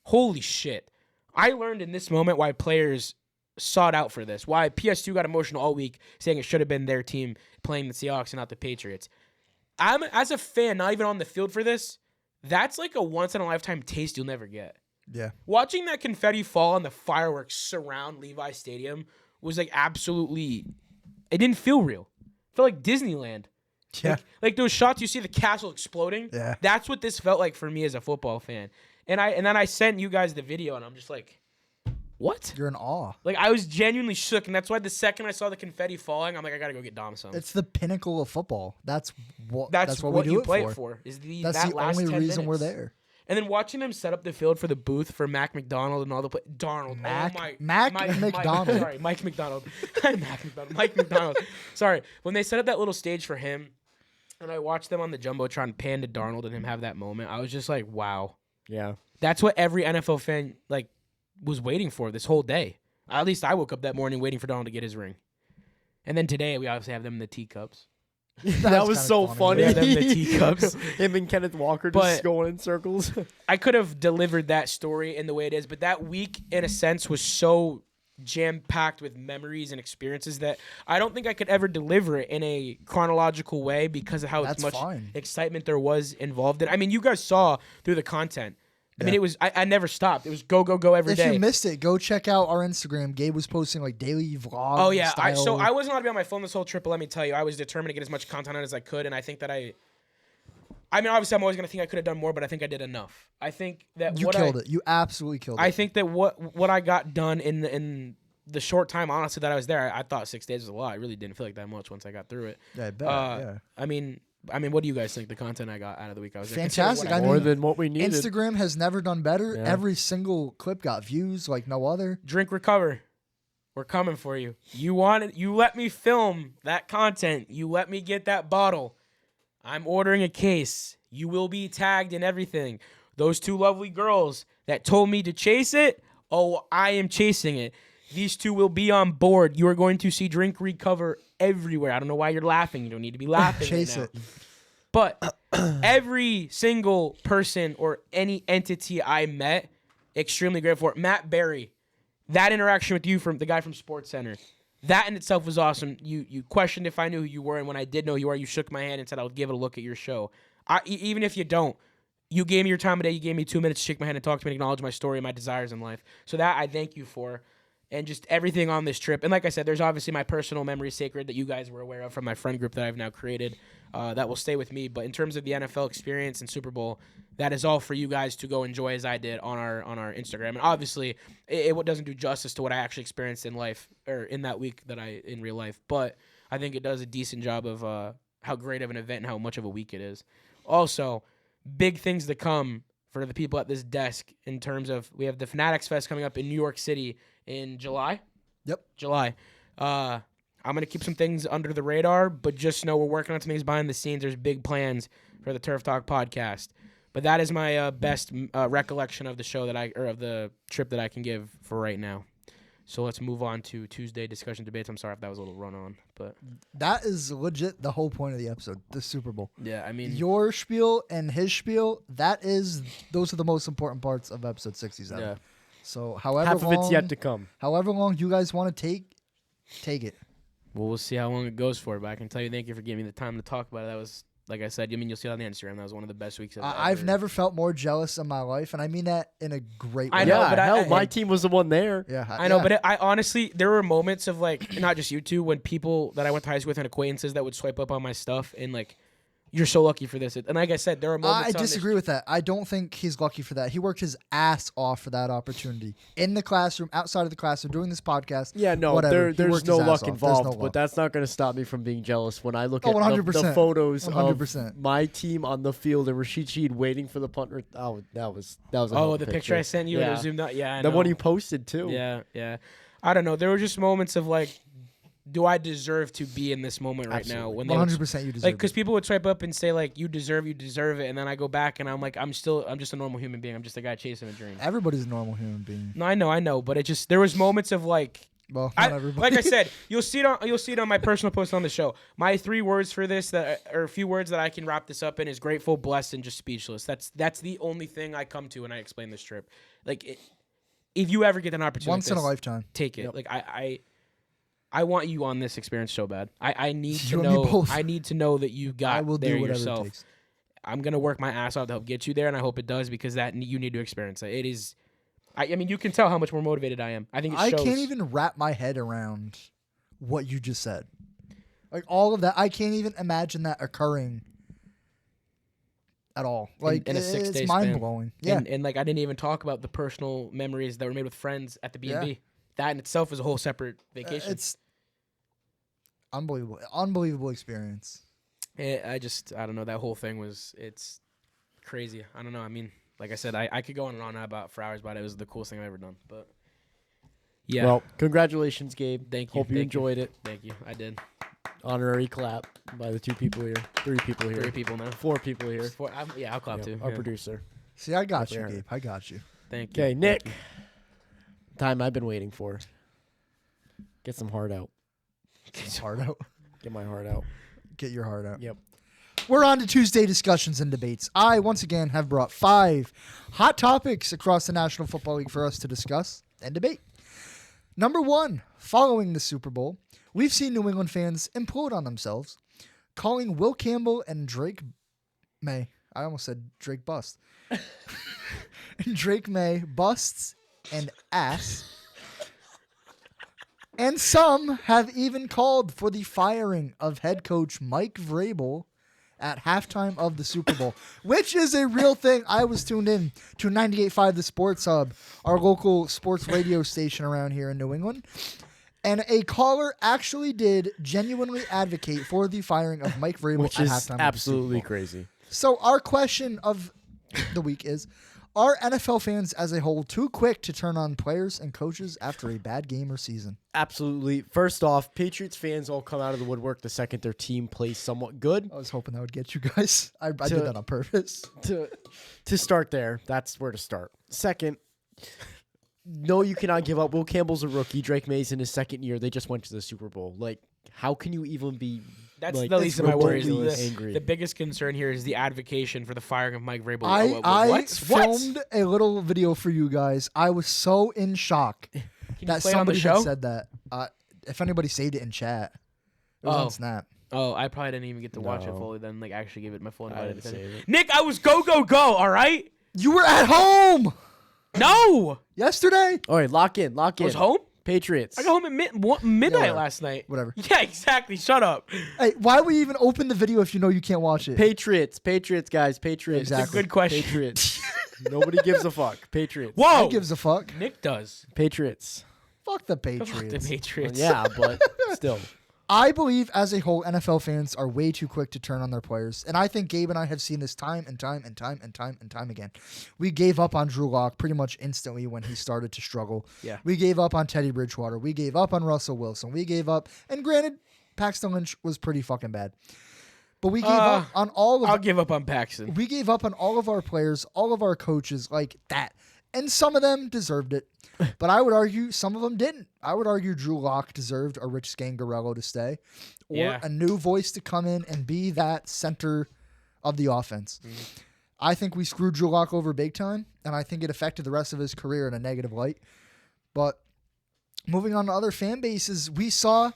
Holy shit. I learned in this moment why players sought out for this. Why PS2 got emotional all week saying it should have been their team playing the Seahawks and not the Patriots. I'm, as a fan, not even on the field for this, that's like a once-in-a-lifetime taste you'll never get. Yeah. Watching that confetti fall and the fireworks surround Levi Stadium was like absolutely... It didn't feel real. It felt like Disneyland. Yeah. Like those shots you see the castle exploding. Yeah. That's what this felt like for me as a football fan. And then I sent you guys the video and I'm just like, what? You're in awe. Like I was genuinely shook, and that's why the second I saw the confetti falling, I'm like, I gotta go get Dom some. It's the pinnacle of football. That's what we do you it play for. it for. Is That's that the last only 10 reason we're minutes. there. And then watching them set up the field for the booth for Mac McDonald and all the Darnold. Mac Mike McDonald. Sorry, Mike McDonald. Mike McDonald. Sorry. When they set up that little stage for him, and I watched them on the Jumbotron pan to Darnold and him have that moment, I was just like, wow. Yeah. That's what every NFL fan like was waiting for this whole day. At least I woke up that morning waiting for Donald to get his ring. And then today we obviously have them in the teacups. That was so funny. Yeah, them the teacups. Him and Kenneth Walker But- just going in circles. I could have delivered that story in the way it is, but that week, in a sense, was so jam-packed with memories and experiences that I don't think I could ever deliver it in a chronological way because of how That's much fine. excitement there was involved in. I mean, you guys saw through the content. I mean, Yeah. it was I never stopped. It was go every If day. you missed it, go check out our Instagram. Gabe was posting like daily vlog. Oh yeah, style. so I wasn't allowed to be on my phone this whole trip, but let me tell you, I was determined to get as much content out as I could, and I think that I mean, obviously, I'm always gonna think I could have done more, but I think I did enough. I think that You killed it. You absolutely killed it. I think that what I got done in the short time, honestly, that I was there, I thought 6 days was a lot. I really didn't feel like that much once I got through it. Yeah, I bet. Yeah. I mean, what do you guys think the content I got out of the week I was there? Fantastic. Considering I what More mean, than what we needed. Instagram has never done better. Yeah. Every single clip got views like no other. Drink Recover. We're coming for you. You wanted, you let me film that content. You let me get that bottle. I'm ordering a case. You will be tagged in everything. Those two lovely girls that told me to chase it, oh, I am chasing it. These two will be on board. You are going to see Drink Recover everywhere. I don't know why you're laughing. You don't need to be laughing. Chase right now. it. But every single person or any entity I met, extremely grateful for. Matt Berry, that interaction with you from the guy from Sports Center, that in itself was awesome. You questioned if I knew who you were, and when I did know who you are, you shook my hand and said I would give it a look at your show. Even if you don't, you gave me your time of day. You gave me 2 minutes to shake my hand and talk to me and acknowledge my story and my desires in life. So that I thank you for. And just everything on this trip. And like I said, there's obviously my personal memory sacred that you guys were aware of from my friend group that I've now created that will stay with me. But in terms of the NFL experience and Super Bowl, that is all for you guys to go enjoy as I did on our Instagram. And obviously, it doesn't do justice to what I actually experienced in life or in that week in real life. But I think it does a decent job of how great of an event and how much of a week it is. Also, big things to come for the people at this desk in terms of we have the Fanatics Fest coming up in New York City in July. Yep. July. I'm going to keep some things under the radar, but just know we're working on some things behind the scenes. There's big plans for the Turf Talk podcast. But that is my best recollection of the show of the trip that I can give for right now. So let's move on to Tuesday discussion debates. I'm sorry if that was a little run on, but That is legit the whole point of the episode, the Super Bowl. yeah, I mean, Your spiel and his spiel, those are the most important parts of episode 67. yeah. So however Half of long, it's yet to come. however long you guys want to take it. Well, we'll see how long it goes for, but I can tell you thank you for giving me the time to talk about it. That was, like I said, you'll see it on the Instagram. That was one of the best weeks I've never felt more jealous in my life, and I mean that in a great way. I know, yeah, but hell, my team was the one there. Yeah, I know, but I honestly, there were moments of like, not just you two, when people that I went to high school with and acquaintances that would swipe up on my stuff and like you're so lucky for this. And like I said, there are moments. I disagree with that. I don't think he's lucky for that. He worked his ass off for that opportunity in the classroom, outside of the classroom, doing this podcast. Yeah, no, whatever. He there's worked no his ass luck off. involved, There's no but luck. that's not going to stop me from being jealous when I look Oh, at the 100%. photos 100%. of my team on the field and Rashid Shaheed waiting for the punt. Oh, that was a hell Oh, of a the picture I sent you and it zoomed out. Yeah, I the know. one you posted too. Yeah. I don't know. There were just moments of like, do I deserve to be in this moment right now? When 100% you deserve like, because it. people would swipe up and say like, you deserve it, and then I go back and I'm like, I'm just a normal human being. I'm just a guy chasing a dream. Everybody's a normal human being. No, I know, but it just there was moments of like. Well, not everybody. Like I said, you'll see it on my personal post on the show. My 3 words for this or a few words that I can wrap this up in is grateful, blessed, and just speechless. That's the only thing I come to when I explain this trip. Like, if you ever get an opportunity, Once like in a this, lifetime. take it. Yep. Like I want you on this experience so bad. I need to You and me know. both. I need to know that you got I will there do whatever yourself. it takes. I'm gonna work my ass off to help get you there, and I hope it does because that you need to experience it. It is. I mean, you can tell how much more motivated I am. I think it I shows. can't even wrap my head around what you just said. Like all of that, I can't even imagine that occurring at all. Like in a 6-day it's span. mind blowing. Yeah, And like I didn't even talk about the personal memories that were made with friends at the B&B. Yeah. That in itself is a whole separate vacation. it's unbelievable experience. I don't know. That whole thing it's crazy. I don't know. I mean, like I said, I could go on and on about for hours about it. It was the coolest thing I've ever done. But yeah. Well, congratulations, Gabe. Thank you. Hope you enjoyed it. Thank you. I did. Honorary clap by the 2 people here. 3 people here. 3 people now. 4 people here. I'll clap too. Our Yeah. producer. See, I got you, Definitely Gabe. I got you. Thank you. Okay, Nick. Thank Time I've been waiting for. Get some heart out. Get your heart out. Get my heart out. Get your heart out. Yep. We're on to Tuesday discussions and debates. I, once again, have brought 5 hot topics across the National Football League for us to discuss and debate. Number 1, following the Super Bowl, we've seen New England fans implode on themselves, calling Will Campbell and Drake May, I almost said Drake Bust, and Drake May busts and ass. And some have even called for the firing of head coach Mike Vrabel at halftime of the Super Bowl, which is a real thing. I was tuned in to 98.5 The Sports Hub, our local sports radio station around here in New England, and a caller actually did genuinely advocate for the firing of Mike Vrabel Which at is halftime of the Super absolutely Bowl. crazy. So our question of the week is, are NFL fans as a whole too quick to turn on players and coaches after a bad game or season? Absolutely. First off, Patriots fans all come out of the woodwork the second their team plays somewhat good. I was hoping that would get you guys. I did that on purpose. To start there, that's where to start. Second, no, you cannot give up. Will Campbell's a rookie. Drake May's in his 2nd year. They just went to the Super Bowl. Like, how can you even be That's like, the least of my worries. remotely angry? The biggest concern here is the advocation for the firing of Mike Vrabel. I What? filmed a little video for you guys. I was so in shock Can you that play it on the somebody show? had said that. If anybody saved it in chat, it was on Snap. Oh, I probably didn't even get to watch it No. fully. Then, like, actually give it my full I invited didn't attention. save it. Nick, I was go. All right. You were at home No, yesterday. All right, lock in. I was home. Patriots. I got home at midnight whatever. last night. Whatever. Yeah, exactly. Shut up. Hey, why would we even open the video if you know you can't watch it? Patriots, guys. Patriots. Exactly. It's a good question. Patriots. Nobody gives a fuck. Patriots. Whoa. Who gives a fuck? Nick does. Patriots. Fuck the Fuck the Patriots. Patriots. Yeah, but still. I believe as a whole, NFL fans are way too quick to turn on their players. And I think Gabe and I have seen this time and time again. We gave up on Drew Lock pretty much instantly when he started to struggle. Yeah. We gave up on Teddy Bridgewater. We gave up on Russell Wilson. We gave up. And granted, Paxton Lynch was pretty fucking bad. But we gave up on all of I'll give up on Paxton. We gave up on all of our players, all of our coaches like that. And some of them deserved it. But I would argue some of them didn't. I would argue Drew Lock deserved a Rich Scangarello to stay or Yeah. a new voice to come in and be that center of the offense. I think we screwed Drew Lock over big time, and I think it affected the rest of his career in a negative light. But moving on to other fan bases, we saw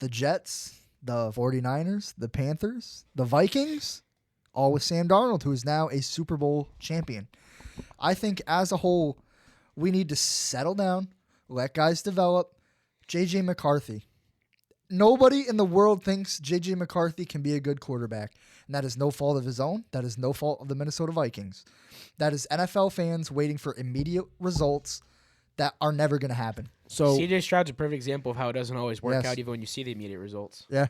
the Jets, the 49ers, the Panthers, the Vikings, all with Sam Darnold, who is now a Super Bowl champion. I think as a whole, we need to settle down, let guys develop. J.J. McCarthy. nobody in the world thinks J.J. McCarthy can be a good quarterback. And that is no fault of his own. That is no fault of the Minnesota Vikings. That is NFL fans waiting for immediate results that are never going to happen. So CJ Stroud's a perfect example of how it doesn't always work Yes. out, even when you see the immediate results. Yeah.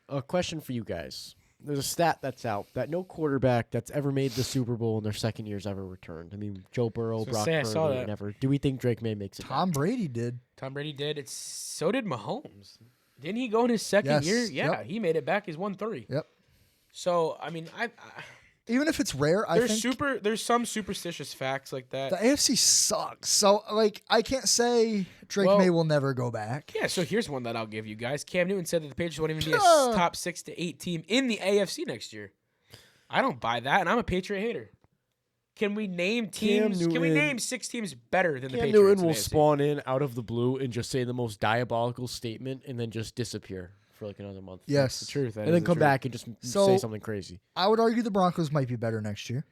a question for you guys. There's a stat that's out that no quarterback that's ever made the Super Bowl in their second year's ever returned. I mean, Joe Burrow, So Brock say I saw Purdy, that. never. Do we think Drake May makes it? Tom Brady did. Tom Brady did. So did Mahomes. Didn't he go in his second Yes. year? Yeah, Yep. he made it back. He's won 3. Yep. So I mean, Even if it's rare, I think there's some superstitious facts like that. the AFC sucks. So, like, I can't say Drake Well- May will never go back. Yeah, so here's one that I'll give you guys. Cam Newton said that the Patriots won't even be a Yeah. top 6 to 8 team in the AFC next year. I don't buy that, and I'm a Patriot hater. Can we name teams? Can we Newton- name 6 teams better than the Cam Patriots? Newton in will the AFC? spawn in out of the blue and just say the most diabolical statement and then just disappear for like another month. Yes. The truth, that And is then the come truth. back and just So- say something crazy. I would argue the Broncos might be better next year.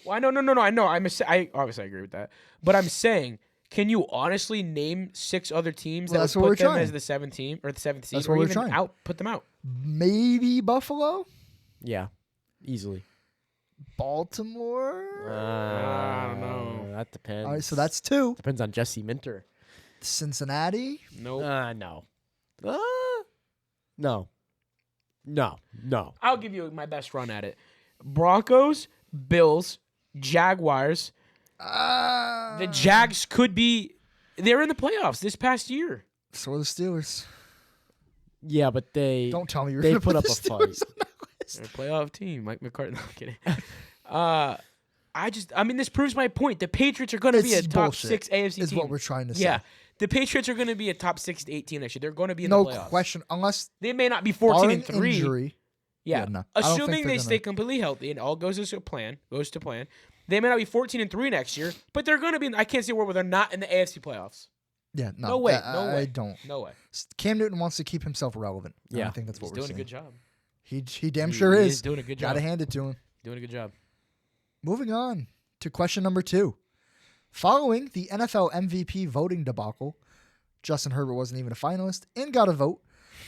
Well, no. I know. I obviously agree with that, but I'm saying, can you honestly name 6 other teams Well, that that's would what put we're them trying. as the 7th team or the 7th seed, That's or what we're even trying. put them out? Maybe Buffalo, Yeah, easily. Baltimore. I don't know. That depends. All right, so that's 2. depends on Jesse Minter. Cincinnati. Nope. No. No. No. I'll give you my best run at it. Broncos, Bills, Jaguars. The Jags could be. They're in the playoffs this past year. So are the Steelers. Yeah, but they Don't tell me you're they gonna put up the a Steelers fight. on that list. They're a playoff team. Mike McCarthy. No, I'm kidding. I mean, this proves my point. The Patriots are going to be a It's top bullshit, 6 AFC is team. what we're trying to say. Yeah. The Patriots are going to be a top 6 to 8 team next year. They're going to be in No the playoffs. question. Unless They may not be 14 barring and 3. injury. Yeah. Yeah, no. I don't think Assuming they're they gonna- stay completely healthy and all goes to plan, they may not be 14 and 3 next year, but they're going to be. I can't see a world where they're not in the AFC playoffs. Yeah, no. No way. I No way. don't. No way. Cam Newton wants to keep himself relevant. and Yeah. I think that's He's what we're doing a saying. good job. He damn He- sure he is. is doing a good job. Gotta hand it to him. Doing a good job. Moving on to question number 2. Following the NFL MVP voting debacle, Justin Herbert wasn't even a finalist and got a vote.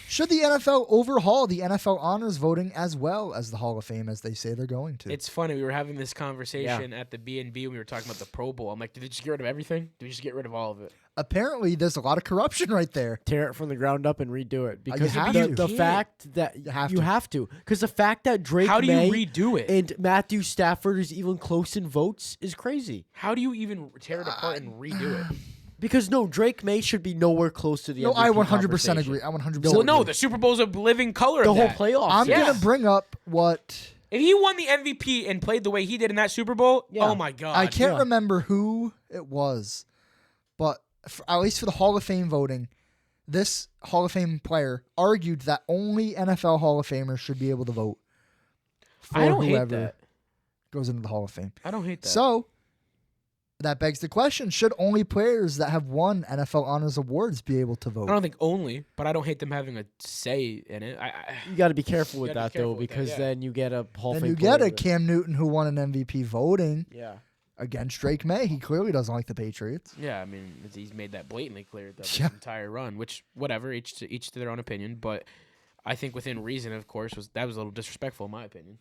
Should the NFL overhaul the NFL honors voting as well as the Hall of Fame, as they say they're going to? It's funny. We were having this conversation at the B&B when we were talking about the Pro Bowl. I'm like, did they just get rid of everything? Did we just get rid of all of it? Apparently, there's a lot of corruption right there. Tear it from the ground up and redo it because have the, to. the You fact that You have to. because the fact that Drake How do May you redo it? and Matthew Stafford is even close in votes is crazy. How do you even tear it apart and redo it? Because no, Drake May should be nowhere close to the No, MVP I 100% conversation. agree. I 100% Well, agree. no, the Super Bowl's a living color The of whole that. playoffs. I'm Yeah. going to bring up what If he won the MVP and played the way he did in that Super Bowl, Yeah. oh my God. I can't yeah. remember who it was, but at least for the Hall of Fame voting, this Hall of Fame player argued that only NFL Hall of Famers should be able to vote for I don't hate whoever that. goes into the Hall of Fame. I don't hate that. So that begs the question: should only players that have won NFL honors awards be able to vote? I don't think only, but I don't hate them having a say in it. You got to be careful with You gotta that be careful though, with that, because yeah. then you get a Hall of Then Fame you get player a that- Cam Newton who won an MVP voting Yeah. against Drake May. He clearly doesn't like the Patriots. Yeah, I mean, he's made that blatantly clear throughout Yeah. this entire run, which, whatever, each to their own opinion. But I think within reason, of course, was a little disrespectful in my opinion.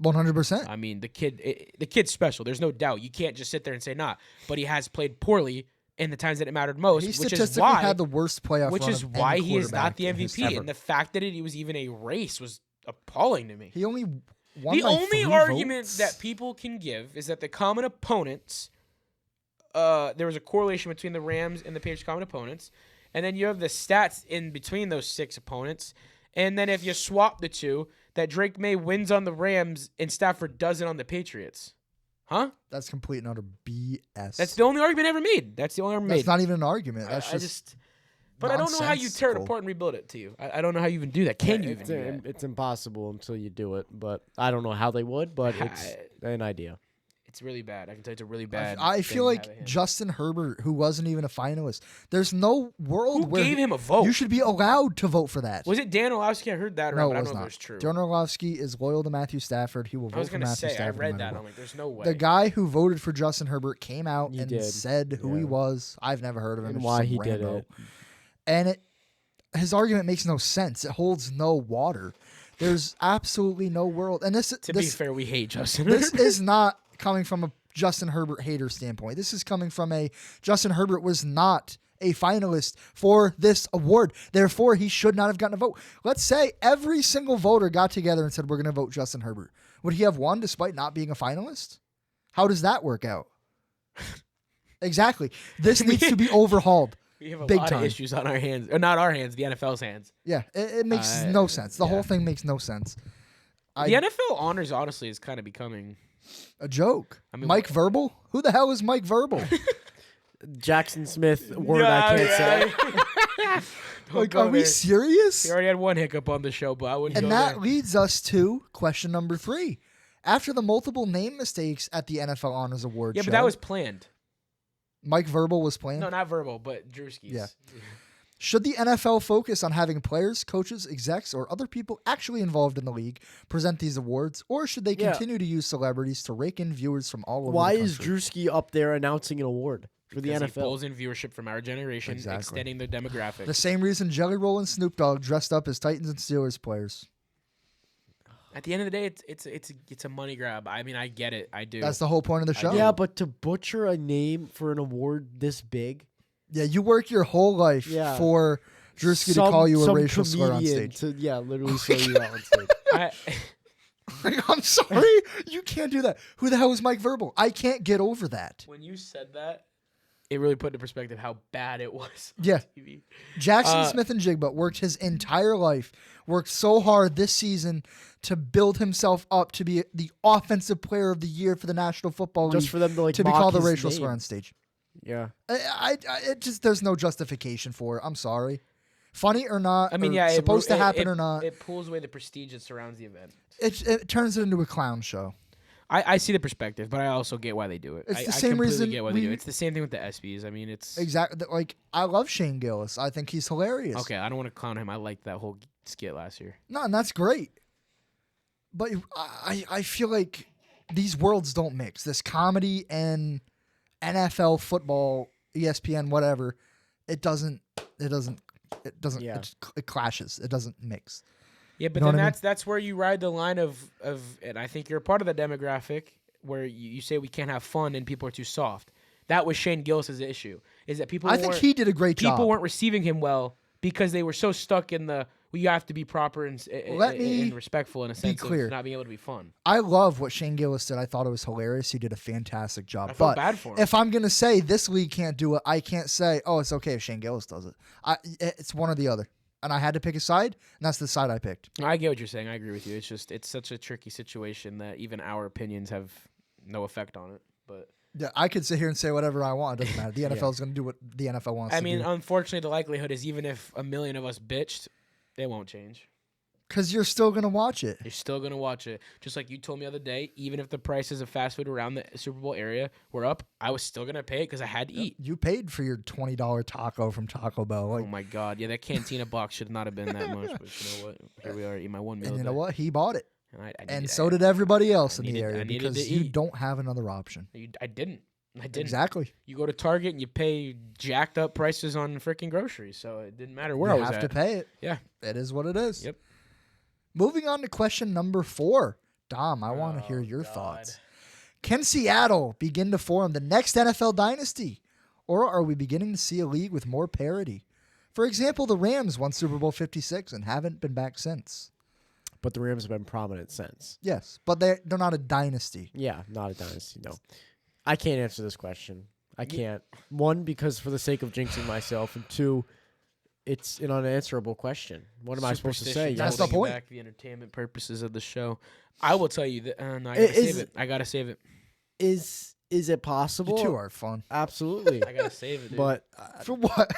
100%. I mean, the kid's special. There's no doubt. You can't just sit there and say not. But he has played poorly in the times that it mattered most, He which statistically is why had the worst playoff which run is of why any he is not quarterback the in MVP. history. And the fact that it was even a race was appalling to me. He only won The by only 3 argument votes? that people can give is that the common opponents, there was a correlation between the Rams and the Patriots' common opponents, and then you have the stats in between those 6 opponents, and then if you swap the two, that Drake May wins on the Rams and Stafford doesn't on the Patriots. Huh? That's complete and utter BS. That's the only argument ever made. That's the only argument That's made. not even an argument. That's I just but I don't know how you tear it nonsensical. apart and rebuild it to you. I don't know how you even do that. Can you even It's, do that? it's impossible until you do it, but I don't know how they would, but it's an idea. It's really bad. I can tell you it's a really bad. I feel thing to have like at hand. Justin Herbert, who wasn't even a finalist, there's no world Who where gave him a vote? you should be allowed to vote for that. Was it Dan Orlovsky? I heard that. No, but I it don't was know not. if it was true. Dan Orlovsky is loyal to Matthew Stafford. He will I vote was for gonna Matthew say I Stafford. no read matter that. what. I'm like, there's no way. The guy who voted for Justin Herbert came out He and did. said who he Yeah. was. I've never heard of him. And It's why some he did rando. it. And his argument makes no sense. It holds no water. There's absolutely no world. And To be fair, we hate Justin this Herbert. is not coming from a Justin Herbert hater standpoint. This is coming from a Justin Herbert was not a finalist for this award. Therefore, he should not have gotten a vote. Let's say every single voter got together and said, we're going to vote Justin Herbert. Would he have won despite not being a finalist? How does that work out? Exactly. This needs to be overhauled. We have a Big lot time. of issues on our hands. Or not our hands, the NFL's hands. Yeah, it makes no sense. The whole thing makes no sense. The NFL honors, honestly, is kind of becoming A joke. I mean, Mike Verbal? Who the hell is Mike Verbal? Jackson Smith, word I can't say. Like, are we serious? He already had one hiccup on the show, but I wouldn't And go that there. leads us to question number 3. After the multiple name mistakes at the NFL Honors Award Yeah, show, but that was planned. Mike Verbal was playing. No, not verbal, but Drewski's. Yeah. Should the NFL focus on having players, coaches, execs, or other people actually involved in the league present these awards, or should they Yeah. continue to use celebrities to rake in viewers from all over Why the is country? Drewski up there announcing an award for the Because he NFL? pulls in viewership from our generation, Exactly. extending their demographic. The same reason Jelly Roll and Snoop Dogg dressed up as Titans and Steelers players. At the end of the day, it's a money grab. I mean, I get it. I do. That's the whole point of the show. Yeah, but to butcher a name for an award this big, Yeah, you work your whole life Yeah. for Drewski to call you a some racial slur on comedian stage. to literally slur you out on stage. I, Like, I'm sorry, you can't do that. Who the hell is Mike Verbal? I can't get over that. when you said that, it really put into perspective how bad it was. On Yeah. TV. Jackson Smith and Jigba worked his entire life, worked so hard this season to build himself up to be the offensive player of the year for the National Football League, Just for them to to be mock called a his racial name. slur on stage. Yeah. It just there's no justification for it. I'm sorry. Funny or not, I mean, or yeah, supposed to happen or not, It pulls away the prestige that surrounds the event. it turns it into a clown show. I see the perspective, but I also get why they do it. It's I the same completely reason get why they do we- it. It's the same thing with the ESPYs. I mean, it's Exactly. Like, I love Shane Gillis. I think he's hilarious. okay. I don't want to clown him. I liked that whole skit last year. No, and that's great. But I feel like these worlds don't mix. This comedy and NFL football, ESPN, whatever, it doesn't. Yeah. It clashes. It doesn't mix. Yeah, but know then what I mean? that's where you ride the line of and I think you're a part of that demographic where you say we can't have fun and people are too soft. That was Shane Gillis' issue. Is that people I think weren't- he did a great job. people weren't receiving him well because they were so stuck in the you have to be proper and Let me and respectful in a sense clear. of not being able to be fun. I love what Shane Gillis did. I thought it was hilarious. He did a fantastic job. I felt but bad for him. if I'm gonna say this league can't do it, I can't say, oh, it's okay if Shane Gillis does it. It's one or the other. And I had to pick a side, and that's the side I picked. I get what you're saying. I agree with you. It's just it's such a tricky situation that even our opinions have no effect on it. But Yeah, I could sit here and say whatever I want. It doesn't matter. The NFL is going to do what the NFL wants I to mean, do. unfortunately, the likelihood is even if a million of us bitched, they won't change. Because you're still going to watch it. You're still gonna watch it. Just like you told me the other day, even if the prices of fast food around the Super Bowl area were up, I was still gonna pay it because I had to eat. You paid for your $20 taco from Taco Bell. Like, Oh my god, yeah, that cantina box should not have been that much. But you know what? Here we are, eating my one meal. and a you know day. what? He bought it. And, And so did everybody else in the needed- I area needed because to you eat. don't have another option. I didn't. Exactly. You go to Target and you pay jacked up prices on freaking groceries, so it didn't matter where I You was have at. to pay it. Yeah. It is what it is. Yep. Moving on to question number 4. Dom, I want to hear your thoughts. Can Seattle begin to form the next NFL dynasty? Or are we beginning to see a league with more parity? For example, the Rams won Super Bowl 56 and haven't been back since. But the Rams have been prominent since. Yes, but they're not a dynasty. Yeah, not a dynasty, no. I can't answer this question. I can't. One, because for the sake of jinxing myself, and two, it's an unanswerable question. What am I supposed to say? Superstition, That's the holding point. Back the entertainment purposes of the show. I will tell you that. No, I gotta Is- save it. I gotta save it. Is it possible? You two are fun. Absolutely. I gotta save it. Dude. But For what?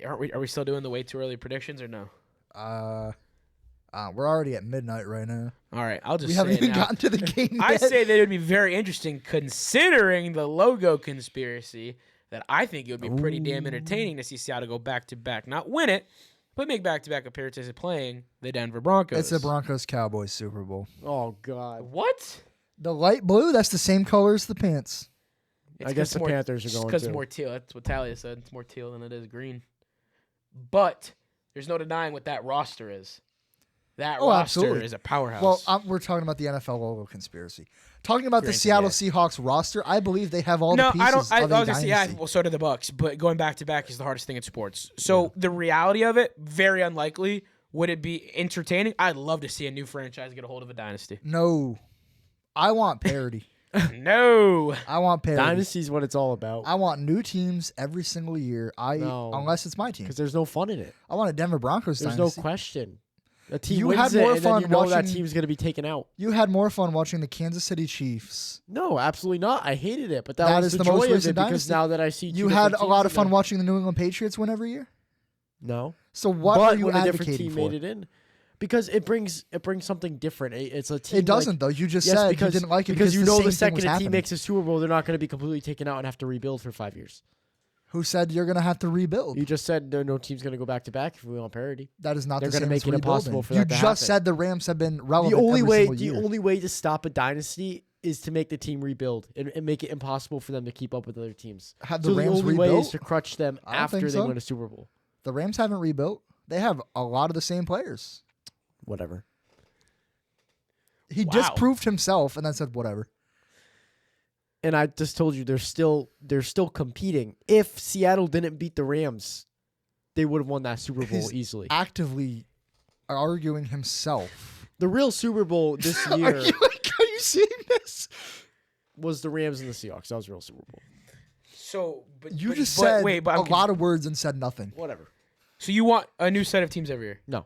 are we still doing the way too early predictions or no? We're already at midnight right now. All right, I'll just We say haven't it even now. gotten to the game I yet. say that it would be very interesting considering the logo conspiracy. That I think it would be pretty damn entertaining to see Seattle go back to back, not win it, but make back to back appearances playing the Denver Broncos. It's the Broncos-Cowboys Super Bowl. oh god, What? The light blue, that's the same color as the pants. I guess the Panthers are going because to. more teal. That's what Talia said. It's more teal than it is green. But There's no denying what that roster is. That Oh, roster absolutely. is a powerhouse. Well, we're talking about the NFL logo conspiracy. Talking about the Granted, Seattle yeah. Seahawks roster, I believe they have all the no, pieces I don't. I of was a gonna say, yeah. dynasty. Well, so do the Bucks, but going back to back is the hardest thing in sports. So the reality of it, very unlikely. Would it be entertaining? I'd love to see a new franchise get a hold of a dynasty. No. I want parity. No. I want parity. Dynasty's what it's all about. I want new teams every single year. No. Unless it's my team. Because there's no fun in it. I want a Denver Broncos There's dynasty. no question. A team You wins had it, more and then fun you know that watching- team's going to be taken out. You had more fun watching the Kansas City Chiefs. No, absolutely not. I hated it, but That that is was the the most joy of recent it because dynasty. now that I see You two had different a lot teams of fun in there- watching the New England Patriots win every year. No, So what but are you when a different advocating team for? made it in, because it brings something different. It's a team. It doesn't though. You just Yes, said because, you didn't like it because you the know same the thing second was a team happening. makes a Super Bowl, they're not going to be completely taken out and have to rebuild for 5 years. Who said you're gonna have to rebuild? You just said no team's going to go back to back if we want parity. That is not They're the gonna same make as it impossible rebuilding. for You that to just happen. said the Rams have been The relevant only every way single year. the only way to stop a dynasty is to make the team rebuild and make it impossible for them to keep up with other teams. Have So the Rams the only way is rebuilt? to crutch them I don't after think they so. win a Super Bowl. The Rams haven't rebuilt. They have a lot of the same players. Whatever. He Wow. disproved himself and then said whatever. And I just told you they're still competing. If Seattle didn't beat the Rams, they would have won that Super Bowl He's easily. Actively arguing himself. The real Super Bowl this are year you seeing this? was the Rams and the Seahawks. That was the real Super Bowl. So, but You but, just but, said wait, but a lot of words and said nothing. Whatever. So you want a new set of teams every year? No.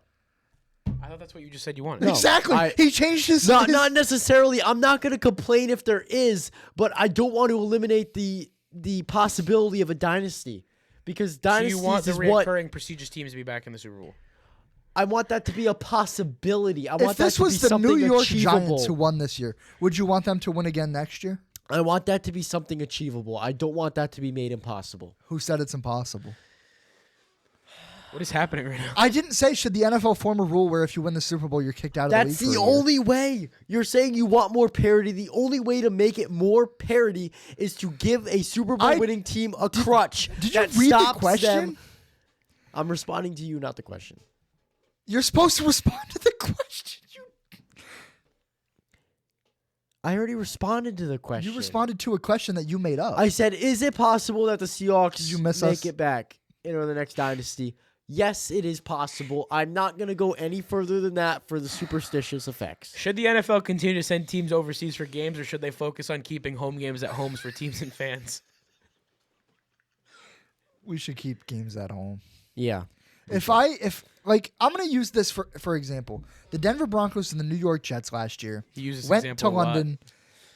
I thought that's what you just said you wanted. No. Exactly. He changed his. Not his- not necessarily. I'm not going to complain if there is, but I don't want to eliminate the possibility of a dynasty because So dynasties you want the is what recurring prestigious teams to be back in the Super Bowl? I want that to be a possibility. I If want that this to be was the something New York achievable. Giants who won this year, would you want them to win again next year? I want that to be something achievable. I don't want that to be made impossible. Who said it's impossible? What is happening right now? I didn't say should the NFL form a rule where if you win the Super Bowl you're kicked out of That's the league. the for a year? only way. You're saying you want more parity. The only way to make it more parity is to give a Super Bowl winning team a crutch. Did you that read the stops question? them. I'm responding to you, not the question. You're supposed to respond to the question. I already responded to the question. You responded to a question that you made up. I said, is it possible that the Seahawks Did you miss make us? it back into the next dynasty? Yes, it is possible. I'm not going to go any further than that for the superstitious effects. Should the NFL continue to send teams overseas for games, or should they focus on keeping home games at homes for teams and fans? We should keep games at home. Yeah. If I'm gonna use this for example, the Denver Broncos and the New York Jets last year He uses this went example to a lot. London,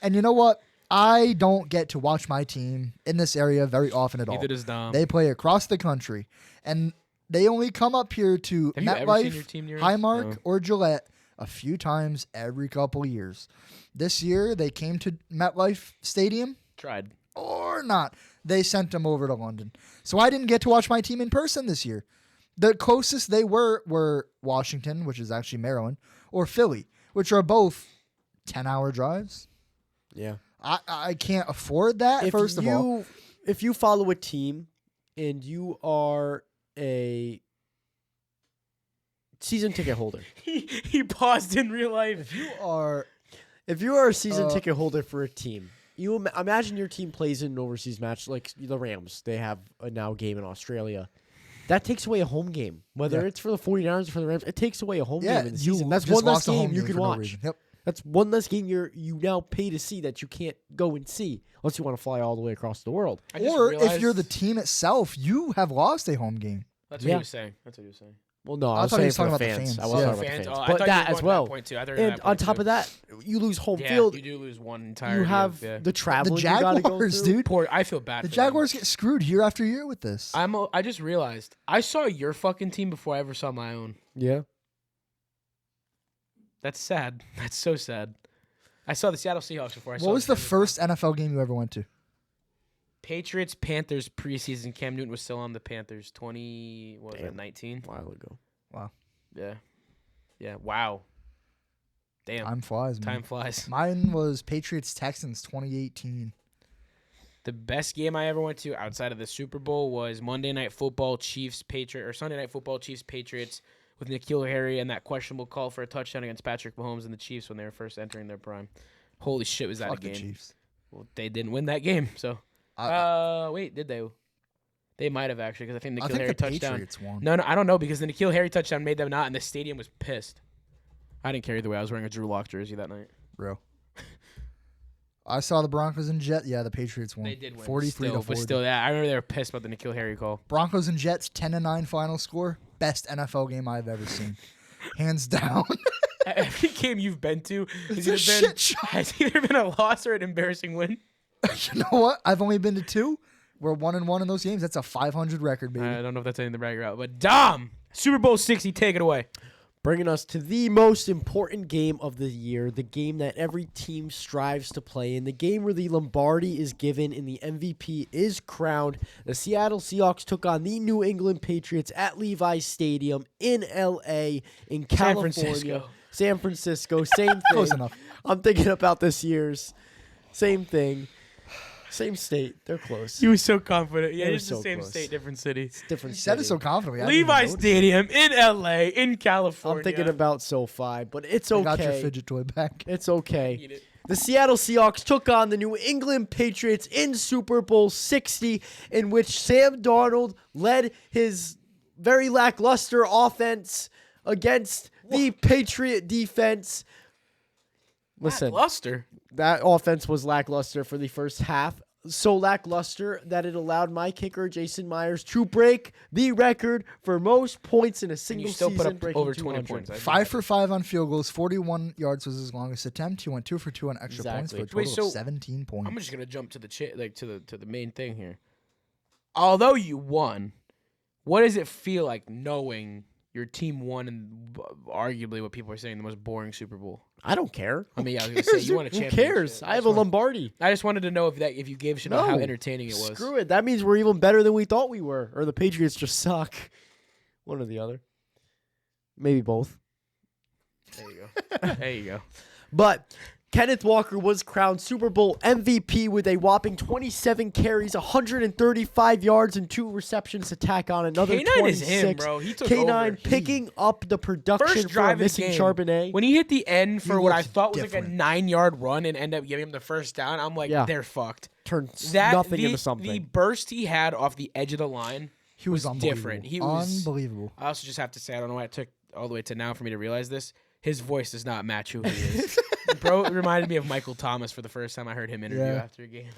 and you know what? I don't get to watch my team in this area very often at all. Neither does Dom. They play across the country, and they only come up here to Have you ever seen your MetLife, team near us? Highmark, No. or Gillette a few times every couple years. This year they came to MetLife Stadium Tried. or not. They sent them over to London, so I didn't get to watch my team in person this year. The closest they were Washington, which is actually Maryland, or Philly, which are both 10-hour drives. Yeah. I can't afford that, first of all. If you follow a team and you are a season ticket holder, He paused in real life. if you are a season ticket holder for a team, you imagine your team plays in an overseas match like the Rams. They have a now game in Australia. That takes away a home game. Whether Yeah. it's for the 49ers or for the Rams, it takes away a home Yeah, game in the you season. That's just one less lost a home game you can for no watch. reason. Yep. That's one less game you now pay to see that you can't go and see unless you want to fly all the way across the world. I just Or if realized- you're the team itself, you have lost a home game. That's what Yeah. he was saying. That's what he was saying. Well, no, I I was thought he saying was for talking the about the fans. fans. I was Yeah. talking about the Fans. fans. Oh, I But thought that you were as going well. to that point too. I thought you were And that on point top too. of that, you lose home Yeah, field. you do lose one entire. You have yeah. the The traveling you gotta go Jaguars, through. dude. Poor. I feel bad. The for them. Jaguars get screwed year after year with this. I just realized I saw your fucking team before I ever saw my own. Yeah. That's sad. That's so sad. I saw the Seattle Seahawks before I saw. What was the Denver first NFL game you ever went to? Patriots Panthers preseason? Cam Newton was still on the Panthers. 19? A while ago. Wow. Yeah. Yeah. Wow. Damn. Time flies, man. Time flies. Mine was Patriots Texans 2018. The best game I ever went to outside of the Super Bowl was Monday Night Football Chiefs-Patriots, or Sunday Night Football Chiefs-Patriots with N'Keal Harry and that questionable call for a touchdown against Patrick Mahomes and the Chiefs when they were first entering their prime. Holy shit, was that Fuck a game? the Chiefs. Well, they didn't win that game, so. Wait, did they? They might have actually, because I think N'Keal Harry touchdown. Patriots won. No, I don't know, because the N'Keal Harry touchdown made them not, and the stadium was pissed. I didn't care either way. I was wearing a Drew Lock jersey that night. Bro. I saw the Broncos and Jets. Yeah, the Patriots won. They did win. 43 to 40. But still, yeah, I remember they were pissed about the N'Keal Harry call. Broncos and Jets 10-9 final score. Best NFL game I've ever seen. Hands down. Every game you've been to It's a shit show. has either been a loss or an embarrassing win. You know what? I've only been to 2. We're 1-1 in those games. That's a 500 record, baby. I don't know if that's anything to brag about. But Dom, Super Bowl 60, take it away. Bringing us to the most important game of the year, the game that every team strives to play in, the game where the Lombardi is given and the MVP is crowned. The Seattle Seahawks took on the New England Patriots at Levi's Stadium in L.A., in California. San Francisco, same thing. Close enough. I'm thinking about this year's. Same thing. Same state. They're close. He was so confident. Yeah, They were it's the so same close. state, different city. It's different He said it city. so confidently. I didn't even Levi notice. Stadium in L.A., in California. I'm thinking about SoFi, but it's I okay. got your fidget toy back. It's okay. Eat it. The Seattle Seahawks took on the New England Patriots in Super Bowl 60, in which Sam Darnold led his very lackluster offense against the Patriot defense. Listen, Luster. that offense was lackluster for the first half. So lackluster that it allowed my kicker, Jason Myers, to break the record for most points in a And single you still season. put up breaking over 20 200. points. 5 for 5 on field goals. 41 yards was his longest attempt. He went 2 for 2 on extra points for a Exactly. total Wait, of so 17 points. I'm just gonna jump to the to the main thing here. Although you won, what does it feel like knowing your team won and arguably what people are saying the most boring Super Bowl? I don't care. I mean, yeah, I was gonna say you won a Who championship. cares? I have a Lombardi. I just wanted to know if you gave a shit about how entertaining it was. Screw it. That means we're even better than we thought we were. Or the Patriots just suck. One or the other. Maybe both. There you go. There you go. But Kenneth Walker was crowned Super Bowl MVP with a whopping 27 carries, 135 yards, and 2 receptions to tack on another K9 26. is him, bro. He took K9 over. picking up the production First for a drive of the missing game, Charbonnet. when he hit the end for He what I looks thought was different. like a 9-yard run and ended up giving him the first down, I'm like, Yeah. they're fucked. Turned That nothing the, into something. The burst he had off the edge of the line He was unbelievable. different. He was unbelievable. I also just have to say, I don't know why it took all the way to now for me to realize this. His voice does not match who he is. Bro, it reminded me of Michael Thomas for the first time I heard him interview Yeah. after a game.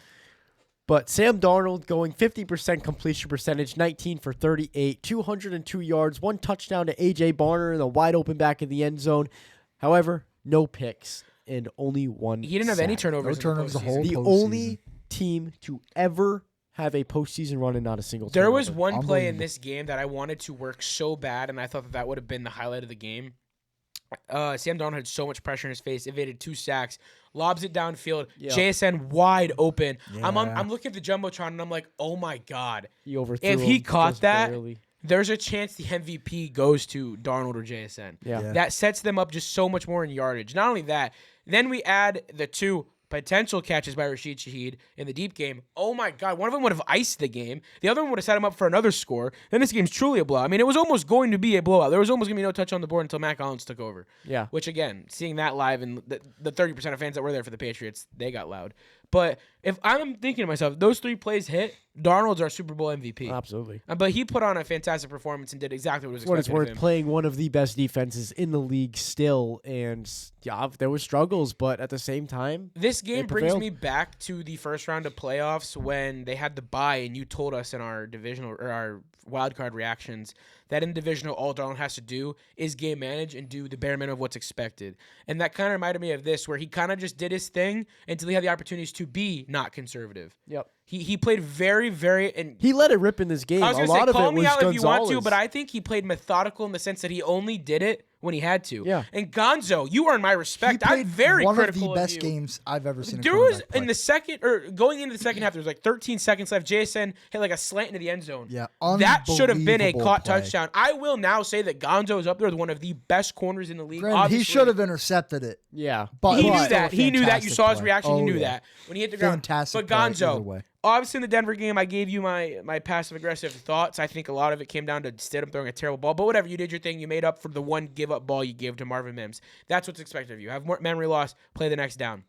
But Sam Darnold going 50% completion percentage, 19 for 38, 202 yards, 1 touchdown to A.J. Barner in the wide open back of the end zone. However, no picks and only 1 He didn't have any sack. turnovers. No turnovers the in whole postseason. The postseason. only team to ever have a postseason run and not a single There turnover. was one play in Unbelievable. this game that I wanted to work so bad, and I thought that would have been the highlight of the game. Sam Darnold had so much pressure in his face, evaded 2 sacks, lobs it downfield, Yeah. JSN wide open. Yeah. I'm looking at the jumbotron and I'm like, oh my god, He overthrew if he him caught just that, barely. there's a chance the MVP goes to Darnold or JSN. Yeah. Yeah. That sets them up just so much more in yardage. Not only that, then we add the 2 potential catches by Rashid Shaheed in the deep game. Oh my God, one of them would have iced the game. The other one would have set him up for another score. Then this game's truly a blowout. I mean, it was almost going to be a blowout. There was almost going to be no touch on the board until Matt Collins took over. Yeah. Which, again, seeing that live and the 30% of fans that were there for the Patriots, they got loud. But if I'm thinking to myself, those 3 plays hit, Darnold's our Super Bowl MVP. Absolutely. But he put on a fantastic performance and did exactly what was What it's expected of worth, him. playing one of the best defenses in the league still, and yeah, there were struggles, but at the same time, This game brings prevailed. me back to the first round of playoffs when they had the bye, and you told us in our divisional or our wild card reactions that in divisional, all Darnold has to do is game manage and do the bare minimum of what's expected. And that kind of reminded me of this, where he kind of just did his thing until he had the opportunities to be not conservative. yep, He played very, very and he let it rip in this game. I was A going to lot say, of call it me was out if you want to, Gonzalez. but I think he played methodical in the sense that he only did it when he had to. Yeah. And Gonzo, you earn my He respect. played I'm very one of critical the best you. games I've ever seen. There was in the second or going into the second half, there was like 13 seconds left. JSN hit like a slant into the end zone. Yeah, that should have been a unbelievable caught play. touchdown. I will now say that Gonzo is up there with one of the best corners in the league. Granted, he Obviously, should have intercepted it. yeah, But He it was knew still a that. He knew that. You fantastic saw his play. reaction. Oh, you knew yeah. that when he hit the ground. Fantastic But play either Gonzo, way. obviously in the Denver game, I gave you my passive-aggressive thoughts. I think a lot of it came down to Stidham throwing a terrible ball. But whatever, you did your thing. You made up for the one give-up ball you gave to Marvin Mims. That's what's expected of you. Have more memory loss, play the next down.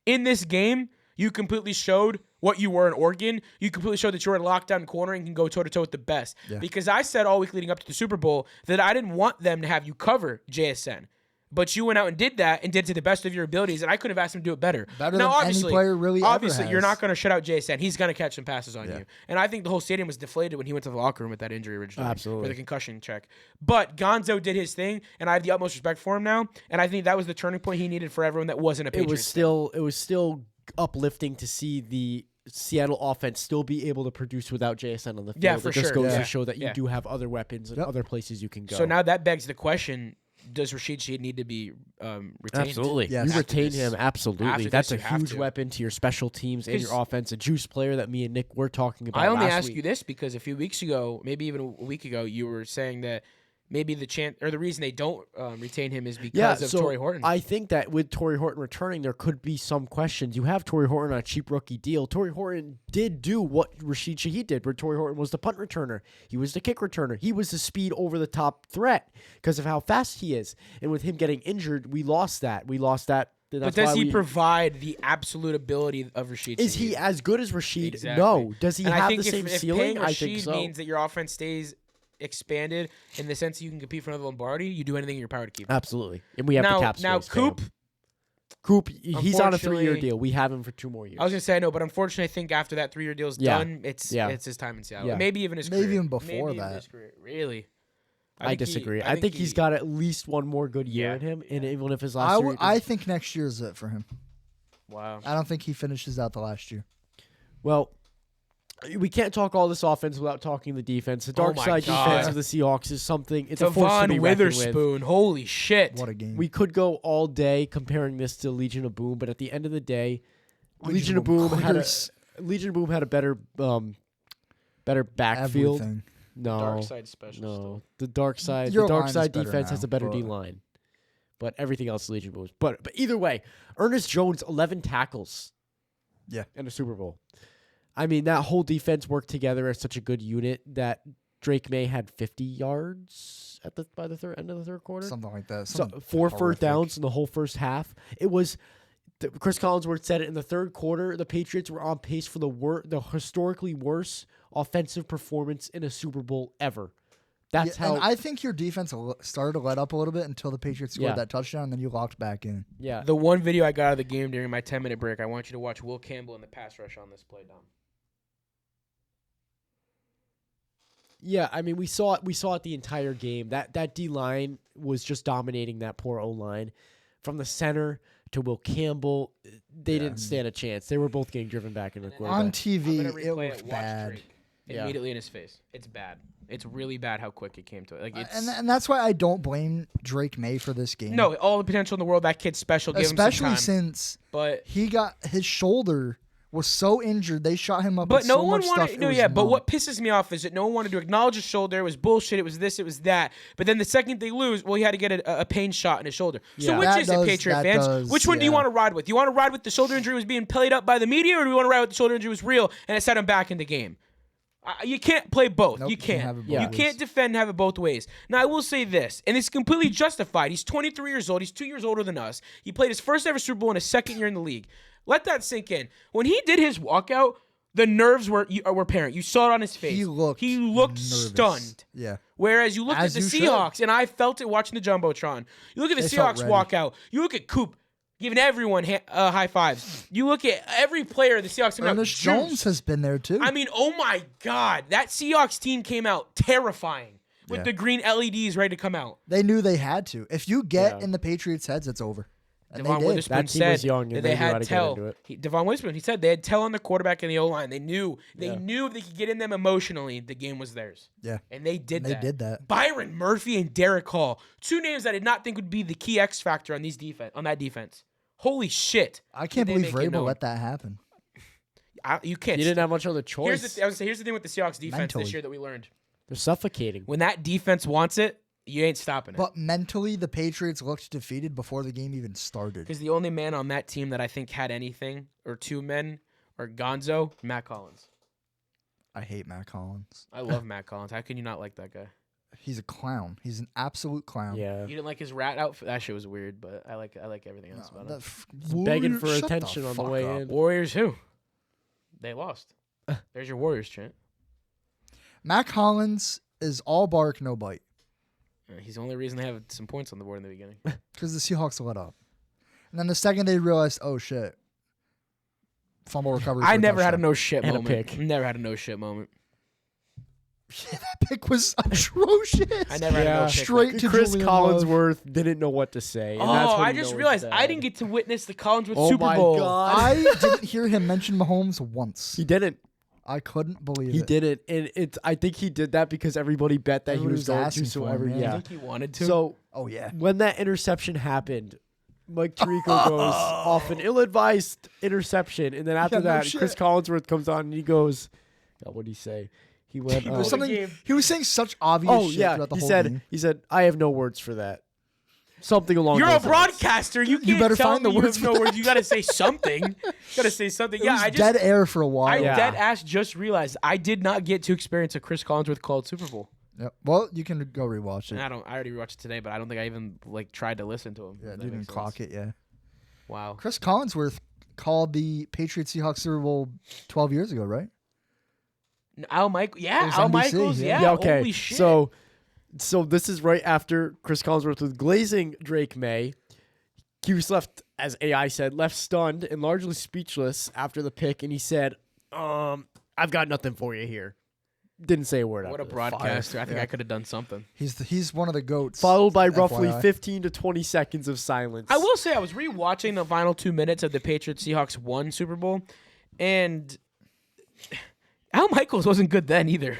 In this game, you completely showed what you were in Oregon. You completely showed that you were in lockdown corner and can go toe-to-toe with the best. Yeah. Because I said all week leading up to the Super Bowl that I didn't want them to have you cover JSN. But you went out and did that and did it to the best of your abilities, and I could have asked him to do it better. Better than any player really ever has. You're not going to shut out JSN. He's going to catch some passes on you. And I think the whole stadium was deflated when he went to the locker room with that injury originally. Absolutely. For the concussion check. But Gonzo did his thing, and I have the utmost respect for him now, and I think that was the turning point he needed for everyone that wasn't a Patriots fan. It was still uplifting to see the Seattle offense still be able to produce without JSN on the field. Yeah, for sure. It just goes to show that you Yeah. do have other weapons and other places you can go. So now that begs the question, does Rashid Shaheed need to be retained? Absolutely. Yes. You retain him, absolutely. That's a huge to. weapon to your special teams and your offense. A juice player that me and Nick were talking about I only last ask week. you this because a few weeks ago, maybe even a week ago, you were saying that maybe the reason they don't retain him is because of Torrey Horton. I think that with Torrey Horton returning, there could be some questions. You have Torrey Horton on a cheap rookie deal. Torrey Horton did do what Rashid Shaheed did, where Torrey Horton was the punt returner. He was the kick returner. He was the speed over-the-top threat because of how fast he is. And with him getting injured, we lost that. But does he provide the absolute ability of Rashid Shaheed? Is he as good as Rashid? Exactly. No. Does he have the same if ceiling? Paying I Rashid think so. means that your offense stays expanded in the sense that you can compete for another Lombardi, you do anything in your power to keep him. Absolutely. And we have the cap space. Now, Coop, he's on a 3-year deal. We have him for 2 more years. I was going to say, I know, but unfortunately, I think after that 3-year deal is done, it's his time in Seattle. Yeah. Maybe even his career. Maybe even before that. Really? I disagree. I think he's got at least one more good year in him, and even if his last year... I think next year is it for him. Wow. I don't think he finishes out the last year. Well, we can't talk all this offense without talking the defense. The dark side defense of the Seahawks is something. It's a force to be reckoned with. Witherspoon, holy shit! What a game! We could go all day comparing this to Legion of Boom, but at the end of the day, Legion of Boom had a better backfield. Everything. No, dark side special. No, still. the dark side defense has a better D line, but everything else Legion Boom. But either way, Ernest Jones 11 tackles. Yeah, in the Super Bowl. I mean, that whole defense worked together as such a good unit that Drake May had 50 yards by the end of the third quarter. Something like that. So 4 first downs in the whole first half. It was Chris Collinsworth said it in the third quarter. The Patriots were on pace for the historically worst offensive performance in a Super Bowl ever. That's how. And I think your defense started to let up a little bit until the Patriots scored that touchdown, and then you locked back in. Yeah. The one video I got out of the game during my 10-minute break, I want you to watch Will Campbell in the pass rush on this play, Dom. Yeah, I mean, we saw it the entire game. That D line was just dominating that poor O line, from the center to Will Campbell. They didn't stand a chance. They were both getting driven back in the quarterback. On TV, it looked bad. Immediately in his face. It's bad. It's really bad how quick it came to it. Like and that's why I don't blame Drake May for this game. No, all the potential in the world. That kid's special. Give Especially him some time. Since but he got his shoulder was so injured, they shot him up. But with no so one much wanted. stuff, No, yeah. But what pisses me off is that no one wanted to acknowledge his shoulder. It was bullshit. It was this. It was that. But then the second they lose, well, he had to get a pain shot in his shoulder. So which is it, Patriot fans? Which one do you want to ride with? You want to ride with the shoulder injury was being played up by the media, or do you want to ride with the shoulder injury was real and it set him back in the game? You can't play both. Nope, you can't. You can't defend and have it both ways. Now, I will say this, and it's completely justified. He's 23 years old. He's 2 years older than us. He played his first ever Super Bowl in his second year in the league. Let that sink in. When he did his walkout, the nerves were apparent. You saw it on his face. He looked nervous. Stunned. Yeah. Whereas you looked at the Seahawks, and I felt it watching the Jumbotron. You look at the Seahawks walkout. You look at Coop giving everyone high fives. You look at every player the Seahawks came out. Ernest Jones has been there too. I mean, oh my God, that Seahawks team came out terrifying with the green LEDs ready to come out. They knew they had to. If you get in the Patriots' heads, it's over. And Devon Witherspoon said that they had tell. Devon Witherspoon, he said they had tell on the quarterback and the O-line. They knew if they could get in them emotionally, the game was theirs. Yeah. And they did that. They did that. Byron Murphy and Derek Hall, 2 names I did not think would be the key X factor on that defense. Holy shit. I can't believe Vrabel let that happen. You can't. You didn't have much other choice. Here's the thing with the Seahawks defense this year that we learned. They're suffocating. When that defense wants it, you ain't stopping it. But mentally, the Patriots looked defeated before the game even started. Because the only man on that team that I think had anything, or 2 men, or Gonzo, Matt Collins. I hate Matt Collins. I love Matt Collins. How can you not like that guy? He's a clown. He's an absolute clown. Yeah. You didn't like his rat outfit? That shit was weird, but I like everything else about him. He's begging for Shut attention on the fuck way up. in. Warriors who? They lost. There's your Warriors chant. Matt Collins is all bark, no bite. He's the only reason they have some points on the board in the beginning. Because the Seahawks let up. And then the second they realized, oh shit. Fumble recovery. I never had a no shit And a moment. pick. Never had a no shit moment. Yeah, that pick was atrocious. I never had a no pick. Straight to Chris Julian Love. Collinsworth didn't know what to say. And Oh, that's when I you just know it's realized I bad. didn't get to witness the Collinsworth Oh Super my Bowl. God. I didn't hear him mention Mahomes once. He didn't. I couldn't believe He it. didn't, and it's. I think he did that because everybody bet that Everybody he was going asking to. So for him, every yeah. I yeah. think he wanted to. So Oh yeah. when that interception happened, Mike Tirico goes off an ill-advised interception, and then after Yeah, no that, shit. Chris Collinsworth comes on and he goes, what did he say? He went. It was Oh, something. Gabe. He was saying such obvious Oh shit yeah, throughout the he whole said. game. He said, "I have no words for that." Something along. You're a those lines. broadcaster. You can't better tell find me the you words have no for words. You got to say something. You got to say something. It Yeah, was I just dead air for a while. I Yeah. dead ass just realized I did not get to experience a Chris Collinsworth called Super Bowl. Yep. Well, you can go rewatch And it. I already rewatched it today, but I don't think I even tried to listen to him. Yeah, if that you didn't makes clock sense. it. Yeah. Wow. Chris Collinsworth called the Patriots Seahawks Super Bowl 12 years ago, right? Al Michaels, It was Al NBC, Michaels, yeah. yeah. Okay. Holy shit. So this is right after Chris Collinsworth was glazing Drake May. He was left, as AI said, left stunned and largely speechless after the pick, and he said, "I've got nothing for you here." Didn't say a word. What a after that. broadcaster! I think Yeah. I could have done something. He's one of the goats. Followed by roughly FYI. 15 to 20 seconds of silence. I will say I was rewatching the final 2 minutes of the Patriots Seahawks 1 Super Bowl, and Al Michaels wasn't good then either.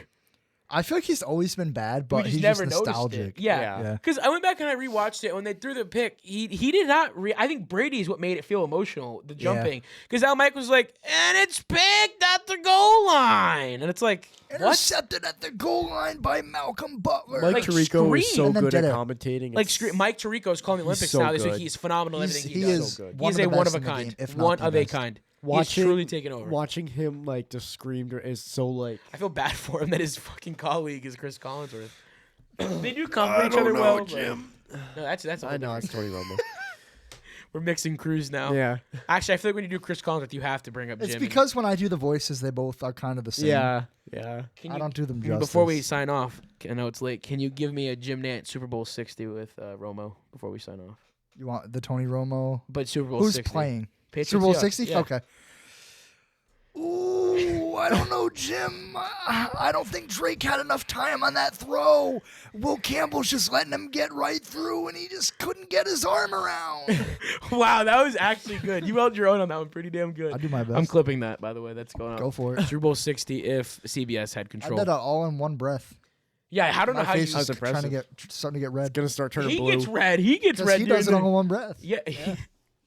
I feel like he's always been bad, but just he's never just noticed it. nostalgic. Yeah. Yeah. Because I went back and I rewatched it. When they threw the pick, he did not. I think Brady is what made it feel emotional. The jumping, because Al Michaels was like, and it's picked at the goal line, and it's like, what? Intercepted at the goal line by Malcolm Butler. Mike Like, Tirico is scream. so And then good at did it. commentating. Like It's- Mike Tirico is calling the Olympics so now. This week good. he's phenomenal. He's, Everything he he is does. so good. He one is of a the one best of a in the kind. game, if One not of the a best. kind. He's Watching- truly taken over. watching him like just scream is so like. I feel bad for him that his fucking colleague is Chris Collinsworth. They do compliment each other well. Jim. No, that's a I whole know different- it's Tony Romo. We're mixing crews now. Yeah. Actually, I feel like when you do Chris Collinsworth, you have to bring up It's Jim. because when I do the voices, they both are kind of the same. Yeah. Can I you- don't do them justice. Before we sign off, I know it's late. Can you give me a Jim Nantz Super Bowl 60 with Romo before we sign off? You want the Tony Romo? But Super Bowl Who's 60. playing? Patriots, Super Bowl Seahawks. 60? Yeah. Okay. Ooh, I don't know, Jim. I don't think Drake had enough time on that throw. Will Campbell's just letting him get right through, and he just couldn't get his arm around. Wow, that was actually good. You held your own on that one pretty damn good. I do my best. I'm clipping that, by the way. That's going on. Go for it. Super Bowl 60 if CBS had I control. did it all in one breath. Yeah, I don't know My how you... face That's is starting to get red. Gonna start turning He blue. gets red. He gets Because red. he does it during all the- in one breath. Yeah.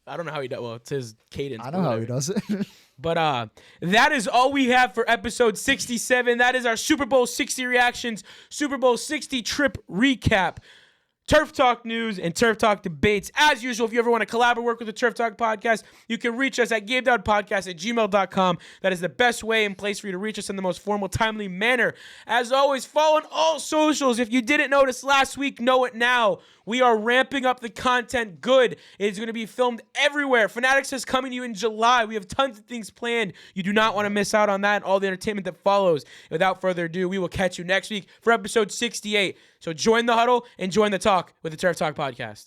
I don't know how he does. Well, it's his cadence. I but know how he whatever. does it. But that is all we have for episode 67. That is our Super Bowl 60 reactions, Super Bowl 60 trip recap. Turf Talk news and Turf Talk debates. As usual, if you ever want to collaborate, work with the Turf Talk podcast, you can reach us at gabedownpodcast@gmail.com. That is the best way and place for you to reach us in the most formal, timely manner. As always, follow on all socials. If you didn't notice last week, know it now. We are ramping up the content good. It is going to be filmed everywhere. Fanatics is coming to you in July. We have tons of things planned. You do not want to miss out on that and all the entertainment that follows. Without further ado, we will catch you next week for episode 68. So join the huddle and join the talk with the Turf Talk podcast.